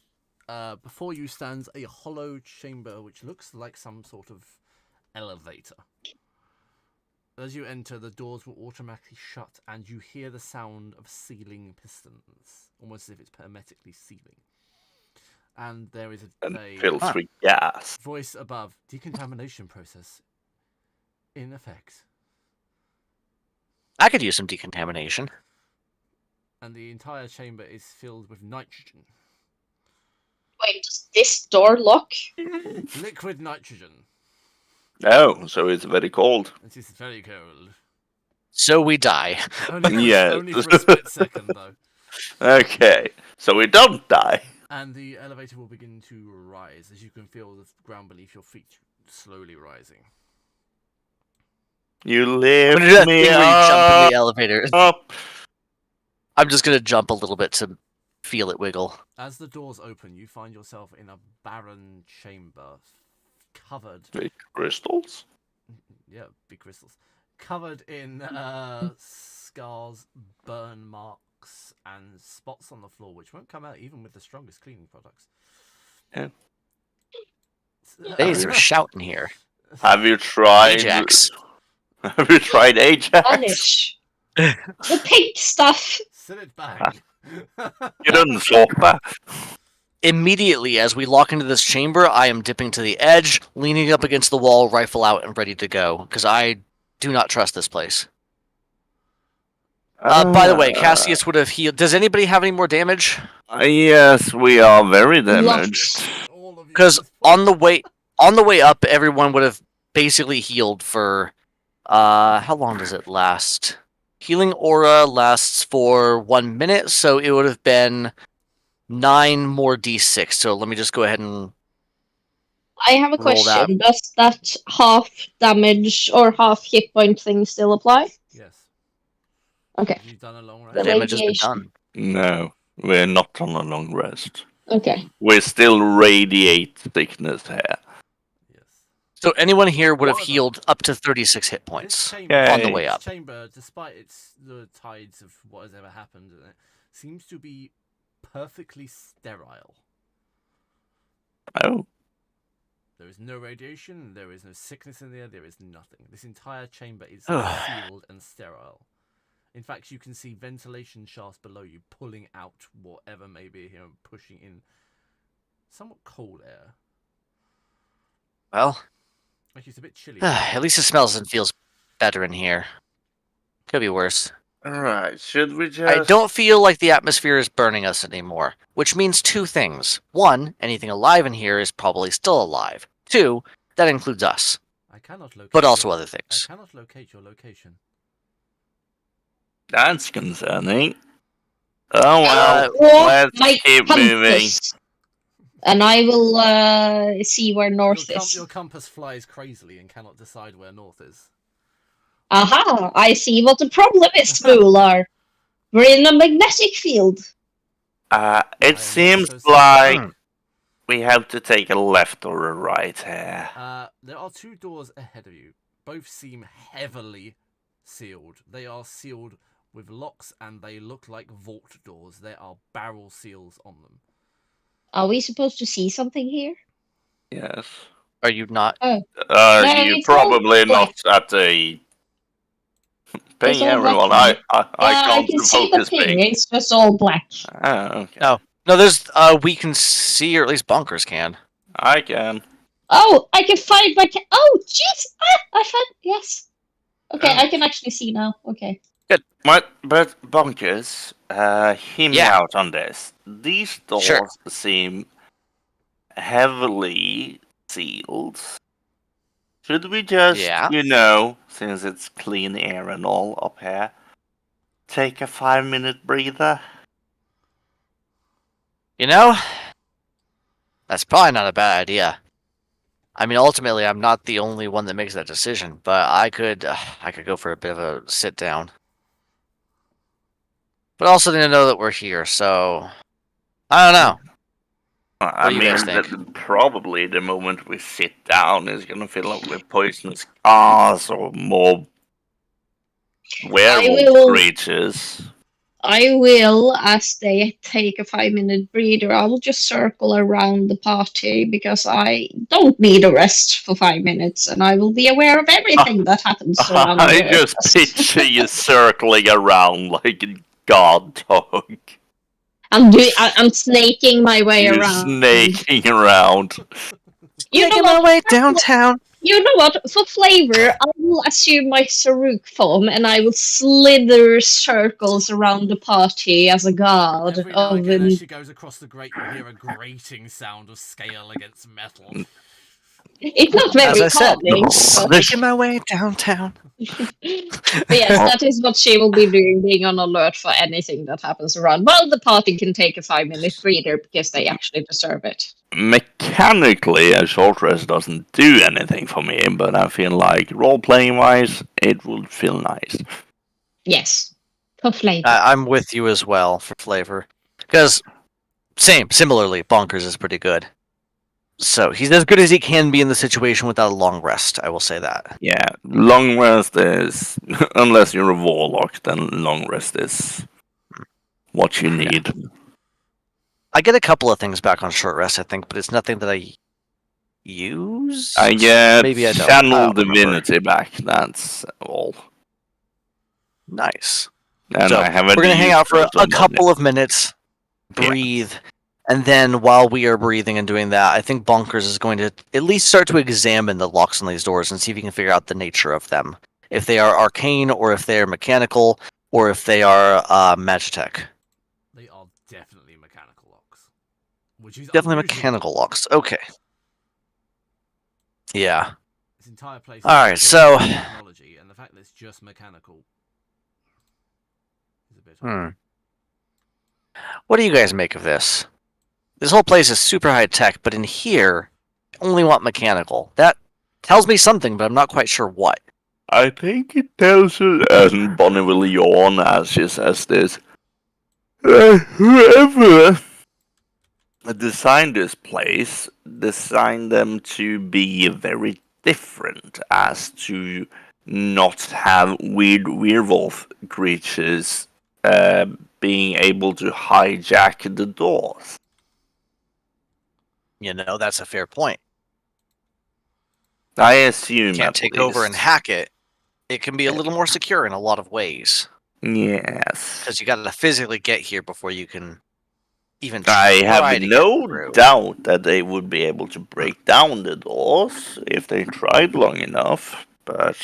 before you stands a hollow chamber which looks like some sort of elevator. As you enter, the doors will automatically shut, and you hear the sound of sealing pistons, almost as if it's hermetically sealing. And there is a Fills with gas. voice above. Decontamination process in effect. I could use some decontamination. And the entire chamber is filled with nitrogen. Wait, does this door lock? Liquid nitrogen. Oh, so it's very cold. It is very cold. So we die. Yeah. Only for a split second, though. Okay, so we don't die. And the elevator will begin to rise as you can feel the ground beneath your feet slowly rising. You I'm lift gonna do that me thing where you jump in up. the elevator. I'm just gonna jump a little bit to feel it wiggle. As the doors open, you find yourself in a barren chamber covered. Big crystals. Yeah, big crystals. Covered in scars, burn marks, and spots on the floor, which won't come out even with the strongest cleaning products. Yeah. Hey, is there a shout in here? Have you tried Ajax. Have you tried Ajax? Vanish. The pink stuff. Sit it back. Get on the sofa. Immediately, as we lock into this chamber, I am dipping to the edge, leaning up against the wall, rifle out, and ready to go, because I do not trust this place. By the way, Cassius would have healed. Does anybody have any more damage? Yes, we are very damaged. All of you Because at this point. on the way up, everyone would have basically healed for how long does it last? Healing aura lasts for 1 minute, so it would have been 9 more d6. So let me just go ahead and I have a Roll that. question. Does that half damage or half hit point thing still apply? Yes. Okay. Have you done a long the rest? damage has been radiation. done. No, we're not on a long rest. Okay. We still radiate sickness here. Yes. So anyone here would have However, healed up to 36 hit This points chamber, Yay. on the way this up. chamber, despite the tides of what has ever happened in it, seems to be perfectly sterile. Oh, There is no radiation, there is no sickness in there is nothing. This entire chamber is Ugh. sealed and sterile. In fact, you can see ventilation shafts below you pulling out whatever may be here and pushing in somewhat cold air. Well, Like it's a bit chilly. at least it smells and feels better in here. Could be worse. alright. Should we just... I don't feel like the atmosphere is burning us anymore, which means 2 things. 1, anything alive in here is probably still alive. 2, that includes us, I cannot locate but also your, other I things. cannot locate your location. That's concerning. Oh well, Or let's my keep moving. compass. And I will see where north is. Your compass flies crazily and cannot decide where north is. Aha! I see what the problem is, Spoolar. We're in a magnetic field. I am It not seems so certain. like Hmm. we have to take a left or a right here. There are 2 doors ahead of you. Both seem heavily sealed. They are sealed with locks and they look like vault doors. There are barrel seals on them. Are we supposed to see something here? Yes. Are you not? No, You're it's all probably black. not at a... It's Ping all black. everyone, I I can't can see the focus ping. ping. It's just all black. Oh, okay. No. No, there's we can see, or at least bunkers can. I can. Oh, I can find my. Oh, jeez! Ah, I found. Yes. Okay, Oh. I can actually see now. Okay. But Bonkers, hear me Yeah. out on this. These doors Sure. seem heavily sealed. Should we just, Yeah. since it's clean air and all up here, take a 5-minute breather? You know, that's probably not a bad idea. I mean, ultimately, I'm not the only one that makes that decision, but I could go for a bit of a sit down. But also need to know that we're here, so I don't know. I do you mean, guys think? probably the moment we sit down is gonna fill up with poisonous gas or more werewolf will- creatures. I will, as they take a 5-minute breather, I will just circle around the party because I don't need a rest for 5 minutes and I will be aware of everything that happens around I the just picture you circling around like a god dog. I'm snaking my way You're around. snaking around. You know Making what? my way downtown. You know what? For flavor, I will assume my Saruk form and I will slither circles around the party as a god. Every now and again, as she goes across the grate, you hear a grating sound of scale against metal. It's not very As I said, calming. making my way downtown. But yes, that is what she will be doing, being on alert for anything that happens around. Well, the party can take a 5-minute breather because they actually deserve it. Mechanically, a short rest doesn't do anything for me, but I feel like role-playing wise, it would feel nice. Yes, for flavor. I'm with you as well for flavor, because similarly, Bonkers is pretty good. So he's as good as he can be in the situation without a long rest. I will say that. Yeah, long rest is, unless you're a warlock, then long rest is what you need. I get a couple of things back on short rest, I think, but it's nothing that I use. I get Maybe I don't. channel I don't remember. divinity back. That's all. Nice. And So I haven't we're gonna hang used out for those a on couple of minutes, breathe, and then while we are breathing and doing that, I think Bonkers is going to at least start to examine the locks on these doors and see if he can figure out the nature of them. If they are arcane, or if they are mechanical, or if they are Magitech. They are definitely mechanical locks. Which is Definitely unusual. mechanical locks. Okay. Yeah. This entire place. All right, built so- on technology, and the fact that it's just mechanical is a bit. odd. What do you guys make of this? This whole place is super high tech, but in here, I only want mechanical. That tells me something, but I'm not quite sure what. I think it tells us, and Bonnie will yawn as she says this. Whoever designed this place designed them to be very different, as to not have weird werewolf creatures being able to hijack the doors. You know, that's a fair point. I assume Can't at take over and least. hack it. It can be a little more secure in a lot of ways. Yes. Because you gotta physically get here before you can even I try have to no get through. doubt that they would be able to break down the doors if they tried long enough, but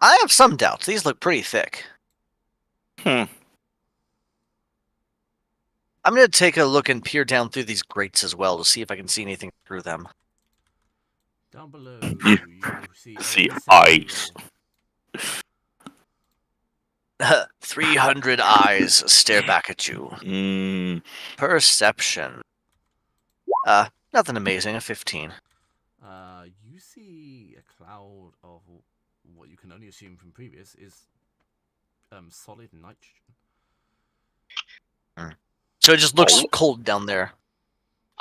I have some doubts. These look pretty thick. Hmm. I'm gonna take a look and peer down through these grates as well to see if I can see anything through them. Down below, You you see a eyes. 300 eyes stare back at you. Perception. Nothing amazing, a 15. You see a cloud of what you can only assume from previous is solid nitrogen. So it just looks cold down there.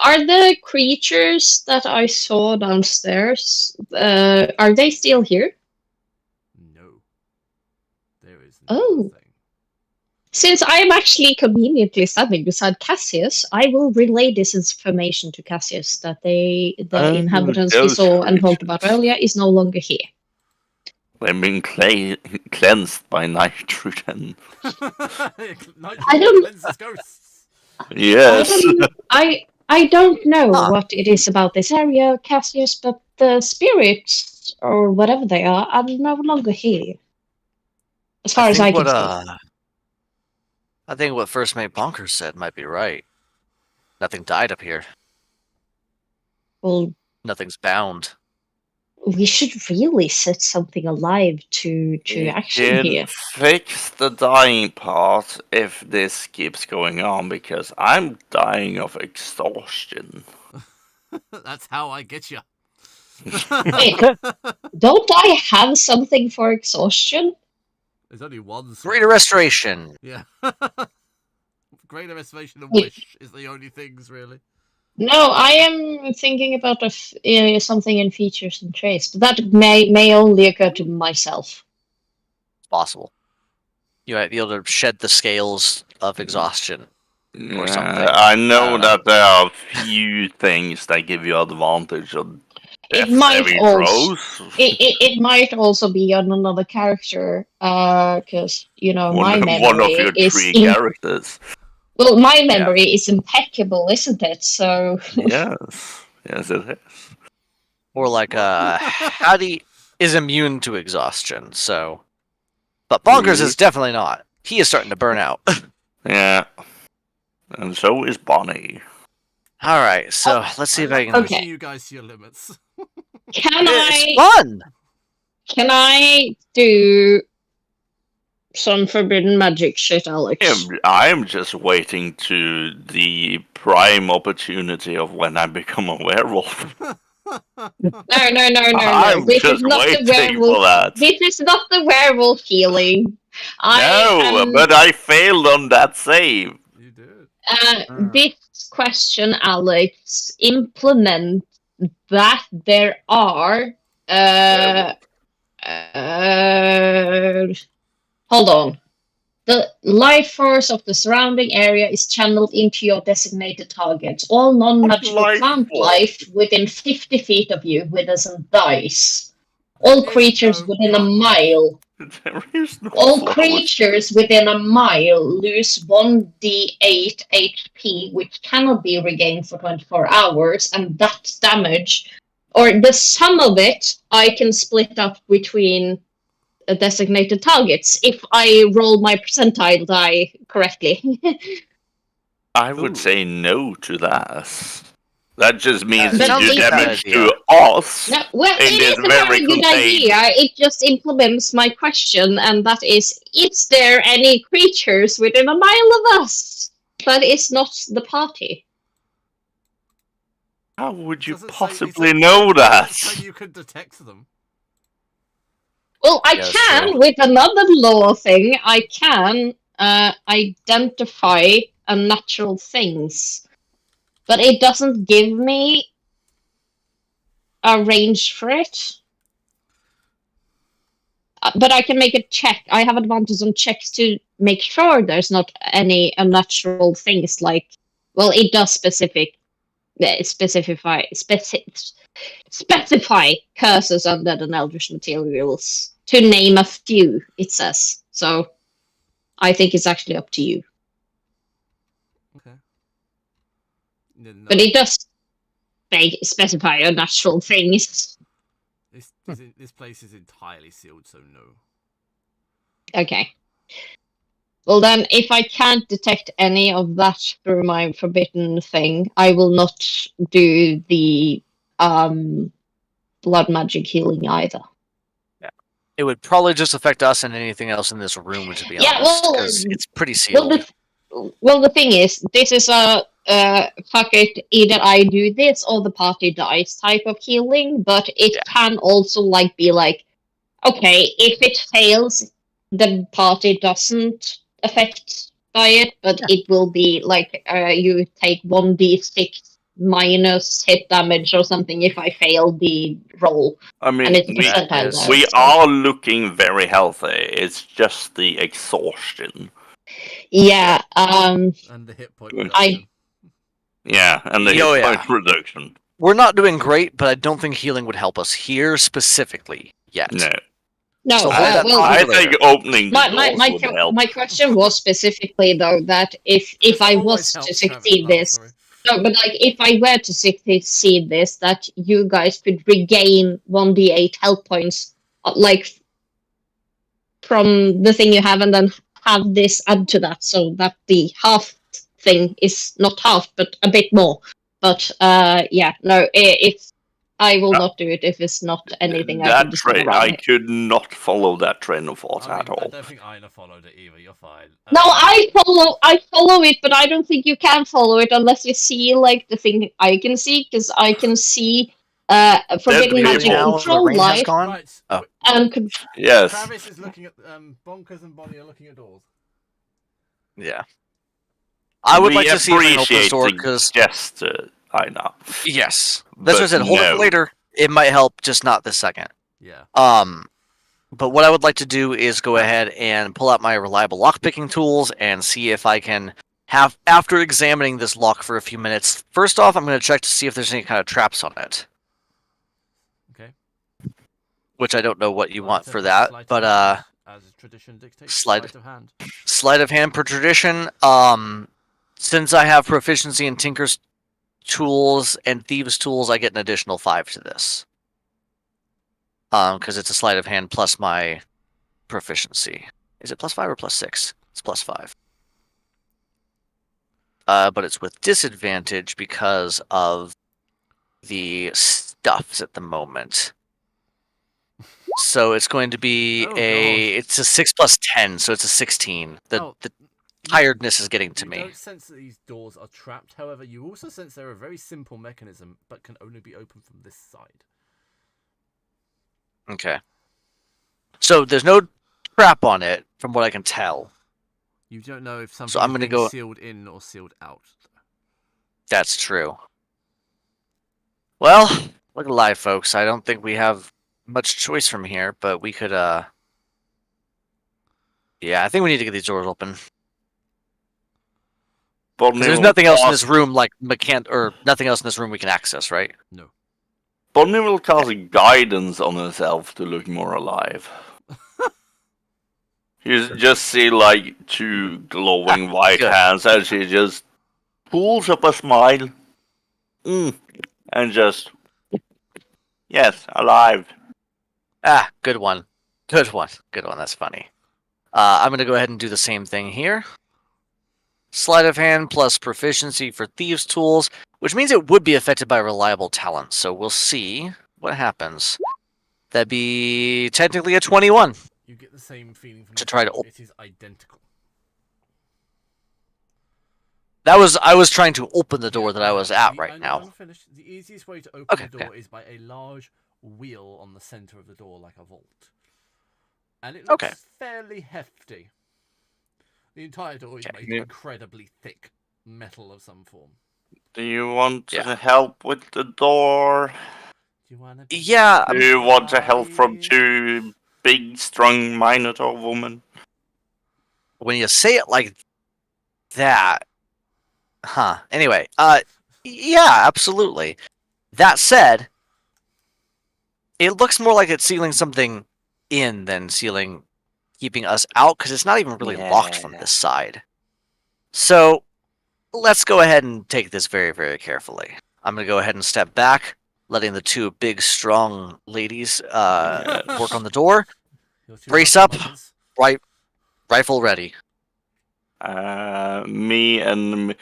Are the creatures that I saw downstairs, are they still here? No. There is Oh. nothing. Since I am actually conveniently standing beside Cassius, I will relay this information to Cassius that the inhabitants we those saw and talked about creatures. earlier is no longer here. They've been cleansed by nitrogen. Nitrogen don't- cleanses ghosts. Yes. I don't know Huh. what it is about this area, Cassius, but the spirits, or whatever they are no longer here. As far as I can see. I think what First Mate Bonkers said might be right. Nothing died up here. Well, Nothing's bound. we should really set something alive to action can here. fix the dying part if this keeps going on, because I'm dying of exhaustion. That's how I get you. Wait, don't I have something for exhaustion? There's only one. Greater restoration. Yeah. Greater restoration and Wait. wish is the only things really. No, I am thinking about something in features and traits, but that may only occur to myself. It's possible. You might be able to shed the scales of exhaustion. Or something. I know know. that there are few things that give you advantage on It death might saving also throws. it might also be on another character, because my One memory of your is three characters. well, my memory is impeccable, isn't it? So Yes. Yes, it is. Or like Howdy is immune to exhaustion, so. But Bonkers is definitely not. He is starting to burn out. Yeah. And so is Bonnie. All right, so let's see if I can. Okay. Pushing you guys to your limits. It's fun. can I do some forbidden magic shit, Alex? I'm just waiting to the prime opportunity of when I become a werewolf. No. I'm This is just not the waiting for werewolf. that. This is not the werewolf healing. But I failed on that save. You did. This question, Alex, implement that there are. Hold on. The life force of the surrounding area is channeled into your designated targets. All non-magical life plant force? life within 50 feet of you withers dice. All There is creatures no within a plant life. mile. There is no All force. creatures within a mile lose 1d8 HP, which cannot be regained for 24 hours, and that damage, or the sum of it, I can split up between designated targets if I roll my percentile die correctly. I would say no to that. That just means That you sounds do like a bad damage idea. to us. No, well, In it this is a very very good contained- idea. It just implements my question, and that is there any creatures within a mile of us that is not the party? How would you Doesn't say- possibly it know that? doesn't say you could detect them. Well, I Yes, can, true. with another law thing, I can identify unnatural things. But it doesn't give me a range for it. But I can make a check. I have advantage on checks to make sure there's not any unnatural things like. Well, it does specify curses, undead, and eldritch materials. To name a few, it says. So, I think it's actually up to you. Okay. No, But it does specify unnatural things. this place is entirely sealed, so no. Okay. Well then, if I can't detect any of that through my forbidden thing, I will not do the blood magic healing either. It would probably just affect us and anything else in this room, to be Yeah, honest, well, because it's pretty sealed. Well, the thing is, this is a fuck it, either I do this or the party dies type of healing, but it can also be like, okay, if it fails, the party doesn't affect by it, but it will be like you take 1d6 minus hit damage or something if I fail the roll. I mean, And it's percentile die, we so- are looking very healthy. It's just the exhaustion. Yeah, And the hit point reduction. Yeah, and the Oh, hit yeah. point reduction. We're not doing great, but I don't think healing would help us here specifically yet. No. no, So hold that well, thought. I think opening the doors would help. my question was specifically though that if This I always was helps, to Trevor. succeed Oh, this, sorry. no, but if I were to succeed this, that you guys could regain 1d8 health points, from the thing you have, and then have this add to that, so that the half thing is not half, but a bit more. But if I will not do it if it's not anything I can That discover train, around I it. could not follow that train of thought I at mean, I all. don't think Aina followed it either. You're fine. No, I follow it, but I don't think you can follow it unless you see the thing I can see, because I can see Forbidden Deadly magic, now, control rain has light, gone. Right. Oh. and Yes. Travis is looking at Bonkers and Bonnie are looking at doors. Yeah. I would like to see if I can open this appreciate door the because gesture, I know. yes, that's what I But said. Hold it for no. later. It might help, just not this second. Yeah. But what I would like to do is go ahead and pull out my reliable lockpicking tools and see if I can have, after examining this lock for a few minutes, first off, I'm going to check to see if there's any kind of traps on it. Okay. Which I don't know what you Like I want said, for with that, sleight of but hand, as tradition dictates, sleight of hand. sleight of hand per tradition. Since I have proficiency in Tinker's tools and Thieves' tools, I get an additional 5 to this. Because it's a sleight of hand plus my proficiency. Is it plus 5 or plus 6? It's plus 5. But it's with disadvantage because of the stuffs at the moment. So it's going to be Oh, it's a 6 plus 10, so it's a 16. The tiredness is getting to you me. don't sense that these doors are trapped. However, you also sense they're a very simple mechanism, but can only be opened from this side. Okay. So there's no trap on it, from what I can tell. You don't know if something So I'm is gonna being go. sealed in or sealed out. That's true. Well, look alive, folks. I don't think we have much choice from here, but we could. Yeah, I think we need to get these doors open. Bonnie There's will nothing else in cast- this room or nothing else in this room we can access, right? No. Bonnie will cast guidance on herself to look more alive. You just see like 2 glowing white Good. hands and she just pulls up a smile. And just, yes, alive. Ah, good one. Good one. Good one. That's funny. I'm going to go ahead and do the same thing here. Sleight of hand plus proficiency for Thieves' tools, which means it would be affected by reliable talent. So we'll see what happens. That'd be technically a 21. You get the same feeling from To this try to room. It is identical. I was trying to open the door that I was at right I'm now. finished. The easiest way to open Okay, the door is by a large wheel on the center of the door, like a vault. And it looks fairly hefty. The entire door is made of incredibly thick metal of some form. Do you want to help with the door? Do you want Yeah. Do you want to help from 2 big, strong Minotaur women? When you say it like that, huh? Anyway, yeah, absolutely. That said, it looks more like it's sealing something in than keeping us out, because it's not even really locked from this side. So let's go ahead and take this very, very carefully. I'm going to go ahead and step back, letting the 2 big, strong ladies work on the door. Brace up, rifle ready. Me and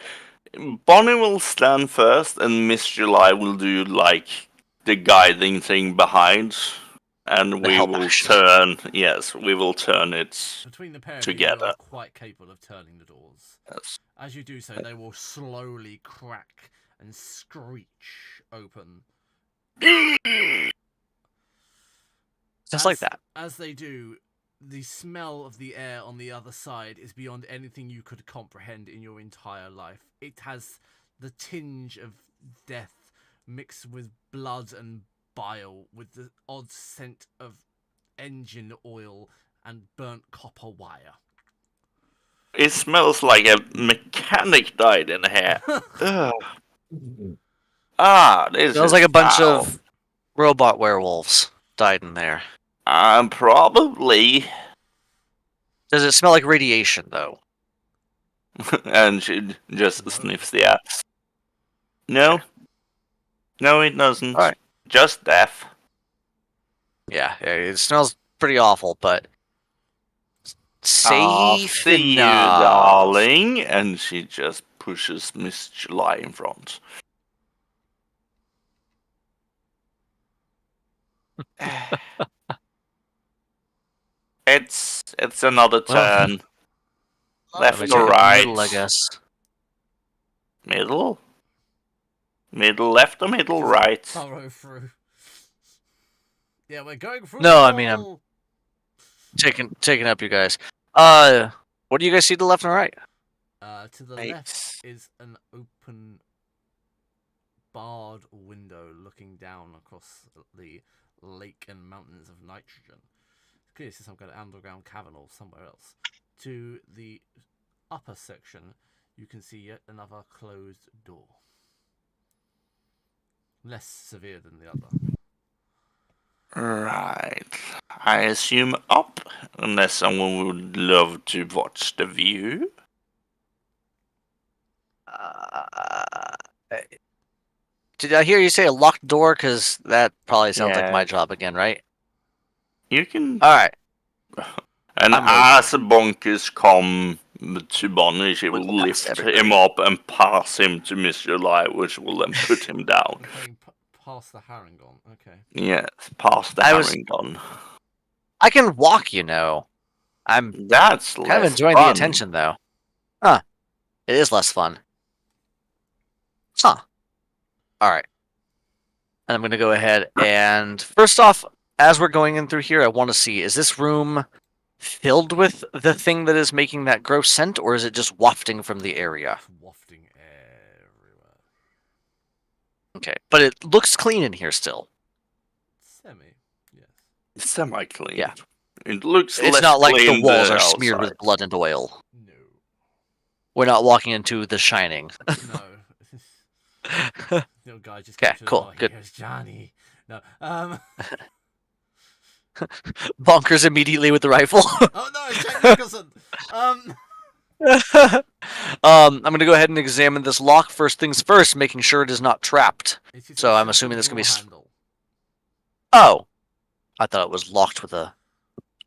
Bonnie will stand first, and Miss July will do like the guiding thing behind, and we will turn. Yes, we will turn it between the pair of together. you are quite capable of turning the doors. Yes. As you do so, they will slowly crack and screech open. Just like that. As they do, the smell of the air on the other side is beyond anything you could comprehend in your entire life. It has the tinge of death mixed with blood and bile, with the odd scent of engine oil and burnt copper wire. It smells like a mechanic died in here. This smells like a bunch of robot werewolves died in there. Probably. Does it smell like radiation, though? And she just sniffs the ass. No. No, it doesn't. All right. Just death. Yeah, it smells pretty awful, but safe See you, enough. darling. And she just pushes Miss July in front. It's another turn. Left or right? Middle, I guess. Middle? Middle left or middle Just right? burrow through. Yeah, we're going through No, the I mean, I'm wall. taking up you guys. What do you guys see to the left and right? To the Nice. left is an open barred window looking down across the lake and mountains of nitrogen. Clearly this is some kind of underground cavern or somewhere else. To the upper section, you can see yet another closed door. Less severe than the other. Right. I assume up, unless someone would love to watch the view. Did I hear you say a locked door? Because that probably sounds like my Yeah. job again, right? You can. All right. And I'm ready. as Bonkers come to Bonnie, she will Wiggle past lift everybody. him up and pass him to Mr. Light, which will then put him down. I'm going past the Harangon. Okay. Yes, past the Harangon. I can walk, you know. I'm That's kind of less enjoying fun. the attention, though. Huh. It is less fun. Huh. All right. And I'm going to go ahead and first off, as we're going in through here, I want to see, is this room filled with the thing that is making that gross scent, or is it just wafting from the area? It's wafting everywhere. Okay. But it looks clean in here still. Semi, yes. It's semi-clean. Yeah. It looks It's less not like the clean walls than are smeared outside. with blood and oil. No. We're not walking into The Shining. No. Little guy just Okay, came to the cool, door. good. Here's Johnny. No. Bonkers immediately with the rifle. Oh no, it's Jack Nicholson. I'm gonna go ahead and examine this lock first things first, making sure it is not trapped. It is So a I'm simple assuming this can be door handle. Oh, I thought it was locked with a.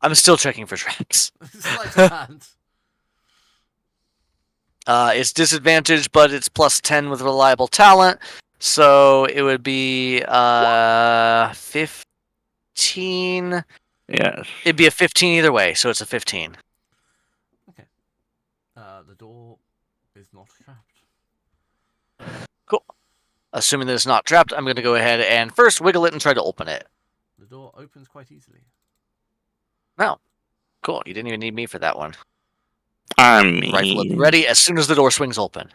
I'm still checking for traps. Sleight of hand. It's disadvantage, but it's plus 10 with reliable talent, so it would be 15. Yes. It'd be a 15 either way, so it's a 15. Okay. The door is not trapped. Assuming that it's not trapped, I'm going to go ahead and first wiggle it and try to open it. The door opens quite easily. Cool. You didn't even need me for that one. I Rifle will be mean, ready as soon as the door swings open.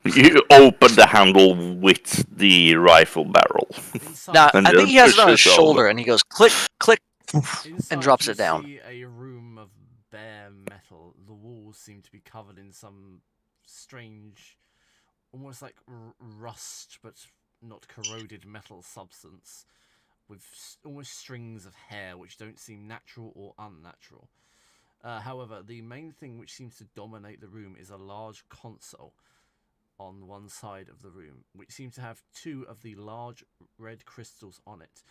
you open the handle with the rifle barrel. Inside, Now, And I think then he has it on his pushes over. shoulder, and he goes click, click. inside drops you it down. see a room of bare metal. The walls seem to be covered in some strange, almost like rust, but not corroded metal substance, with almost strings of hair which don't seem natural or unnatural. However, the main thing which seems to dominate the room is a large console on one side of the room, which seems to have two of the large red crystals on it,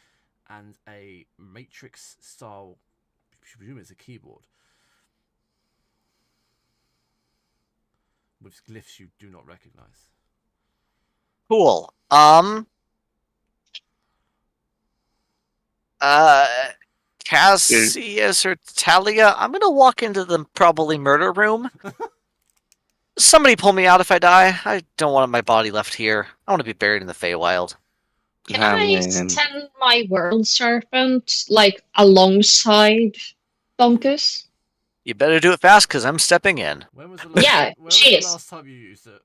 and a matrix style, I presume it's a keyboard, with glyphs you do not recognize. Cool. Cassius or Talia, I'm gonna walk into the probably murder room. Somebody pull me out if I die. I don't want my body left here. I want to be buried in the Feywild. Can I I mean, send my world serpent like alongside Bonkus? You better do it fast, because I'm stepping in. When was the last, Yeah, when was she the is. last time you used it?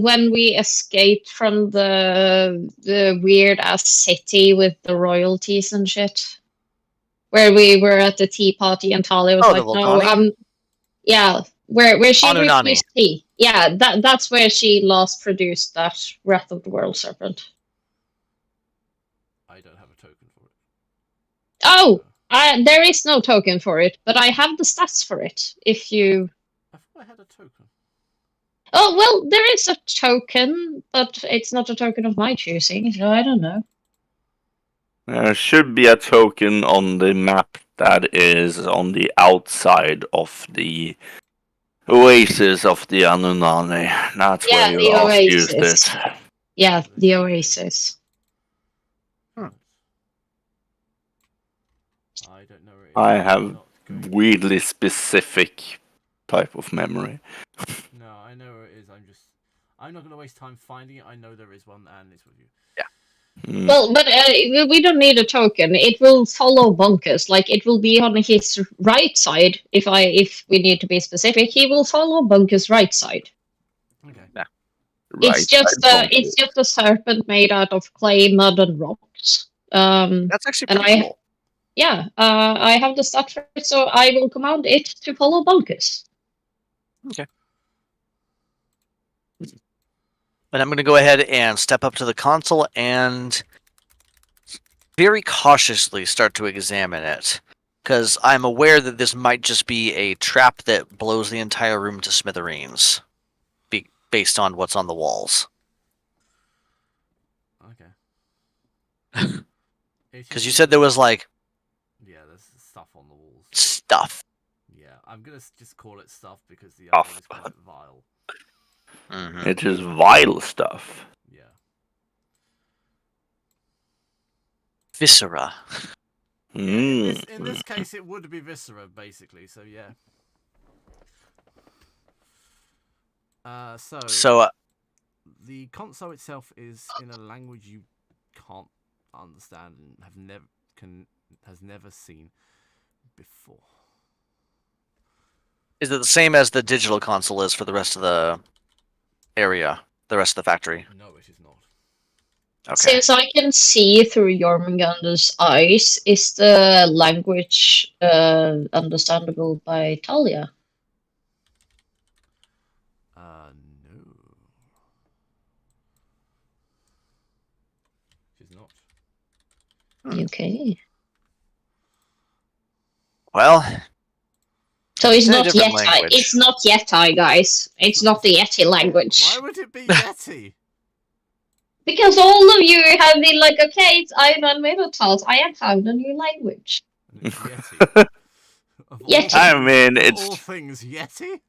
When we escaped from the weird ass city with the royalties and shit, where we were at the tea party and Talia was Oh, like, the "No, Volcani? yeah, where she Anunami. refused tea. Yeah, that's where she last produced that Wrath of the World Serpent. I don't have a token for it. Oh, there is no token for it, but I have the stats for it. If you I thought I had a token. Oh, well, there is a token, but it's not a token of my choosing, so I don't know. there should be a token on the map that is on the outside of the oasis of the Anunami. That's Yeah, where the you last used oasis. it. Yeah, the Oasis. I don't know where it is. I I'm have not going- weirdly specific type of memory. No, I know where it is. I'm not going to waste time finding it. I know there is one, and it's with you. Hmm. Well, but we don't need a token. It will follow Bunkus. Like it will be on his right side. If we need to be specific, he will follow Bunkus' right side. Okay. Right. It's just a serpent made out of clay, mud, and rocks. That's actually and pretty cool. I have the stat for it, so I will command it to follow Bunkus. Okay. And I'm going to go ahead and step up to the console and very cautiously start to examine it. Because I'm aware that this might just be a trap that blows the entire room to smithereens. Based on what's on the walls. Okay. Because you said there was, like... Yeah, there's stuff on the walls. Stuff. Yeah, I'm going to just call it stuff because the Stuff. other is quite vile. Mm-hmm. It is vile stuff. Yeah. Viscera. Mm. In this case, it would be viscera, basically, so yeah. So, the console itself is in a language you can't understand and has never seen before. is it the same as the digital console is for the rest of the area? The rest of the factory? No, it is not. Okay. Since I can see through Jormungandr's eyes, is the language understandable by Talia? No. She's not. Okay. Well, So it's in a not different Yeti. language. It's not Yeti, guys. It's not the Yeti language. Why would it be Yeti? Because all of you have been like, okay, it's Iron Minotaurs. I have found a new language. And it's Yeti. Of all Yeti. I mean, of it's all things Yeti.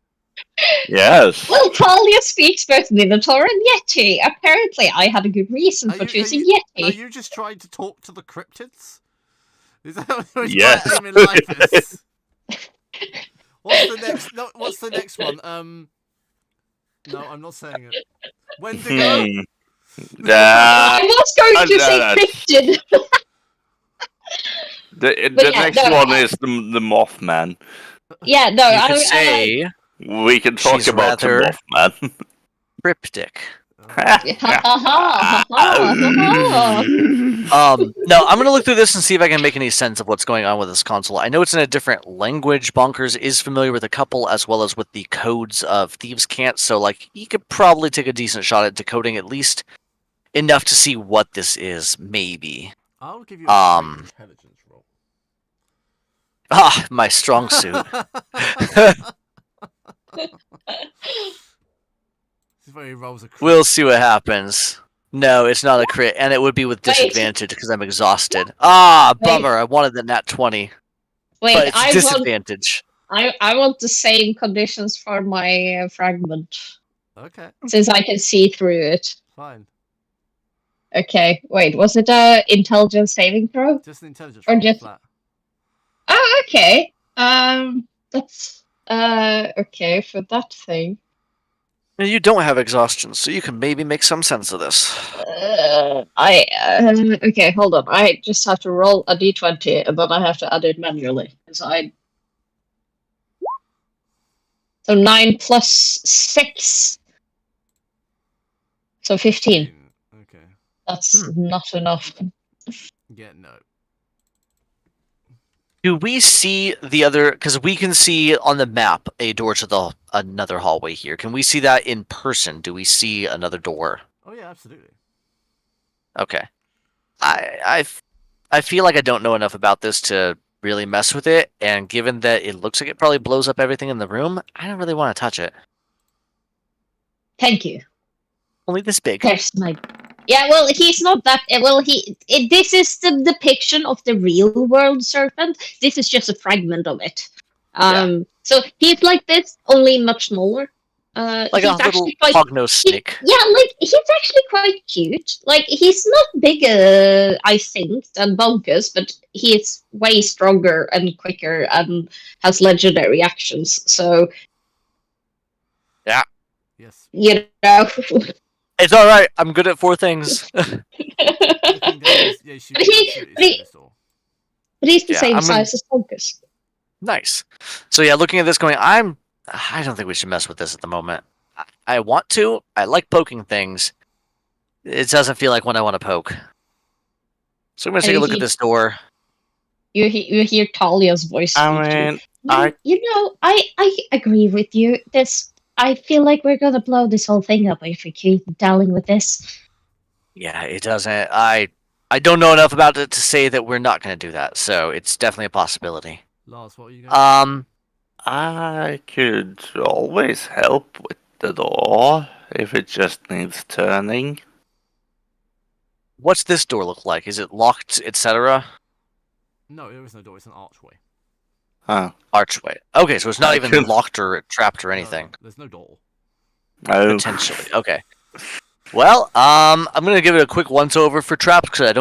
yes. Well, Talia speaks both Minotaur and Yeti. Apparently, I had a good reason for choosing Are Yeti. you just trying to talk to the cryptids? Is that what Yes. my aim in life is? What's the next? No, what's the next one? No, I'm not saying it. Wendigo. Hmm. I was going to say no. cryptid. The But yeah, next no, one is the Mothman. Yeah, no, you could say We can talk She's about the rather- Mothman. cryptic. Um, No, I'm gonna look through this and see if I can make any sense of what's going on with this console. I know it's in a different language. Bonkers is familiar with a couple, as well as with the codes of Thieves' Cant, so like he could probably take a decent shot at decoding at least enough to see what this is. Maybe. I'll give you a straight intelligence roll. Ah, my strong suit. This is where he rolls a crit. We'll see what happens. No, it's not a crit, and it would be with Wait. disadvantage because I'm exhausted. Ah, Wait. bummer. I wanted the nat 20, but Wait, it's disadvantage. I want the same conditions for my fragment, Okay, since I can see through it. fine. Okay, wait, was it a intelligence saving throw? Just an intelligence Or roll, just- flat. Oh, okay. That's okay for that thing. And you don't have exhaustion, so you can maybe make some sense of this. Okay, hold on. I just have to roll a d20, and then I have to add it manually. So 9 plus 6. So 15. Okay. That's not enough. Yeah, no. Do we see the other? Because we can see on the map a door to another hallway here. Can we see that in person? Do we see another door? Oh yeah, absolutely. Okay. I feel like I don't know enough about this to really mess with it, and given that it looks like it probably blows up everything in the room, I don't really want to touch it. Thank you. Only this big. There's my. Yeah, well, he's not that. Well, this is the depiction of the real world serpent. This is just a fragment of it. So he's like this, only much smaller. Like he's a little actually quite. hognose snake. Yeah, like he's actually quite cute. Like he's not bigger, I think, than Bunkus, but he is way stronger and quicker and has legendary actions. So. Yes. You know. It's all right. I'm good at 4 things. Looking down, yes, you But can he- absolutely but see he- this door. But he's the Yeah, same I'm gonna- size as Focus. Nice. So yeah, looking at this, going, I don't think we should mess with this at the moment. I want to. I like poking things. It doesn't feel like one I want to poke. So I'm gonna take a look at this door. You hear Talia's voice I speak to you. mean, I I agree with you. I feel like we're gonna blow this whole thing up if we keep dealing with this. Yeah, it doesn't. I don't know enough about it to say that we're not gonna do that. So it's definitely a possibility. Lars, what are you going I could always help with the door if it just needs turning. What's this door look like? Is it locked, etc.? No, there is no door. It's an archway. Oh. Archway. Okay, so it's not I even could- locked or trapped or No, anything. there's no door. Oh. Potentially. Okay. Well, I'm gonna give it a quick once over for traps because I don't